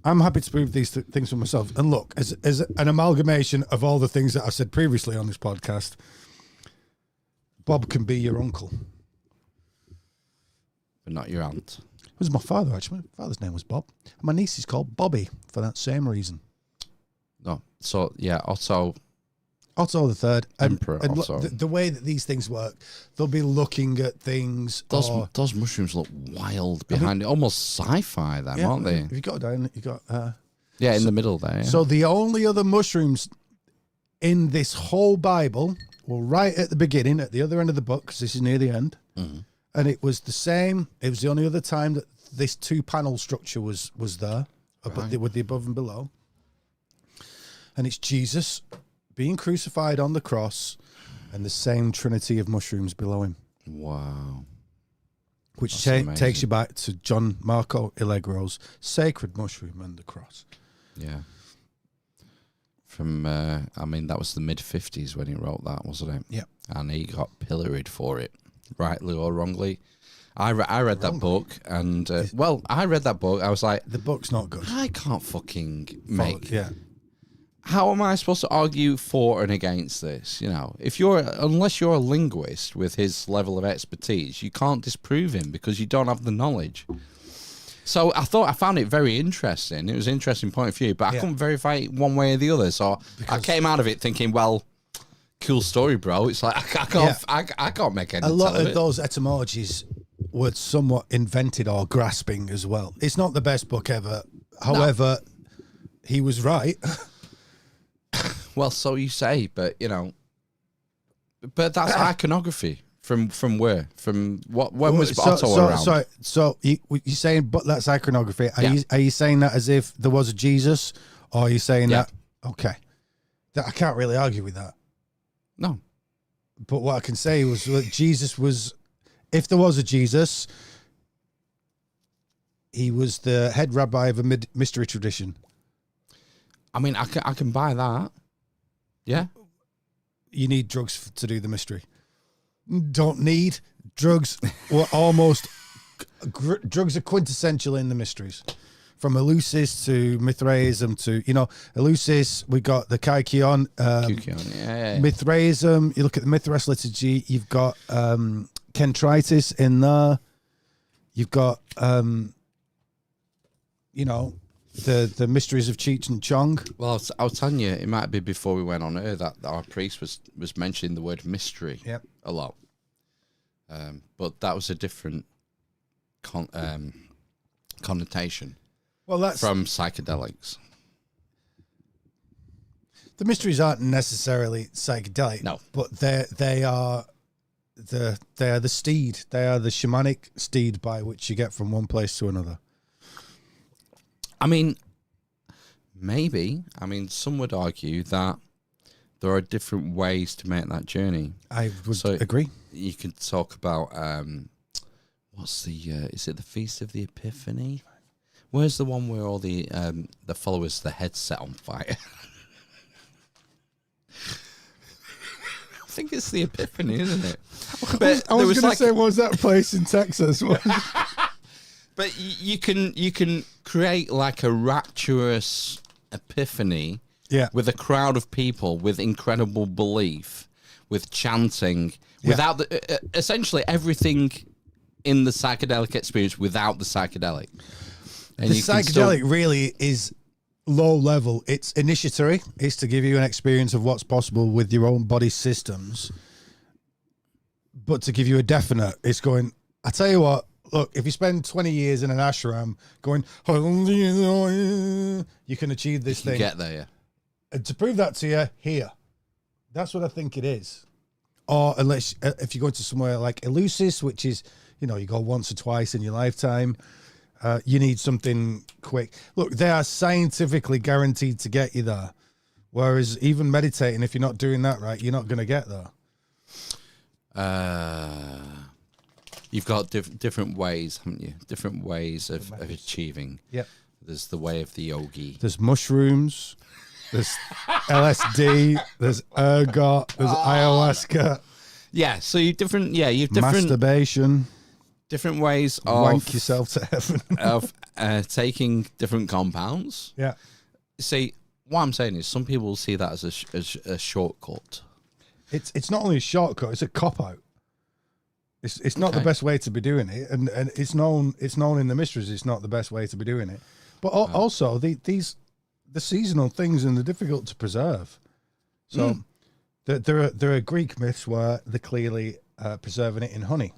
I'm happy to prove these things for myself. And look, as an amalgamation of all the things that I've said previously on this podcast, Bob can be your uncle. But not your aunt. It was my father, actually. My father's name was Bob. And my niece is called Bobby for that same reason. No. So, Otto III. Emperor Otto. The way that these things work, they'll be looking at things. Those mushrooms look wild behind it. Almost sci-fi, them, aren't they? If you got down, you got... in the middle there. Yeah. So the only other mushrooms in this whole Bible were right at the beginning, at the other end of the book, because this is near the end. Mm-hmm. And it was the same. It was the only other time that this two-panel structure was there, with the above and below. And it's Jesus being crucified on the cross and the same trinity of mushrooms below him. Wow. Which takes you back to John Marco Allegro's Sacred Mushroom and the Cross. Yeah. From, that was the mid-50s when he wrote that, wasn't it? Yeah. And he got pilloried for it. Rightly or wrongly. I read that book and I read that book. I was like, the book's not good. I can't fucking make. Yeah. How am I supposed to argue for and against this? You know, unless you're a linguist with his level of expertise, you can't disprove him because you don't have the knowledge. So I found it very interesting. It was an interesting point of view, but I couldn't verify it one way or the other. So I came out of it thinking, well, cool story, bro. It's like I can't make any. A lot of those etymologies were somewhat invented or grasping as well. It's not the best book ever. However, he was right. Well, so you say, but you know, but that's iconography from where? From what? When was Otto around? So you're saying, but that's iconography. Are you saying that as if there was a Jesus, or are you saying that? Okay, I can't really argue with that. No, but what I can say was that Jesus was, if there was a Jesus, he was the head rabbi of a mystery tradition. I mean, I can buy that. Yeah. You need drugs to do the mystery. Don't need drugs. Were almost drugs are quintessential in the mysteries, from Eleusis to Mithraism to Eleusis. We got the Kykeon, Mithraism. You look at the Mithras liturgy. You've got Kentritis in there. You've got the mysteries of Cheech and Chong. Well, I was telling you, it might be before we went on air that our priest was mentioning the word mystery a lot. But that was a different connotation. Well, that's from psychedelics. The mysteries aren't necessarily psychedelic. No, but they are the steed. They are the shamanic steed by which you get from one place to another. I mean, maybe. I mean, some would argue that there are different ways to make that journey. I would agree. You could talk about what's the is it the Feast of the Epiphany? Where's the one where all the followers, the heads set on fire? I think it's the Epiphany, isn't it? But I was going to say, was that place in Texas? But you can create like a rapturous epiphany with a crowd of people with incredible belief, with chanting, without essentially everything in the psychedelic experience without the psychedelic. And the psychedelic really is low level. It's initiatory. It's to give you an experience of what's possible with your own body systems. But to give you a definite, it's going, I tell you what, look, if you spend 20 years in an ashram going, you can achieve this thing. Get there, yeah. And to prove that to you, here. That's what I think it is. Or unless, if you go to somewhere like Eleusis, which is, you go once or twice in your lifetime, you need something quick. Look, they are scientifically guaranteed to get you there. Whereas even meditating, if you're not doing that right, you're not going to get there. You've got different ways, haven't you? Different ways of achieving. Yep. There's the way of the yogi. There's mushrooms. There's LSD. There's ergot. There's ayahuasca. Yeah. So you've different. Masturbation. Different ways of wank yourself to heaven. of taking different compounds. Yeah. See, what I'm saying is, some people see that as a shortcut. It's not only a shortcut; it's a cop out. It's not the best way to be doing it, and it's known in the mysteries. It's not the best way to be doing it, but also the seasonal things and they're difficult to preserve. So there are Greek myths where they're clearly preserving it in honey.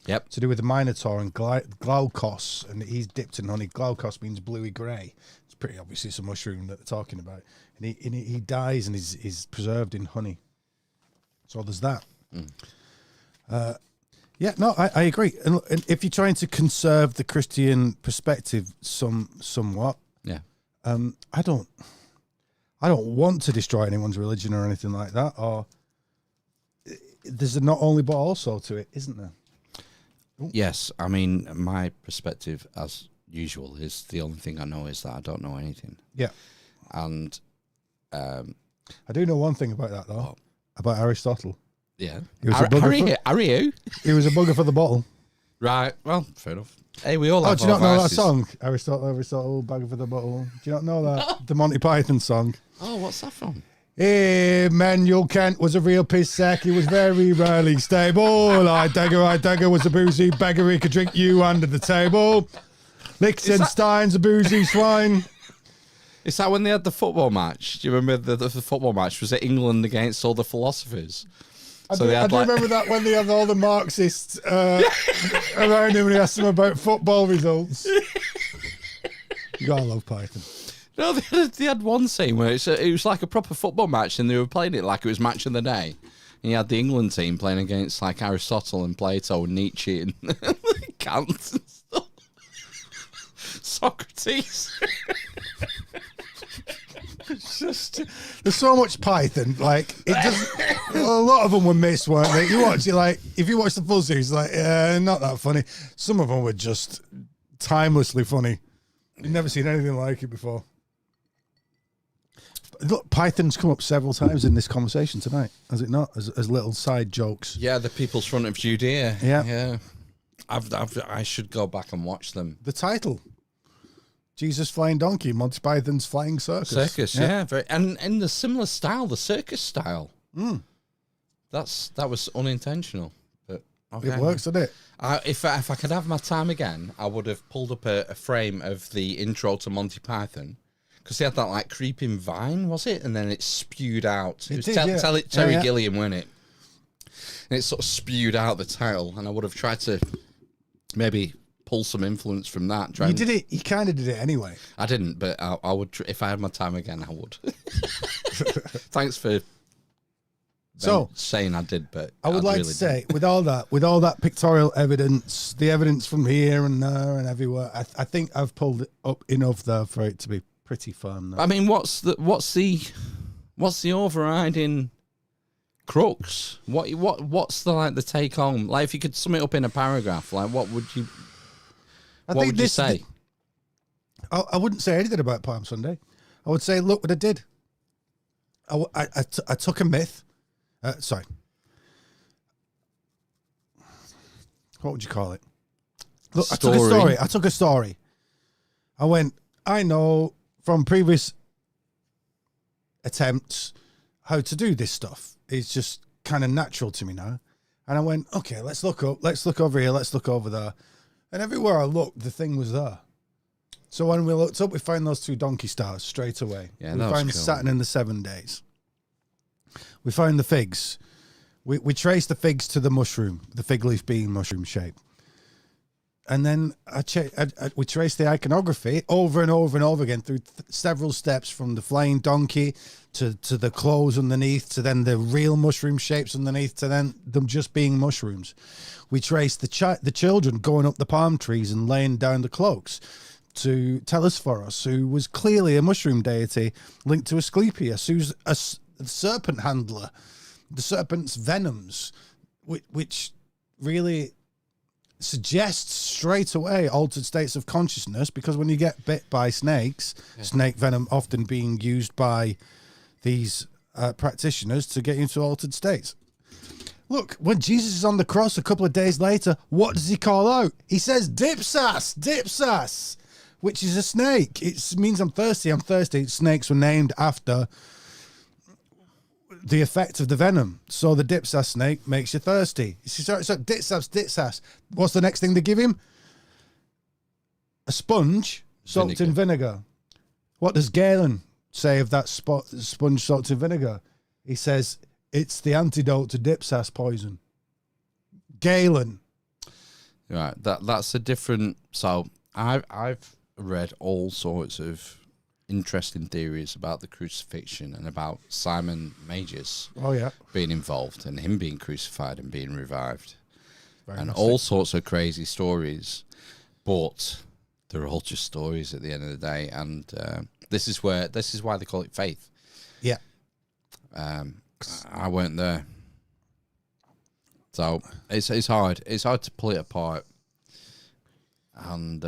Yep. To do with the Minotaur and Glaukos, and he's dipped in honey. Glaukos means bluey grey. It's pretty obviously it's a mushroom that they're talking about, and he dies and is preserved in honey. So there's that. Yeah, no, I agree. And if you're trying to conserve the Christian perspective somewhat, I don't want to destroy anyone's religion or anything like that. Or there's a not only but also to it, isn't there? Yes, I mean, my perspective, as usual, is the only thing I know is that I don't know anything. Yeah, and I do know one thing about that though, about Aristotle. Yeah, he was a bugger He was a bugger for the bottle. Right. Well, fair enough. Hey, we all. Oh, do you not know that song? Aristotle, bugger for the bottle. Do you not know that the Monty Python song? Oh, what's that from? Manuel Kent was a real piss sack. He was very rarely stable. I dagger was a boozy beggar. He could drink you under the table. Liechtenstein's a boozy swine. Is that when they had the football match? Do you remember the football match? Was it England against all the philosophers? I So do, they I had do like, remember that when they had all the Marxists around him and he asked them about football results. You gotta love Python. no, they had one scene where it was like a proper football match, and they were playing it like it was match of the day. And you had the England team playing against like Aristotle and Plato and Nietzsche and Kant and stuff. Socrates. It's just there's so much Python. Like it just a lot of them were missed, weren't they? You watch it like if you watch the full series, like not that funny. Some of them were just timelessly funny. You've never seen anything like it before. Look, Python's come up several times in this conversation tonight, has it not? As little side jokes. Yeah, the People's Front of Judea. Yeah. Yeah. I should go back and watch them. The title. Jesus Flying Donkey, Monty Python's Flying Circus. Circus, yeah. Very, and in the similar style, the circus style. That was unintentional. But okay. It works, doesn't it? If I could have my time again, I would have pulled up a frame of the intro to Monty Python. Because they had that like creeping vine, was it? And then it spewed out. It was Terry Gilliam, wasn't it? And it sort of spewed out the title. And I would have tried to maybe pull some influence from that. You did it. You kind of did it anyway. I didn't, but I would. If I had my time again, I would. Thanks for saying I did, but I would like really to say, with all that pictorial evidence, the evidence from here and there and everywhere, I think I've pulled it up enough there for it to be pretty firm. Though. I mean, what's the overriding crux? What's the take home? Like, if you could sum it up in a paragraph, like what would you? What would you say? I wouldn't say anything about Palm Sunday. I would say, look what I did. I took a myth. Sorry. What would you call it? Look, I took a story. I went, I know from previous attempts how to do this stuff. It's just kind of natural to me now. And I went, okay, let's look over here, let's look over there. And everywhere I looked, the thing was there. So when we looked up, we found those 2 donkey stars straight away. Yeah, we that found was cool. Saturn in the 7 days. We found the figs. We traced the figs to the mushroom, the fig leaf being mushroom shape. And then we traced the iconography over and over and over again through several steps, from the flying donkey to the clothes underneath, to then the real mushroom shapes underneath, to then them just being mushrooms. We traced the children going up the palm trees and laying down the cloaks to Telesphorus, who was clearly a mushroom deity linked to Asclepius, who's a serpent handler, the serpent's venoms, which really suggests straight away altered states of consciousness, because when you get bit by snakes, snake venom often being used by these practitioners to get you into altered states. Look, when Jesus is on the cross a couple of days later, what does he call out? He says, dipsas, dipsas, which is a snake. It means I'm thirsty, I'm thirsty. Snakes were named after the effect of the venom. So the dipsas snake makes you thirsty. So dipsas. What's the next thing they give him? A sponge soaked in vinegar. What does Galen say of that sponge soaked in vinegar? He says, it's the antidote to dipsas poison. Galen. Right, that's a different. So I've read all sorts of interesting theories about the crucifixion and about Simon Magus being involved and him being crucified and being revived. And all sorts of crazy stories, but they're all just stories at the end of the day. And this is why they call it faith. Yeah. I weren't there, so it's hard. It's hard to pull it apart, and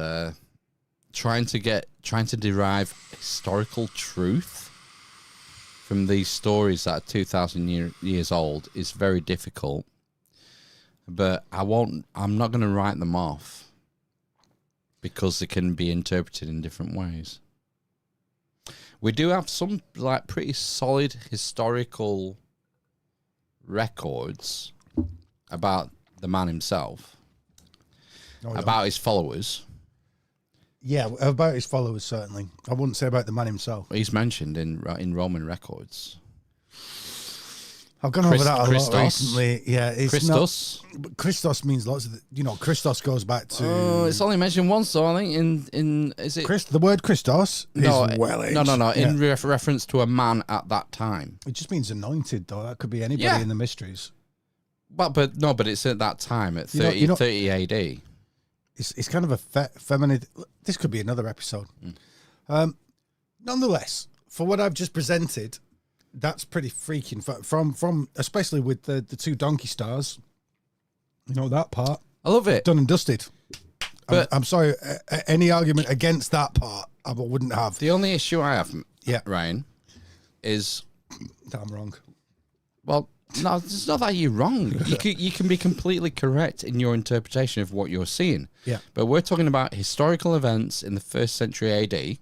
trying to derive historical truth from these stories that are 2,000 years old is very difficult. But I'm not going to write them off, because they can be interpreted in different ways. We do have some like pretty solid historical records about the man himself, about his followers. Yeah, about his followers, certainly. I wouldn't say about the man himself. He's mentioned in Roman records. I've gone over that a lot Christos. recently. Yeah, it's Christos. not. But Christos means lots of. Christos goes back to. Oh, it's only mentioned once, though. I think in is it? The word Christos No, is well-aged. no. Yeah. In reference to a man at that time. It just means anointed, though. That could be anybody Yeah. in the mysteries. But it's at that time at 30, You know- 30 AD. It's kind of a feminine. This could be another episode. Nonetheless, for what I've just presented, that's pretty freaking from especially with the two donkey stars. That part I love it. done and dusted. But- I'm sorry. Any argument against that part, I wouldn't have. The only issue I have, Yeah. Ryan, is That I'm wrong. well, no, it's not that you're wrong. You can be completely correct in your interpretation of what you're seeing. Yeah. But we're talking about historical events in the 1st century AD,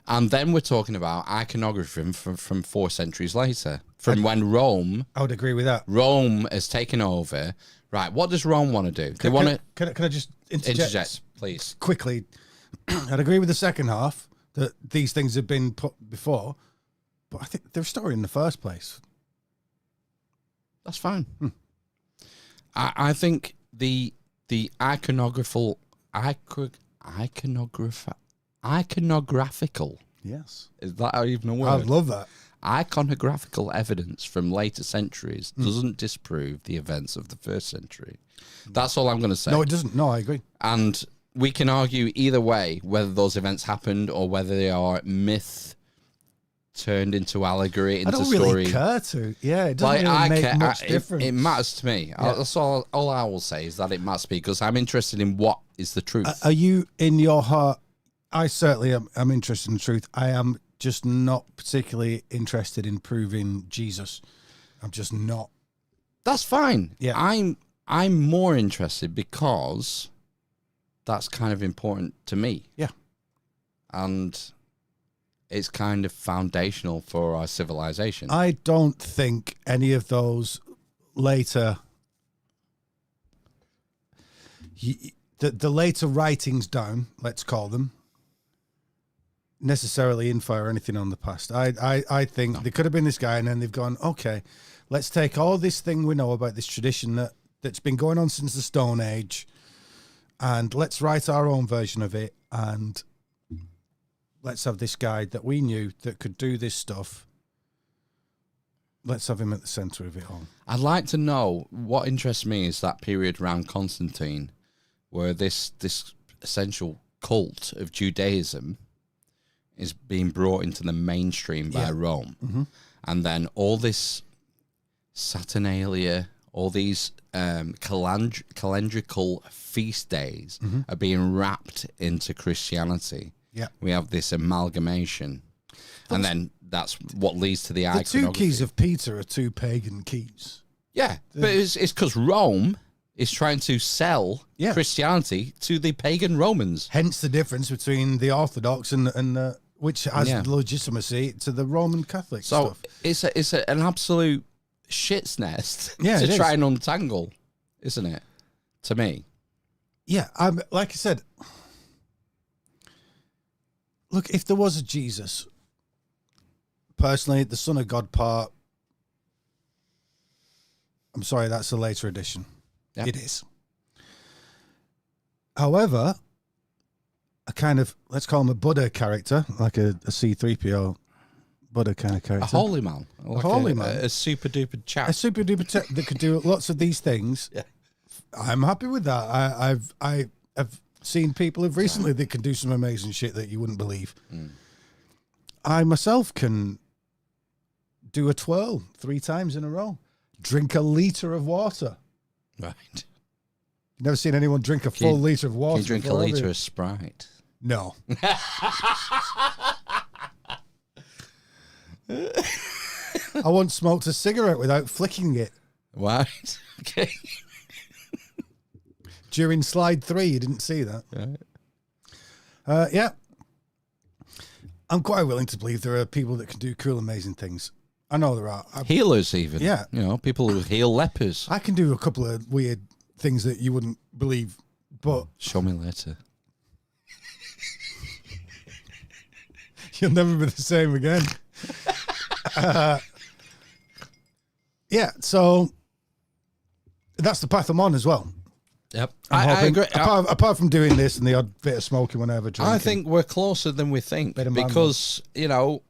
and then we're talking about iconography from 4 centuries later, from when Rome I would agree with that. has taken over. Right, what does Rome want to do? They want to Can I just interject, please. quickly? I'd agree with the second half that these things have been put before, but I think they're a story in the first place. That's fine. I think the iconographical Yes, is that even a word? I love that. Iconographical evidence from later centuries doesn't disprove the events of the 1st century. That's all I'm going to say. No, it doesn't. No, I agree. And we can argue either way whether those events happened or whether they are myth turned into allegory, into I don't story. really care to. Yeah, it doesn't really make much difference. It matters to me. Yeah. That's all I will say is that it matters to me because I'm interested in what is the truth. Are you in your heart? I certainly am. I'm interested in the truth. I am just not particularly interested in proving Jesus. I'm just not. That's fine. Yeah. I'm more interested because that's kind of important to me. Yeah. And it's kind of foundational for our civilization. I don't think any of those later, the later writings down, let's call them, necessarily infer anything on the past. I think there could have been this guy, and then they've gone, okay, let's take all this thing we know about this tradition that's been going on since the Stone Age, and let's write our own version of it, and let's have this guy that we knew that could do this stuff. Let's have him at the centre of it all. I'd like to know, what interests me is that period around Constantine where this essential cult of Judaism is being brought into the mainstream by Rome. Mm-hmm. And then all this Saturnalia, all these calendrical feast days are being wrapped into Christianity. Yeah. We have this amalgamation. And then that's what leads to the The iconography. two keys of Peter are two pagan keys. Yeah, but it's because Rome is trying to sell Yeah. Christianity to the pagan Romans. Hence the difference between the Orthodox and which has Yeah. legitimacy to the Roman Catholic So stuff. it's an absolute shit's nest Yeah, to it try is. and untangle, isn't it? To me. Yeah, like I said, look, if there was a Jesus, personally, the Son of God part, I'm sorry, that's a later edition. Yeah. It is. However, a kind of, let's call him a Buddha character, like a C-3PO Buddha kind of A character. holy man. Like holy man. A super duper chap. A super duper tech that could do lots of these things. Yeah. I'm happy with that. I've seen people have recently that can do some amazing shit that you wouldn't believe. I myself can do a twirl 3 times in a row. Drink a liter of water. Right. Never seen anyone drink a full liter of water. Can you drink a before, have you? litre of Sprite? No. I once smoked a cigarette without flicking it. Right. Okay. During slide 3, you didn't see that. Right. Yeah. I'm quite willing to believe there are people that can do cool, amazing things. I know there are. Healers even. Yeah. You know, people who heal lepers. I can do a couple of weird things that you wouldn't believe, but Show me later. you'll never be the same again. Yeah, so that's the path I'm on as well. Yep. I'm I hoping- agree. Apart from doing this and the odd bit of smoking whenever drinking. I think we're closer than we think Bit of man because, you know,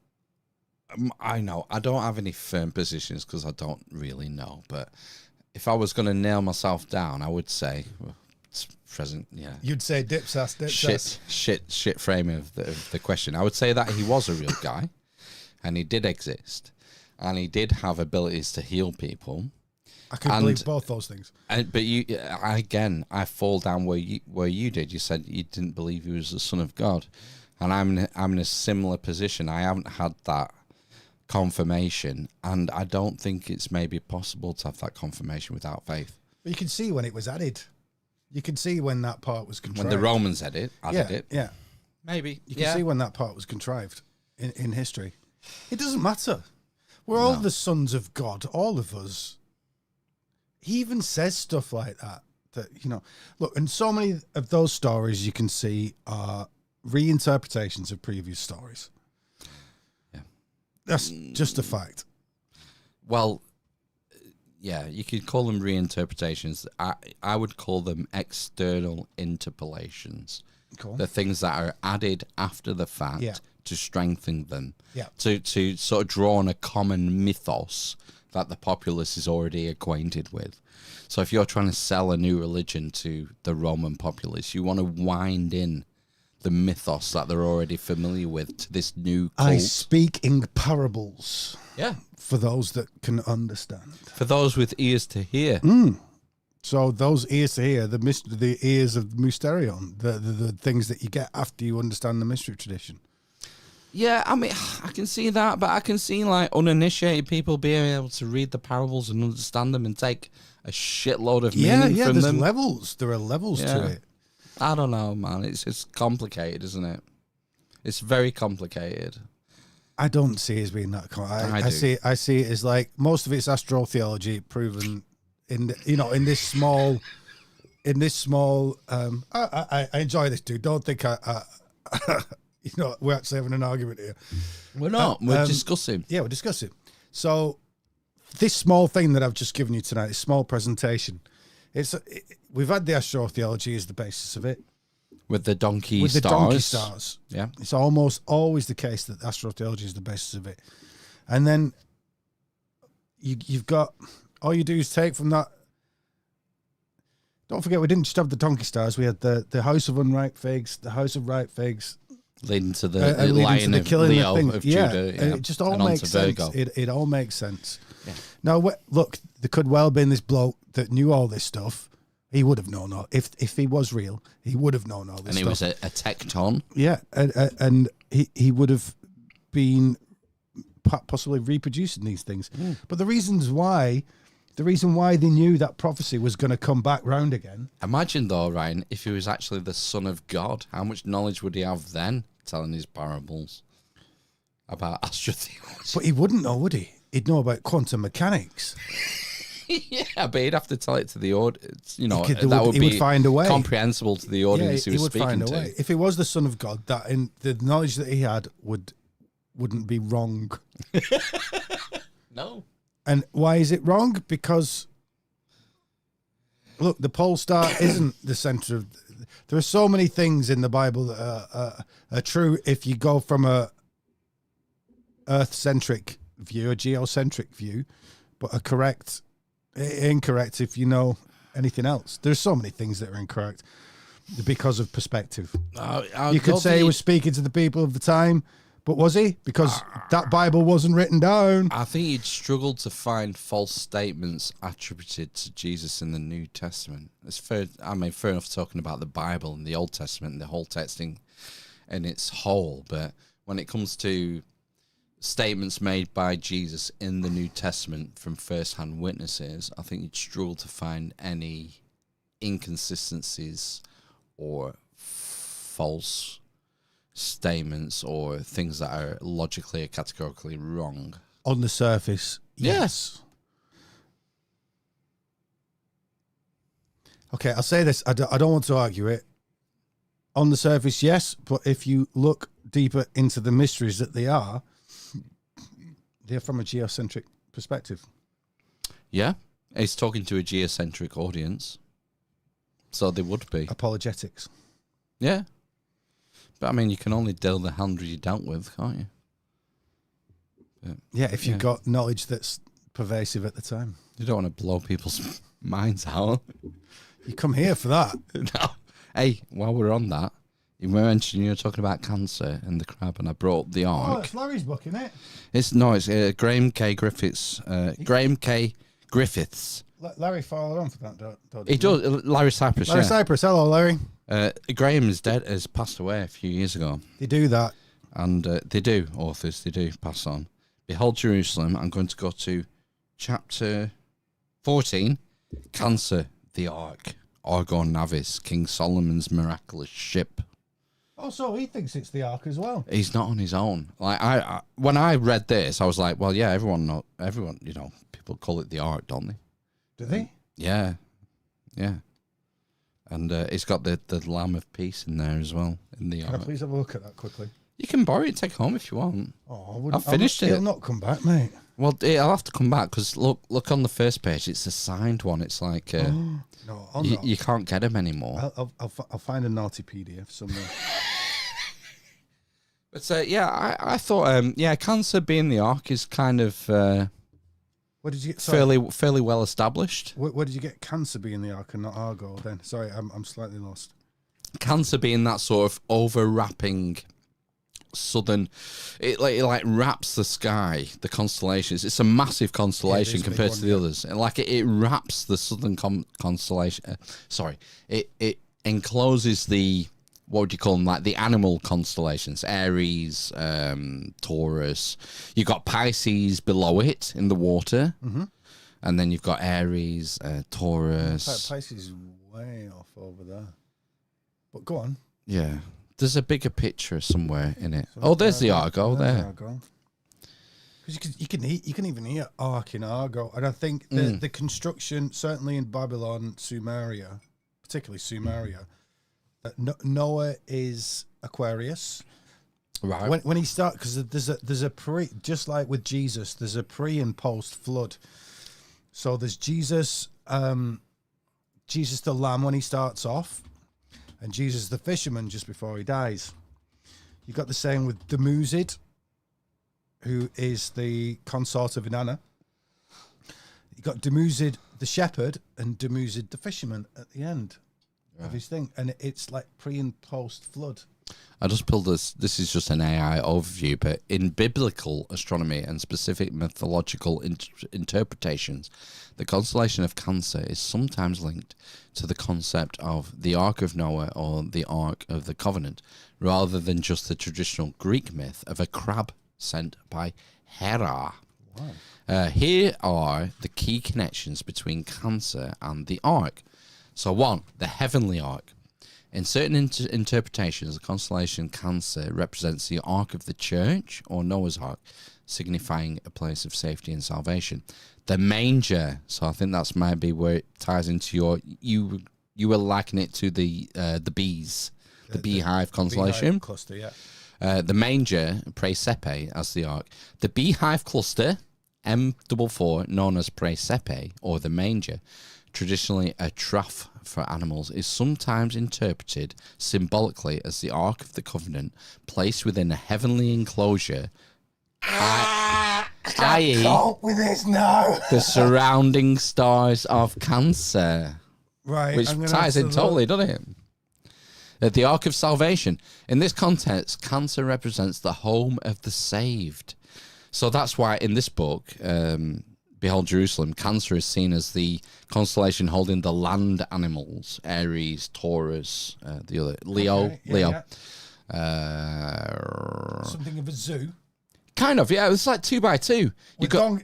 I don't have any firm positions because I don't really know. But if I was going to nail myself down, I would say, well, it's present, yeah. You'd say dips ass. Shit framing of the question. I would say that he was a real guy and he did exist and he did have abilities to heal people. I can believe both those things. But I fall down where you did. You said you didn't believe he was the Son of God, and I'm in a similar position. I haven't had that confirmation, and I don't think it's maybe possible to have that confirmation without faith. But you can see when it was added. You can see when that part was contrived. When the Romans added it. Yeah. Maybe. You can see when that part was contrived in history. It doesn't matter. We're all the sons of God, all of us. He even says stuff like that, you know, look, and so many of those stories you can see are reinterpretations of previous stories. Yeah. That's just a fact. Well, yeah, you could call them reinterpretations. I would call them external interpolations. Cool. The things that are added after the fact to strengthen them. Yeah. To sort of draw on a common mythos that the populace is already acquainted with. So if you're trying to sell a new religion to the Roman populace, you want to wind in the mythos that they're already familiar with to this new cult. I speak in parables. Yeah. For those that can understand. For those with ears to hear. So those ears to hear, the ears of Mysterion, the things that you get after you understand the mystery tradition. Yeah, I mean, I can see that, but I can see like uninitiated people being able to read the parables and understand them and take a shitload of meaning from there's them. levels. There are levels to it. I don't know, man. It's complicated, isn't it? It's very complicated. I don't see it as being that. I see it as like most of it's astrotheology proven in this small. I enjoy this, dude. Don't think I we're actually having an argument here. We're not. We're discussing. Yeah, we're discussing. So this small thing that I've just given you tonight, this small presentation, we've had the astrotheology as the basis of it. With the donkey With stars. the donkey stars. Yeah. It's almost always the case that astrotheology is the basis of it. And then you've got, all you do is take from that. Don't forget, we didn't just have the donkey stars. We had the House of Unripe Figs, the House of Ripe Figs. Leading to the lion of Leo of Judah. Yeah. It just all makes sense. It all makes sense. Yeah. Now, look, there could well have been this bloke that knew all this stuff. He would have known all. If he was real, he would have known all this stuff. And he was a tecton. Yeah, and he would have been possibly reproducing these things. But the reason why they knew that prophecy was going to come back round again. Imagine though, Ryan, if he was actually the Son of God, how much knowledge would he have then telling his parables about astrotheology? But he wouldn't know, would he? He'd know about quantum mechanics. Yeah, but he'd have to tell it to the audience. You know, he would find a way. Comprehensible to the audience he was speaking find a to. Way. If he was the Son of God, that the knowledge that he had wouldn't be wrong. No. And why is it wrong? Because look, the pole star isn't the center of. There are so many things in the Bible that are true if you go from a Earth-centric view, a geocentric view, but are incorrect if you know anything else. There's so many things that are incorrect because of perspective. You could say he was speaking to the people of the time, but was he? Because that Bible wasn't written down. I think he'd struggled to find false statements attributed to Jesus in the New Testament. It's fair. I mean, fair enough talking about the Bible and the Old Testament and the whole texting in its whole, but when it comes to statements made by Jesus in the New Testament from first-hand witnesses, I think you'd struggle to find any inconsistencies or false statements or things that are logically or categorically wrong. On the surface, yes. Okay, I'll say this. I don't want to argue it. On the surface, yes, but if you look deeper into the mysteries that they're from a geocentric perspective. Yeah, he's talking to a geocentric audience, so they would be. Apologetics. Yeah, but I mean, you can only deal the hand you dealt with, can't you? But, Yeah, if you've got knowledge that's pervasive at the time. you don't want to blow people's minds out. You come here for that. No. Hey, while we're on that, you mentioned you were talking about cancer and the crab, and I brought up the Oh, ark. it's Larry's book, isn't it? It's Graham K. Griffiths. Graham K. Griffiths. Larry followed on for that, don't He does. Larry Cypress. Larry Yeah. Cypress, hello, Larry. Graham is dead. Has passed away a few years ago, They do that. and they do authors. They do pass on. Behold Jerusalem. I'm going to go to chapter 14. Cancer, the ark. Argo Navis, King Solomon's miraculous ship. Oh, so he thinks it's the Ark as well. He's not on his own. Like I when I read this, I was like, well, yeah, everyone, you know, people call it the ark, don't they? Do they? Yeah, yeah. And it's got the Lamb of Peace in there as well in the Can I ark. please have a look at that quickly? You can borrow it, take home if you want. Oh, I wouldn't. I've finished It'll it. not come back, mate. Well, I'll have to come back because look on the first page. It's a signed one. It's like No, I'll not. you can't get them anymore. I'll find a naughty PDF somewhere. But yeah, I thought cancer being the ark is kind of What did you get? Sorry, fairly well established. where did you get cancer being the Ark and not Argo? Then sorry, I'm slightly lost. Cancer being that sort of overwrapping southern, it like wraps the sky, the constellations. It's a massive constellation it is a big compared one, to the others, and like it wraps the southern constellation. It encloses the, what would you call them, like the animal constellations, Aries, Taurus. You've got Pisces below it in the water, and then you've got Aries, Taurus. Pisces is way off over there. But go on. Yeah. There's a bigger picture somewhere in it. Oh, there's the Argo there. Because you can even hear Ark in Argo, and I think the construction, certainly in Babylon, Sumeria, particularly Sumeria, Noah is Aquarius. Right. When he starts, because there's a pre, just like with Jesus, there's a pre and post flood. So there's Jesus the Lamb when he starts off, and Jesus the fisherman just before he dies. You got the same with Dumuzid, who is the consort of Inanna. You got Dumuzid the shepherd and Dumuzid the fisherman at the end of his thing, and it's like pre and post flood. I just pulled this. This is just an AI overview, but in biblical astronomy and specific mythological interpretations, the constellation of Cancer is sometimes linked to the concept of the Ark of Noah or the Ark of the Covenant, rather than just the traditional Greek myth of a crab sent by Hera. Wow. Here are the key connections between Cancer and the Ark. So 1, the heavenly Ark. In certain interpretations, the constellation Cancer represents the Ark of the Church, or Noah's Ark, signifying a place of safety and salvation. The manger, so I think that's maybe where it ties into you were likening it to the bees, the beehive constellation. Beehive cluster, yeah. The manger, Praesepe, as the Ark. The beehive cluster, M44, known as Praesepe, or the manger, traditionally a trough for animals, is sometimes interpreted symbolically as the Ark of the Covenant, placed within a heavenly enclosure, i.e. with this now. the surrounding stars of Cancer, Right, which ties in totally, doesn't it? The Ark of Salvation. In this context, Cancer represents the home of the saved. So that's why in this book, Behold Jerusalem, Cancer is seen as the constellation holding the land animals, Aries, Taurus, the other, Leo. Okay, Leo. Yeah. Something of a zoo. Kind of, yeah. It's like 2 by 2.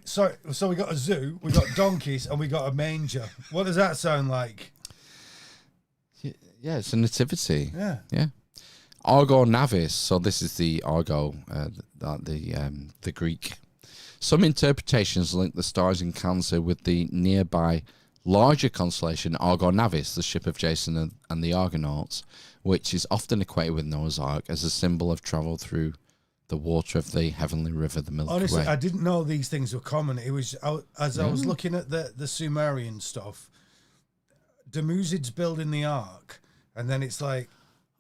So we got a zoo, we got donkeys, and we got a manger. What does that sound like? Yeah, it's a nativity. Yeah. Yeah. Argo Navis. So this is the Argo, the Greek. Some interpretations link the stars in Cancer with the nearby larger constellation Argo Navis, the ship of Jason and the Argonauts, which is often equated with Noah's Ark as a symbol of travel through the water of the heavenly river, the Milky Honestly, Way. I didn't know these things were common. It was as I was looking at the Sumerian stuff. Demusid's building the ark, and then it's like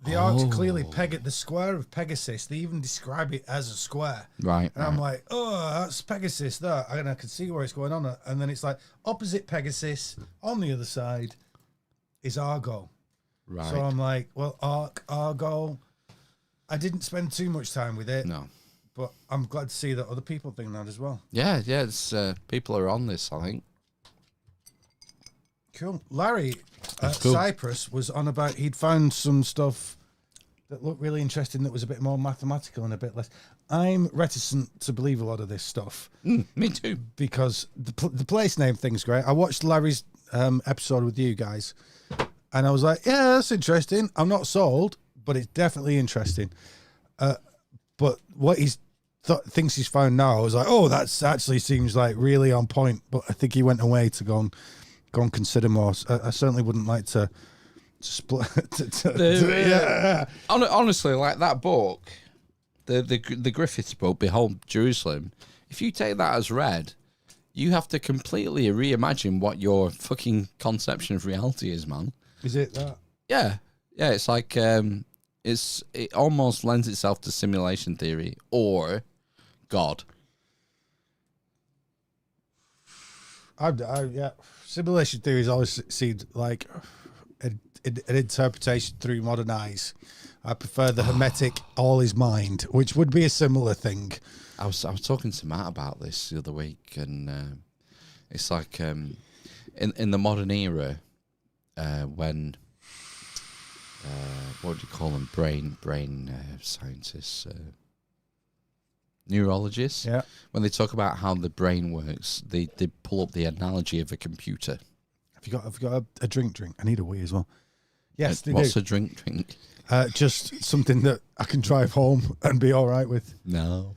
the ark's clearly the square of Pegasus. They even describe it as a square, Right. And I'm like, oh, that's Pegasus. That, and I can see where it's going on. And then it's like opposite Pegasus on the other side is Argo. Right. So I'm like, well, Argo. I didn't spend too much time with it. No. But I'm glad to see that other people think that as well. Yeah. It's, people are on this, I think. Cool. Larry at cool. Cyprus was on about he'd found some stuff that looked really interesting that was a bit more mathematical and a bit less. I'm reticent to believe a lot of this stuff. Me too. Because the place name thing's great. I watched Larry's episode with you guys and I was like, yeah, that's interesting. I'm not sold, but it's definitely interesting. But what he's thinks he's found now, I was like, oh, that's actually seems like really on point. But I think he went away to go and consider more. I certainly wouldn't like to split. Yeah. Honestly, like that book, the Griffiths book, Behold Jerusalem. If you take that as read, you have to completely reimagine what your fucking conception of reality is, man. Is it that? Yeah. It's like it almost lends itself to simulation theory or God. Yeah. Simulation theories always seemed like an interpretation through modern eyes. I prefer the Hermetic all is mind, which would be a similar thing. I was talking to Matt about this the other week, and it's like in the modern era, when what do you call them? Brain scientists, neurologists. Yeah. When they talk about how the brain works, they pull up the analogy of a computer. Have you got a drink? I need a wee as well. Yes, they What's do. a drink? Just something that I can drive home and be all right with. No.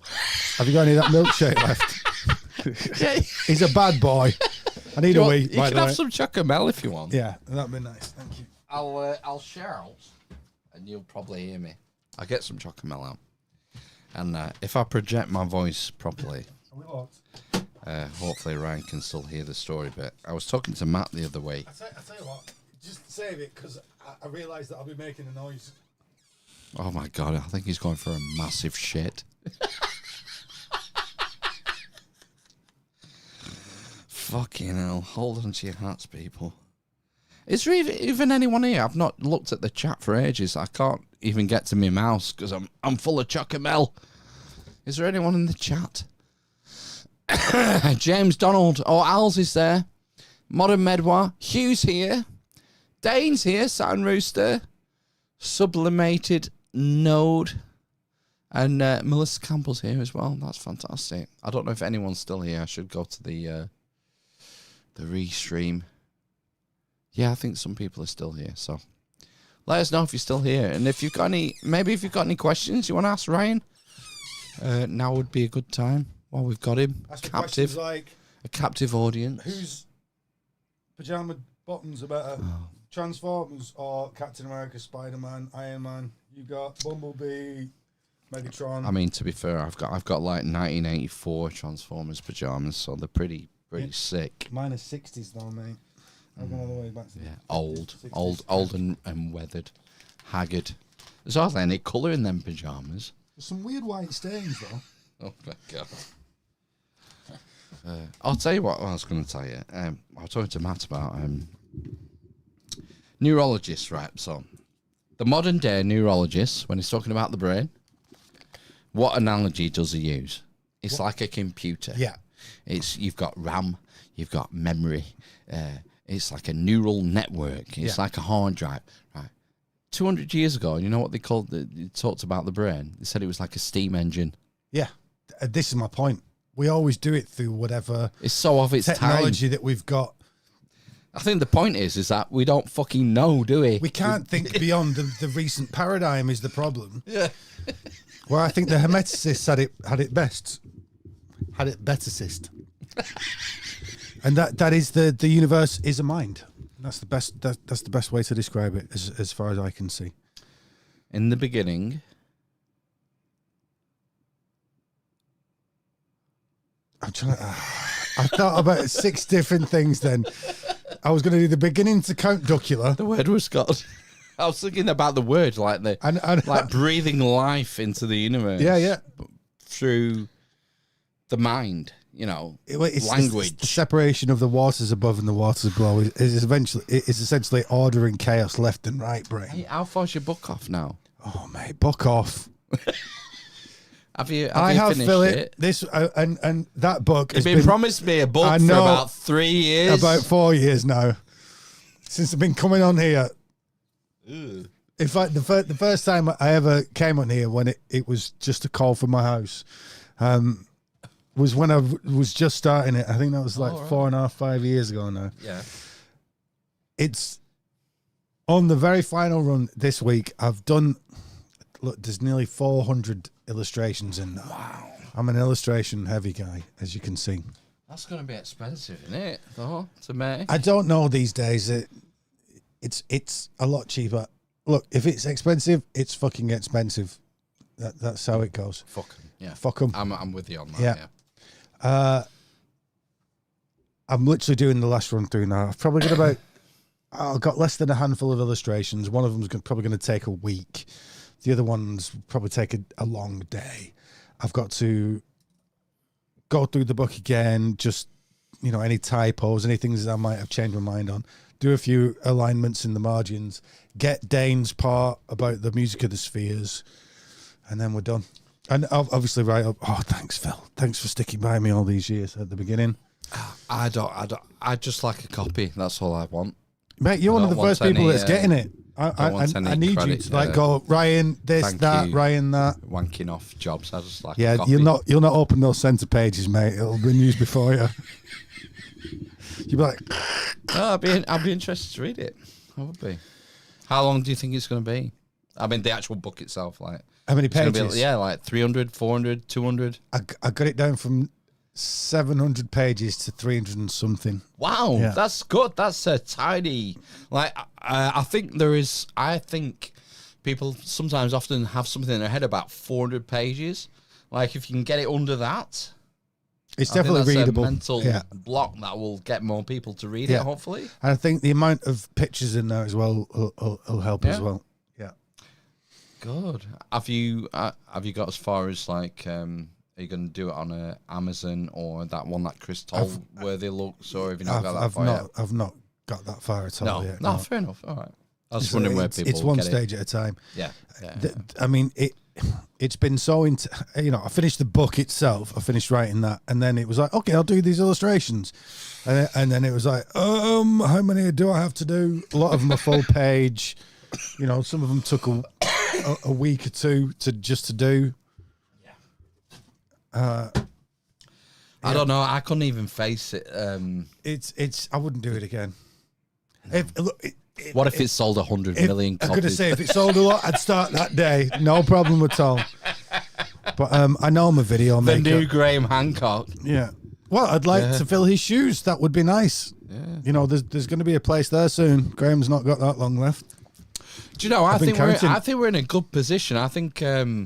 Have you got any of that milkshake left? He's a bad boy. I need a wee. You can have some chocomel if you want. Yeah, that'd be nice. Thank you. I'll shout, and you'll probably hear me. I'll get some chocomel out, and if I project my voice properly, hopefully Ryan can still hear the story. But I was talking to Matt the other week. I tell you what, just save it because I realise that I'll be making a noise. Oh my god, I think he's going for a massive shit. Fucking hell, hold on to your hats, people. Is there even anyone here? I've not looked at the chat for ages. I can't even get to my mouse because I'm full of chocomel. Is there anyone in the chat? James Donald. Oh, Al's is there. Modern Medwar. Hugh's here. Dane's here. Saturn Rooster. Sublimated Node. And Melissa Campbell's here as well. That's fantastic. I don't know if anyone's still here. I should go to the restream. Yeah, I think some people are still here. So let us know if you're still here. And if you've got any questions you want to ask Ryan, now would be a good time while we've got him. Captive. Like, a captive audience. whose pajama bottoms are better? Transformers or Captain America, Spider-Man, Iron Man? You got Bumblebee, Megatron. I mean, to be fair, I've got like 1984 Transformers pajamas, so they're pretty sick. Mine are 60s though, mate. I've gone all the way back to Old and weathered, haggard. There's hardly any colour in them pajamas. There's some weird white stains though. Oh my god. I'll tell you what I was going to tell you. I was talking to Matt about neurologists, right? So, the modern day neurologist, when he's talking about the brain, what analogy does he use? It's like a computer. Yeah. You've got RAM, you've got memory. It's like a neural network. It's like a hard drive, right? 200 years ago, you know what they talked about the brain? They said it was like a steam engine. Yeah. This is my point. We always do it through whatever It's so of its technology time. that we've got. I think the point is that we don't fucking know, do we? We can't think beyond the recent paradigm is the problem. Yeah. Well, I think the Hermeticists had it best. Had it bettercist. And that is the universe is a mind. That's the best way to describe it as far as I can see. In the beginning, I'm trying to. I thought about 6 different things. Then I was going to do the beginning to Count Duckula. The word was got. I was thinking about the word, like like breathing life into the universe. Yeah. Through the mind, language. It's the separation of the waters above and the waters below is essentially order and chaos left and right, brain. Hey, how far's your book off now? Oh mate, book off. Have you finished Philip, it? This and that book You've has been promised me a book for about 3 years. About 4 years now. Since I've been coming on here. Ew. In fact, the first time I ever came on here, when it was just a call from my house, was when I was just starting it. I think that was like 4.5, 5 years ago now. Yeah. It's on the very final run this week. I've done, look, there's nearly 400 illustrations in there. Wow. I'm an illustration heavy guy, as you can see. That's going to be expensive, isn't it, though, to make? I don't know these days. It's a lot cheaper. Look, if it's expensive, it's fucking expensive. That's how it goes. Fuck 'em. Yeah. Fuck 'em. I'm with you on that. Yeah. I'm literally doing the last run through now. I've probably got I've got less than a handful of illustrations. One of them's probably going to take a week. The other ones probably take a long day. I've got to go through the book again, just, any typos, any things that I might have changed my mind on. Do a few alignments in the margins, get Dane's part about the music of the spheres, and then we're done. And obviously write up. Oh, thanks, Phil. Thanks for sticking by me all these years at the beginning. I just like a copy. That's all I want. Mate, you're one of the first people that's getting it. I need credit, you to go, Ryan, this, that, you. Ryan, that. Wanking off jobs. I just like Yeah, a copy. you'll not open those centre pages, mate. It'll be news before you. You'll be like... No, I'd be interested to read it. I would be. How long do you think it's going to be? I mean, the actual book itself, like... How many it's gonna pages? be, like 300, 400, 200. I got it down from 700 pages to 300 and something. Wow, Yeah. that's good. That's a tidy... Like, I think people sometimes often have something in their head about 400 pages. Like, if you can get it under that... It's I think definitely that's readable. a mental Yeah. block that will get more people to read Yeah. it, hopefully. And I think the amount of pictures in there as well will help as well. Yeah. Good. Have you got as far as like are you going to do it on Amazon or that one that Chris told where they looks, or have you not got that far yet? I've not got that far at all yet. No, fair enough. All right. I was wondering where people It's one get stage at a time. Yeah. I mean, it's been so I finished the book itself. I finished writing that, and then it was like, okay, I'll do these illustrations, and then it was like, how many do I have to do? A lot of them are full page. Some of them took a week or two to do. I don't know. I couldn't even face it. It's. I wouldn't do it again. What if it sold 100 million copies? I'm going to say, if it sold a lot, I'd start that day. No problem at all. But I know I'm a video the maker. new Graham Hancock. Yeah. Well, I'd like to fill his shoes. That would be nice. Yeah. There's going to be a place there soon. Graham's not got that long left. Do you know? I think we're in a good position. I think I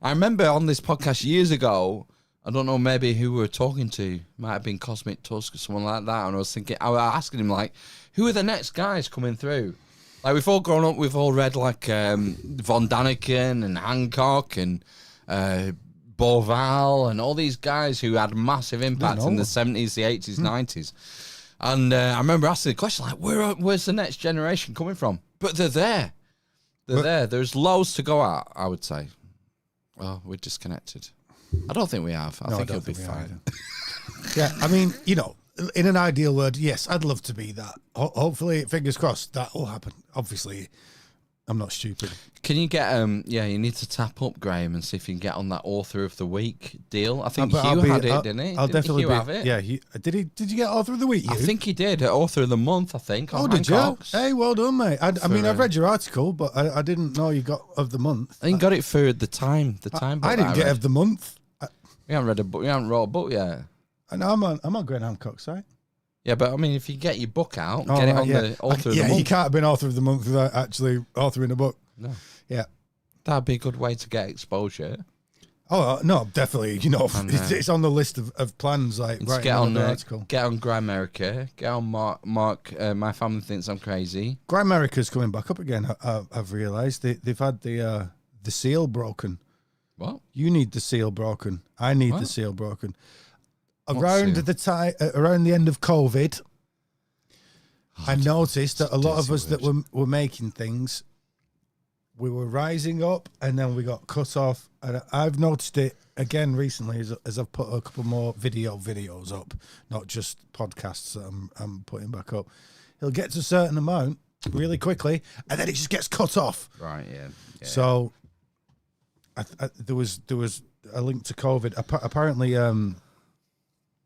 remember on this podcast years ago. I don't know, maybe who we were talking to. Might have been Cosmic Tusk or someone like that. And I was was asking him, like, who are the next guys coming through? Like, we've all grown up, we've all read, like, Von Daniken and Hancock and Beauval and all these guys who had massive impact in the 70s, the 80s, 90s. And I remember asking the question, like, where's the next generation coming from? But they're there. They're there. There's loads to go at, I would say. Well, we're disconnected. I don't think we have. I think it'll be fine. Yeah, I mean, in an ideal world, yes, I'd love to be that. Hopefully, fingers crossed, that will happen. Obviously, I'm not stupid. Can you get you need to tap up Graham and see if you can get on that Author of the Week deal. I think Hugh had it, didn't he? I'll definitely have it. Yeah, did you get Author of the Week, Hugh? I think he did. Author of the Month, I think. Oh, did you? Hey, well done, mate. I mean, I've read your article, but I didn't know you got of the month. I think got it for the time. I didn't get of the month. We haven't read a book. We haven't wrote a book yet. And I'm on Graham Hancock's site. Yeah, but I mean, if you get your book out, get it on the Author of the Month. You can't have been Author of the Month without actually authoring a book. No. Yeah. That'd be a good way to get exposure. Oh no, definitely. You know, And, it's on the list of plans. Like, Let's right, get on article. get on Grimerica, get on Mark. My family thinks I'm crazy. Grimerica's coming back up again. I've realised they've had the seal broken. What? You need the seal broken. I need the What? seal broken. What Around seal? the time, around the end of COVID, I noticed that a lot of dirty us that were making things, we were rising up and then we got cut off. And I've noticed it again recently as I've put a couple more videos up, not just podcasts that I'm putting back up. He'll get to a certain amount really quickly and then it just gets cut off. Right. Yeah. So there was a link to COVID. Apparently,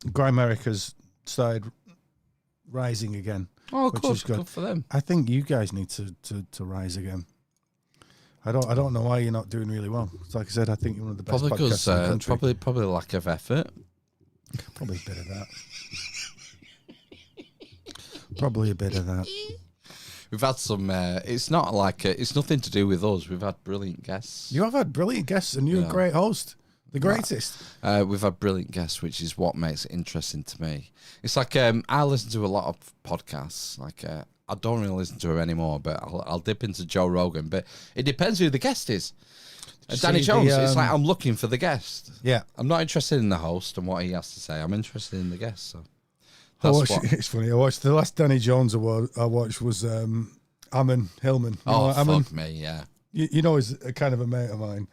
Grimerica's started rising again. Oh, which good. is good. Good for them. I think you guys need to rise again. I don't know why you're not doing really well. It's like I said, I think you're one of the best Probably podcasts in the because country. probably lack of effort. Probably a bit of that. Probably a bit of that. We've had some. It's not like it's nothing to do with us. We've had brilliant guests. You have had brilliant guests, and you're a great host. The greatest. We've had brilliant guests, which is what makes it interesting to me. It's like I listen to a lot of podcasts. Like I don't really listen to them anymore, but I'll dip into Joe Rogan. But it depends who the guest is. Danny Jones. It's like I'm looking for the guest. Yeah. I'm not interested in the host and what he has to say. I'm interested in the guest. So It's funny. I watched the last Danny Jones award I watched was Ammon Hillman. You know Ammon? Fuck me, yeah. You know he's a kind of a mate of mine.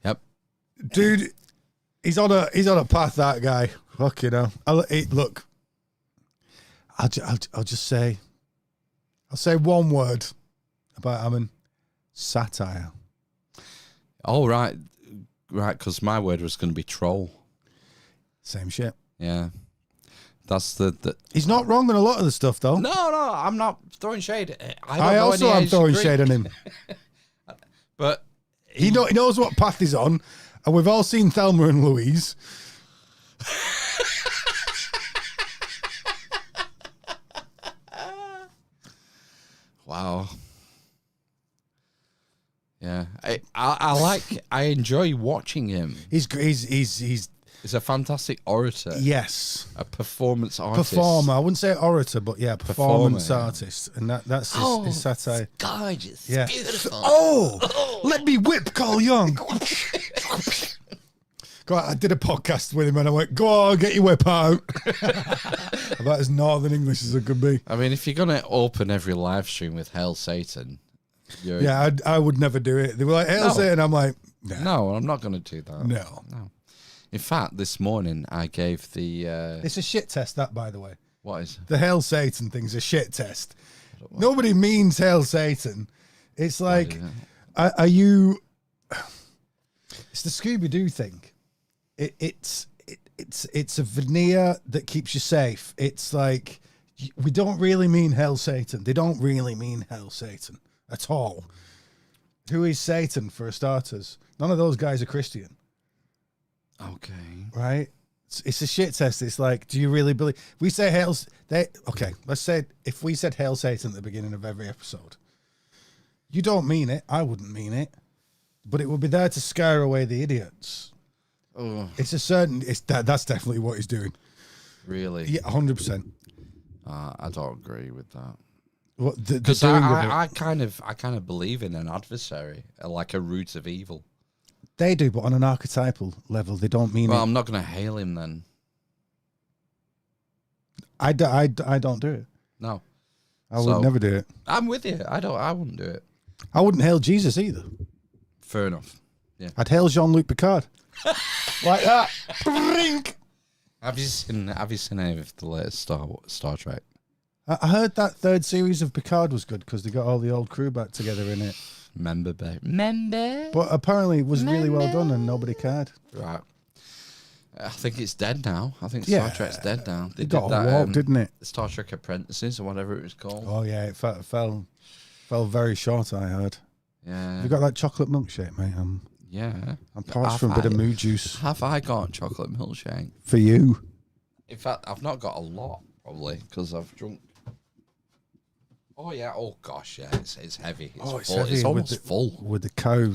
Yep. Dude, he's on a path. That guy, fuck, you know. Look, I'll just say, I'll say one word about Ammon: satire. Oh right, because my word was going to be troll. Same shit. Yeah, that's the. He's not wrong on a lot of the stuff, though. No, I'm not throwing shade. I also am throwing shade on him. But He knows what path he's on, and we've all seen Thelma and Louise. wow. Yeah, I enjoy watching him. He's He's a fantastic orator. yes. A performance artist. Performer. I wouldn't say orator, but yeah, performance Performer, yeah. artist, and that's his satire. Gorgeous. Yeah. Beautiful. Oh, let me whip Carl Young. Go on, I did a podcast with him, and I went, "Go on, get your whip out." About as Northern English as it could be. I mean, if you're gonna open every live stream with "Hail Satan," Yeah, I would never do it. They were like, "Hail No. Satan," I'm like, nah, no, I'm not gonna do that. no. In fact, this morning I gave the It's a shit test, that, by the way. what is The Hail Satan thing's a shit test. Nobody means Hail Satan. It's like, are you? It's the Scooby Doo thing. It's a veneer that keeps you safe. It's like we don't really mean Hail Satan. They don't really mean Hail Satan at all. Who is Satan for starters? None of those guys are Christian. okay? Right? It's a shit test. It's like, do you really believe? We say Hail. Okay, let's say if we said Hail Satan at the beginning of every episode, you don't mean it. I wouldn't mean it, but it would be there to scare away the idiots. Oh, It's a certain. That's definitely what he's doing. really? Yeah, 100%. I don't agree with that. What Because I kind of believe in an adversary, like a root of evil. they do, but on an archetypal level, they don't mean Well, it. I'm not going to hail him then. I don't do it. No, I would never do it. I'm with you. I wouldn't do it. I wouldn't hail Jesus either. Fair enough. Yeah. I'd hail Jean-Luc Picard. Like that. Brink. Have you seen any of the latest Star Trek? I heard that third series of Picard was good because they got all the old crew back together in it. Member, babe. But apparently it was really well done and nobody cared. Right. I think it's dead now. I think Yeah. Star Trek's dead now. They It got did a that, walk, didn't it? Star Trek Apprentices or whatever it was called. Oh yeah, it fell very short, I heard. Yeah. You got that chocolate milkshake, mate? Yeah. I'm parched for a bit of mood juice. Have I got chocolate milkshake? For you. In fact, I've not got a lot, probably, because I've drunk. Oh, yeah. Oh, gosh, yeah. It's heavy. It's full. heavy It's with almost the- full. With the cow.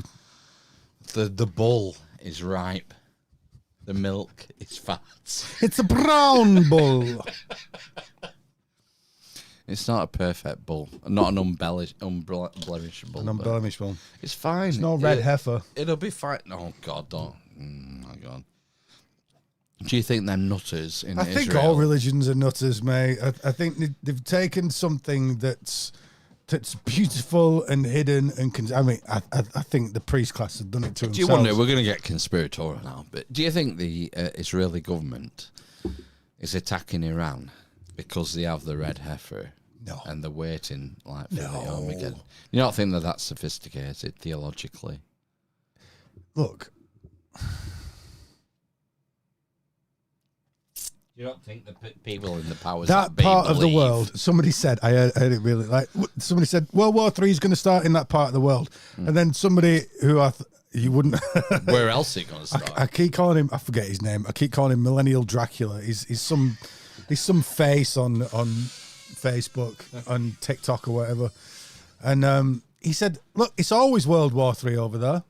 The bull is ripe. The milk is fat. It's a brown bull. It's not a perfect bull. Not an unblemished bull. An but unblemished bull. It's fine. It's no red heifer. It'll be fine. Oh, God, don't. My God. Do you think they're nutters in Israel? I think all religions are nutters, mate. I think they've taken something that's beautiful and hidden and I mean, I think the priest class have done it to themselves. Do you wonder, we're going to get conspiratorial now, but do you think the Israeli government is attacking Iran because they have the red heifer? No. And they're waiting like for the Armageddon? You don't think that that's sophisticated theologically? Look. You don't think the people in the powers that part of the world, somebody said, I heard it really, like, somebody said, World War III is going to start in that part of the world. And then somebody who you wouldn't... Where else is it going to start? I keep calling him, I forget his name, I keep calling him Millennial Dracula. He's some face on Facebook, on TikTok or whatever. And he said, look, it's always World War III over there.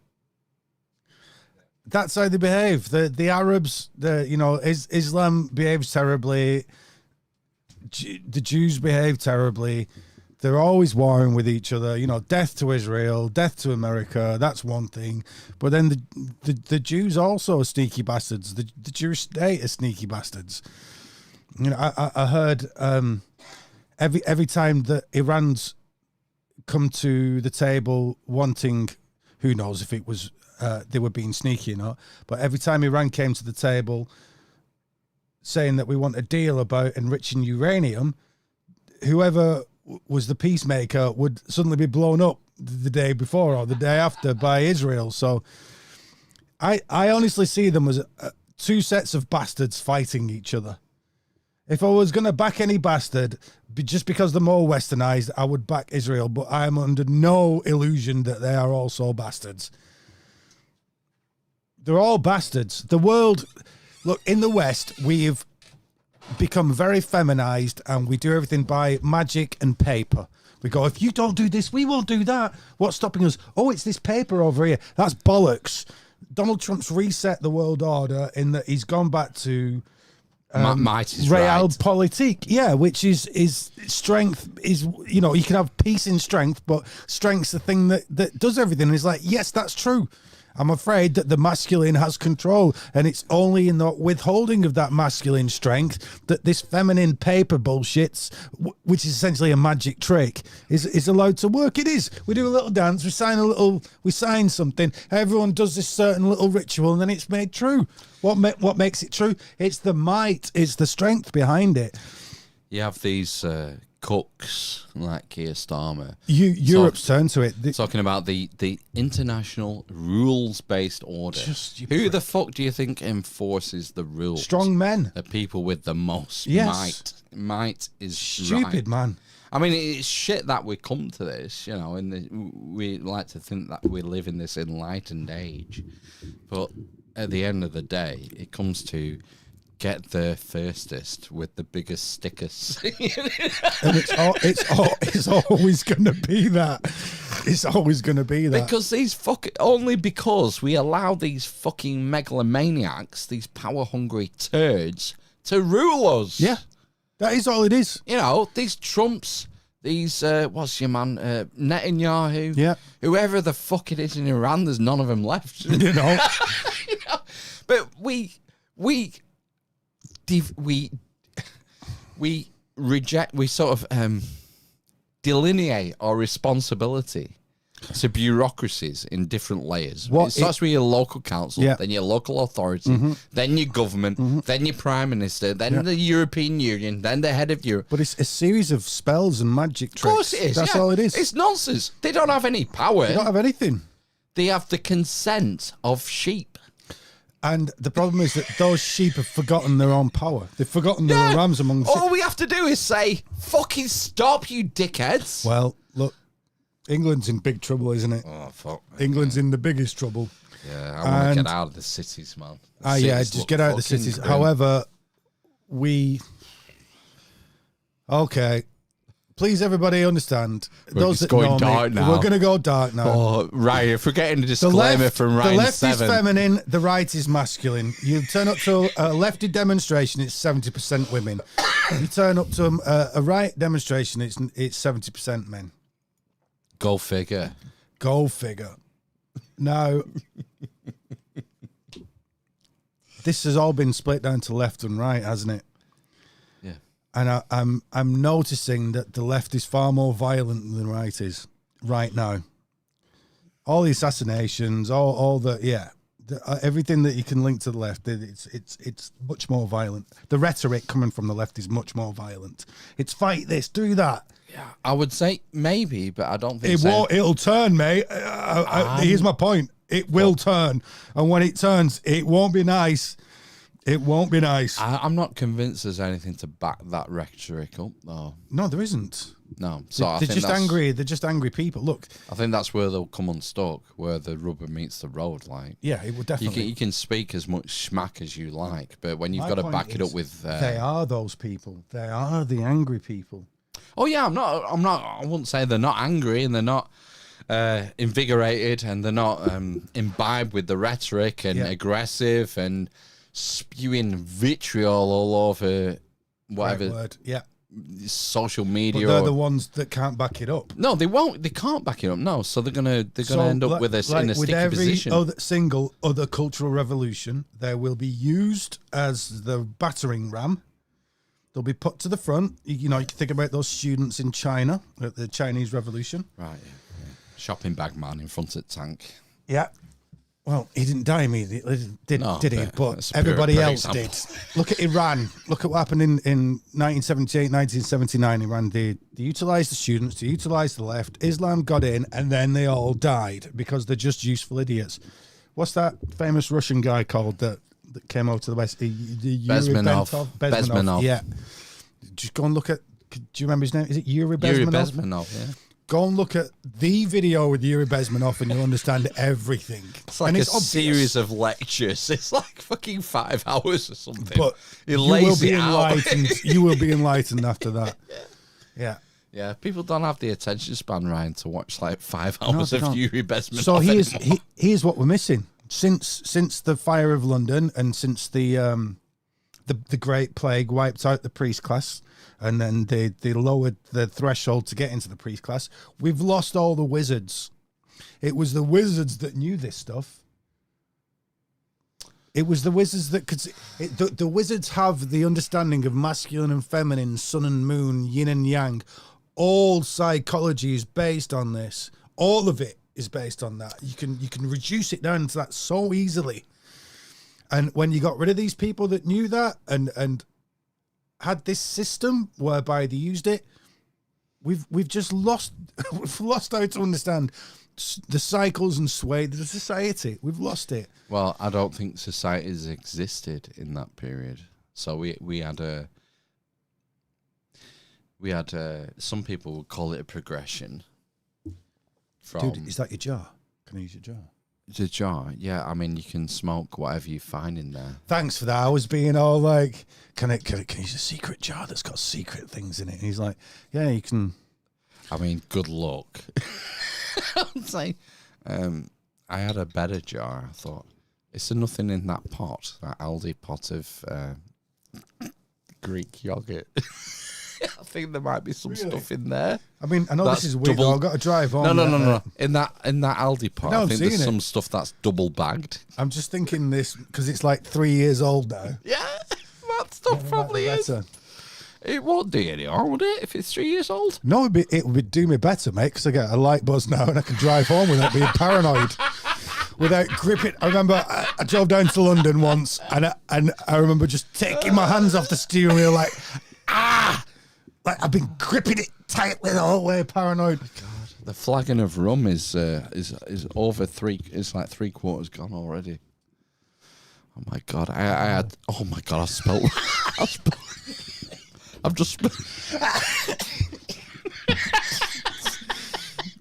That's how they behave. The Arabs, Islam behaves terribly. The Jews behave terribly. They're always warring with each other. Death to Israel, death to America. That's one thing. But then the Jews also are sneaky bastards. The Jewish state are sneaky bastards. I heard every time that Iran's come to the table wanting, who knows if it was. They were being sneaky or not. But every time Iran came to the table saying that we want a deal about enriching uranium, whoever was the peacemaker would suddenly be blown up the day before or the day after by Israel. So I honestly see them as two sets of bastards fighting each other. If I was going to back any bastard, just because they're more westernized, I would back Israel. But I'm under no illusion that they are also bastards. They're all bastards. The world, look, in the West, we've become very feminized and we do everything by magic and paper. We go, if you don't do this, we won't do that. What's stopping us? Oh, it's this paper over here. That's bollocks. Donald Trump's reset the world order in that he's gone back to might is right. Realpolitik, yeah, which is strength is, you can have peace in strength, but strength's the thing that does everything. And it's like, yes, that's true. I'm afraid that the masculine has control, and it's only in the withholding of that masculine strength that this feminine paper bullshit, which is essentially a magic trick, is allowed to work. It is. We do a little dance, we sign something, everyone does this certain little ritual, and then it's made true. What makes it true? It's the might, it's the strength behind it. You have these cooks like Keir Starmer. Europe's turned to it. Talking about the international rules-based order. Who the fuck do you think enforces the rules? Strong men. The people with the most might. Might is stupid, right. Man. I mean, it's shit that we come to this, and we like to think that we live in this enlightened age. But at the end of the day, it comes to get there firstest with the biggest stickers. And it's always going to be that. It's always going to be that. Because only because we allow these fucking megalomaniacs, these power-hungry turds, to rule us. Yeah. That is all it is. These Trumps, these, what's your man, Netanyahu. Yeah. Whoever the fuck it is in Iran, there's none of them left. But we reject, we sort of delineate our responsibility to bureaucracies in different layers. It starts with your local council, then your local authority, then your government, then your prime minister, then the European Union, then the head of Europe. But it's a series of spells and magic tricks. Of course it is. That's all it is. It's nonsense. They don't have any power. They don't have anything. They have the consent of sheep. And the problem is that those sheep have forgotten their own power. They've forgotten there are rams among the All we have to do is say, fucking stop, you dickheads. Well, look, England's in big trouble, isn't it? Oh, fuck. England's in the biggest trouble. Yeah, I want to get out of the cities, man. Just get out of the cities. Grim. However, okay, please, everybody, understand. Those that going know dark me, now. we're going to go dark now. Oh, right. If we're getting a disclaimer from the Ryan left 7. is feminine, the right is masculine. You turn up to a lefty demonstration, it's 70% women. You turn up to a right demonstration, it's 70% men. Go figure. Go figure. Now, this has all been split down to left and right, hasn't it? Yeah. And I'm noticing that the left is far more violent than the right is right now. All the assassinations, all the everything that you can link to the left, it's much more violent. The rhetoric coming from the left is much more violent. It's fight this, do that. Yeah, I would say maybe, but I don't think It so. won't. It'll turn, mate. Here's my point. It will turn, and when it turns, it won't be nice. It won't be nice. I'm not convinced there's anything to back that rhetoric up, though. No, there isn't. No, so I They're think just angry. They're just angry people. Look, I think that's where they'll come unstuck, where the rubber meets the road. Like, yeah, it will definitely. you can speak as much smack as you like, but when you've My got to point back it is up with, they are those people. They are the angry people. oh yeah, I'm not. I wouldn't say they're not angry and they're not invigorated and they're not imbibed with the rhetoric and aggressive and spewing vitriol all over whatever Right word. Yeah. social But media. they're the ones that can't back it up. No, they won't. They can't back it up. No, so they're gonna end up with us in a with sticky every position. other cultural revolution, they will be used as the battering ram. They'll be put to the front. You know, you can think about those students in China at the Chinese Revolution. Right. Yeah. Shopping bag man in front of the tank. Yeah. Well, he didn't die immediately, did he? But that's everybody a else example. did. Look at Iran. Look at what happened in 1978, 1979. Iran, they utilised the students, they utilised the left. Islam got in, and then they all died because they're just useful idiots. What's that famous Russian guy called that came over to the West? Bezmenov. Yeah. Just go and look at, do you remember his name? Is it Yuri Bezmenov? Yuri Bezmenov, yeah. Go and look at the video with Yuri Bezmenov and you'll understand everything. It's like and a it's obvious. series of lectures. It's like fucking 5 hours or something. But He you lays will be it out. enlightened. You will be enlightened after that. Yeah. Yeah, people don't have the attention span, Ryan, to watch like 5 hours they of don't. Yuri Bezmenov. So here's what we're missing. Since the fire of London and since the Great Plague wiped out the priest class, and then they lowered the threshold to get into the priest class, we've lost all the wizards. It was the wizards that knew this stuff. It was the wizards that could... The wizards have the understanding of masculine and feminine, sun and moon, yin and yang. All psychology is based on this. All of it is based on that. You can reduce it down to that so easily. And when you got rid of these people that knew that and had this system whereby they used it, we've just lost we've lost how to understand the cycles and sway of the society. We've lost it. Well, I don't think societies existed in that period. So we had some people would call it a progression. Dude, is that your jar? Can I use your jar? It's a jar, yeah. I mean, you can smoke whatever you find in there. Thanks for that. I was being all like, can I use a secret jar that's got secret things in it? And he's like, yeah, you can. I mean, good luck. I'm saying, I had a better jar. I thought, is there nothing in that pot, that Aldi pot of Greek yogurt? I think there might be some stuff in there. I mean, I know That's this is weird. double- I've got to drive home. No. In that Aldi pot, No, I I'm think there's seeing it. some stuff that's double bagged. I'm just thinking this because it's like 3 years old now. Yeah, that stuff probably is. Better. It won't do any harm, would it, if it's 3 years old? No, it would do me better, mate, because I get a light buzz now and I can drive home without being paranoid. Without gripping. I remember I drove down to London once and I remember just taking my hands off the steering wheel like, like I've been gripping it tightly the whole way, paranoid. The flagon of rum is over three. It's like 3/4 gone already. Oh my god! I had. Oh my god! I've just.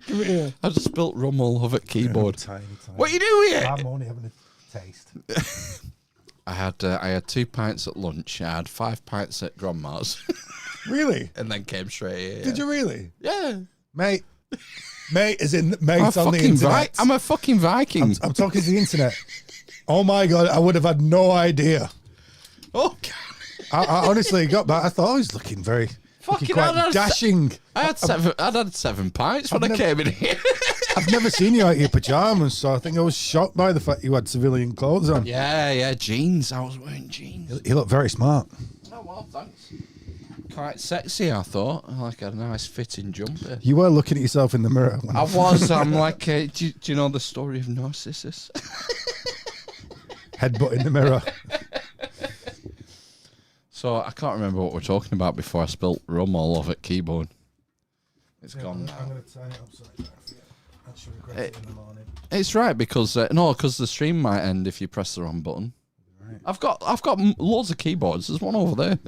Give it here. I just spilt rum all over the keyboard. Tiny. What are you doing? I'm only having a taste. I had 2 pints at lunch. I had 5 pints at grandma's. Really? and then came straight here. Did you really? Yeah. Mate, is in I'm mate's a on the fucking internet. I'm a fucking Viking. I'm talking to the internet. Oh my God, I would have had no idea. Oh, God. I honestly got back. I thought I was looking very Fucking quite hell, dashing. I'd had 7 pints when I came in here. I've never seen you out of your pajamas, so I think I was shocked by the fact you had civilian clothes on. Yeah, jeans. I was wearing jeans. You look very smart. Oh, well, thanks. Quite sexy, I thought. Like a nice fitting jumper. You were looking at yourself in the mirror. I was. I'm like, do you know the story of Narcissus? Headbutt in the mirror. So I can't remember what we're talking about before I spilt rum all over the keyboard. It's gone now. I'm going to tie it up so I don't forget. I should regret it in the morning. It's right because because the stream might end if you press the wrong button. Right. I've got loads of keyboards. There's one over there.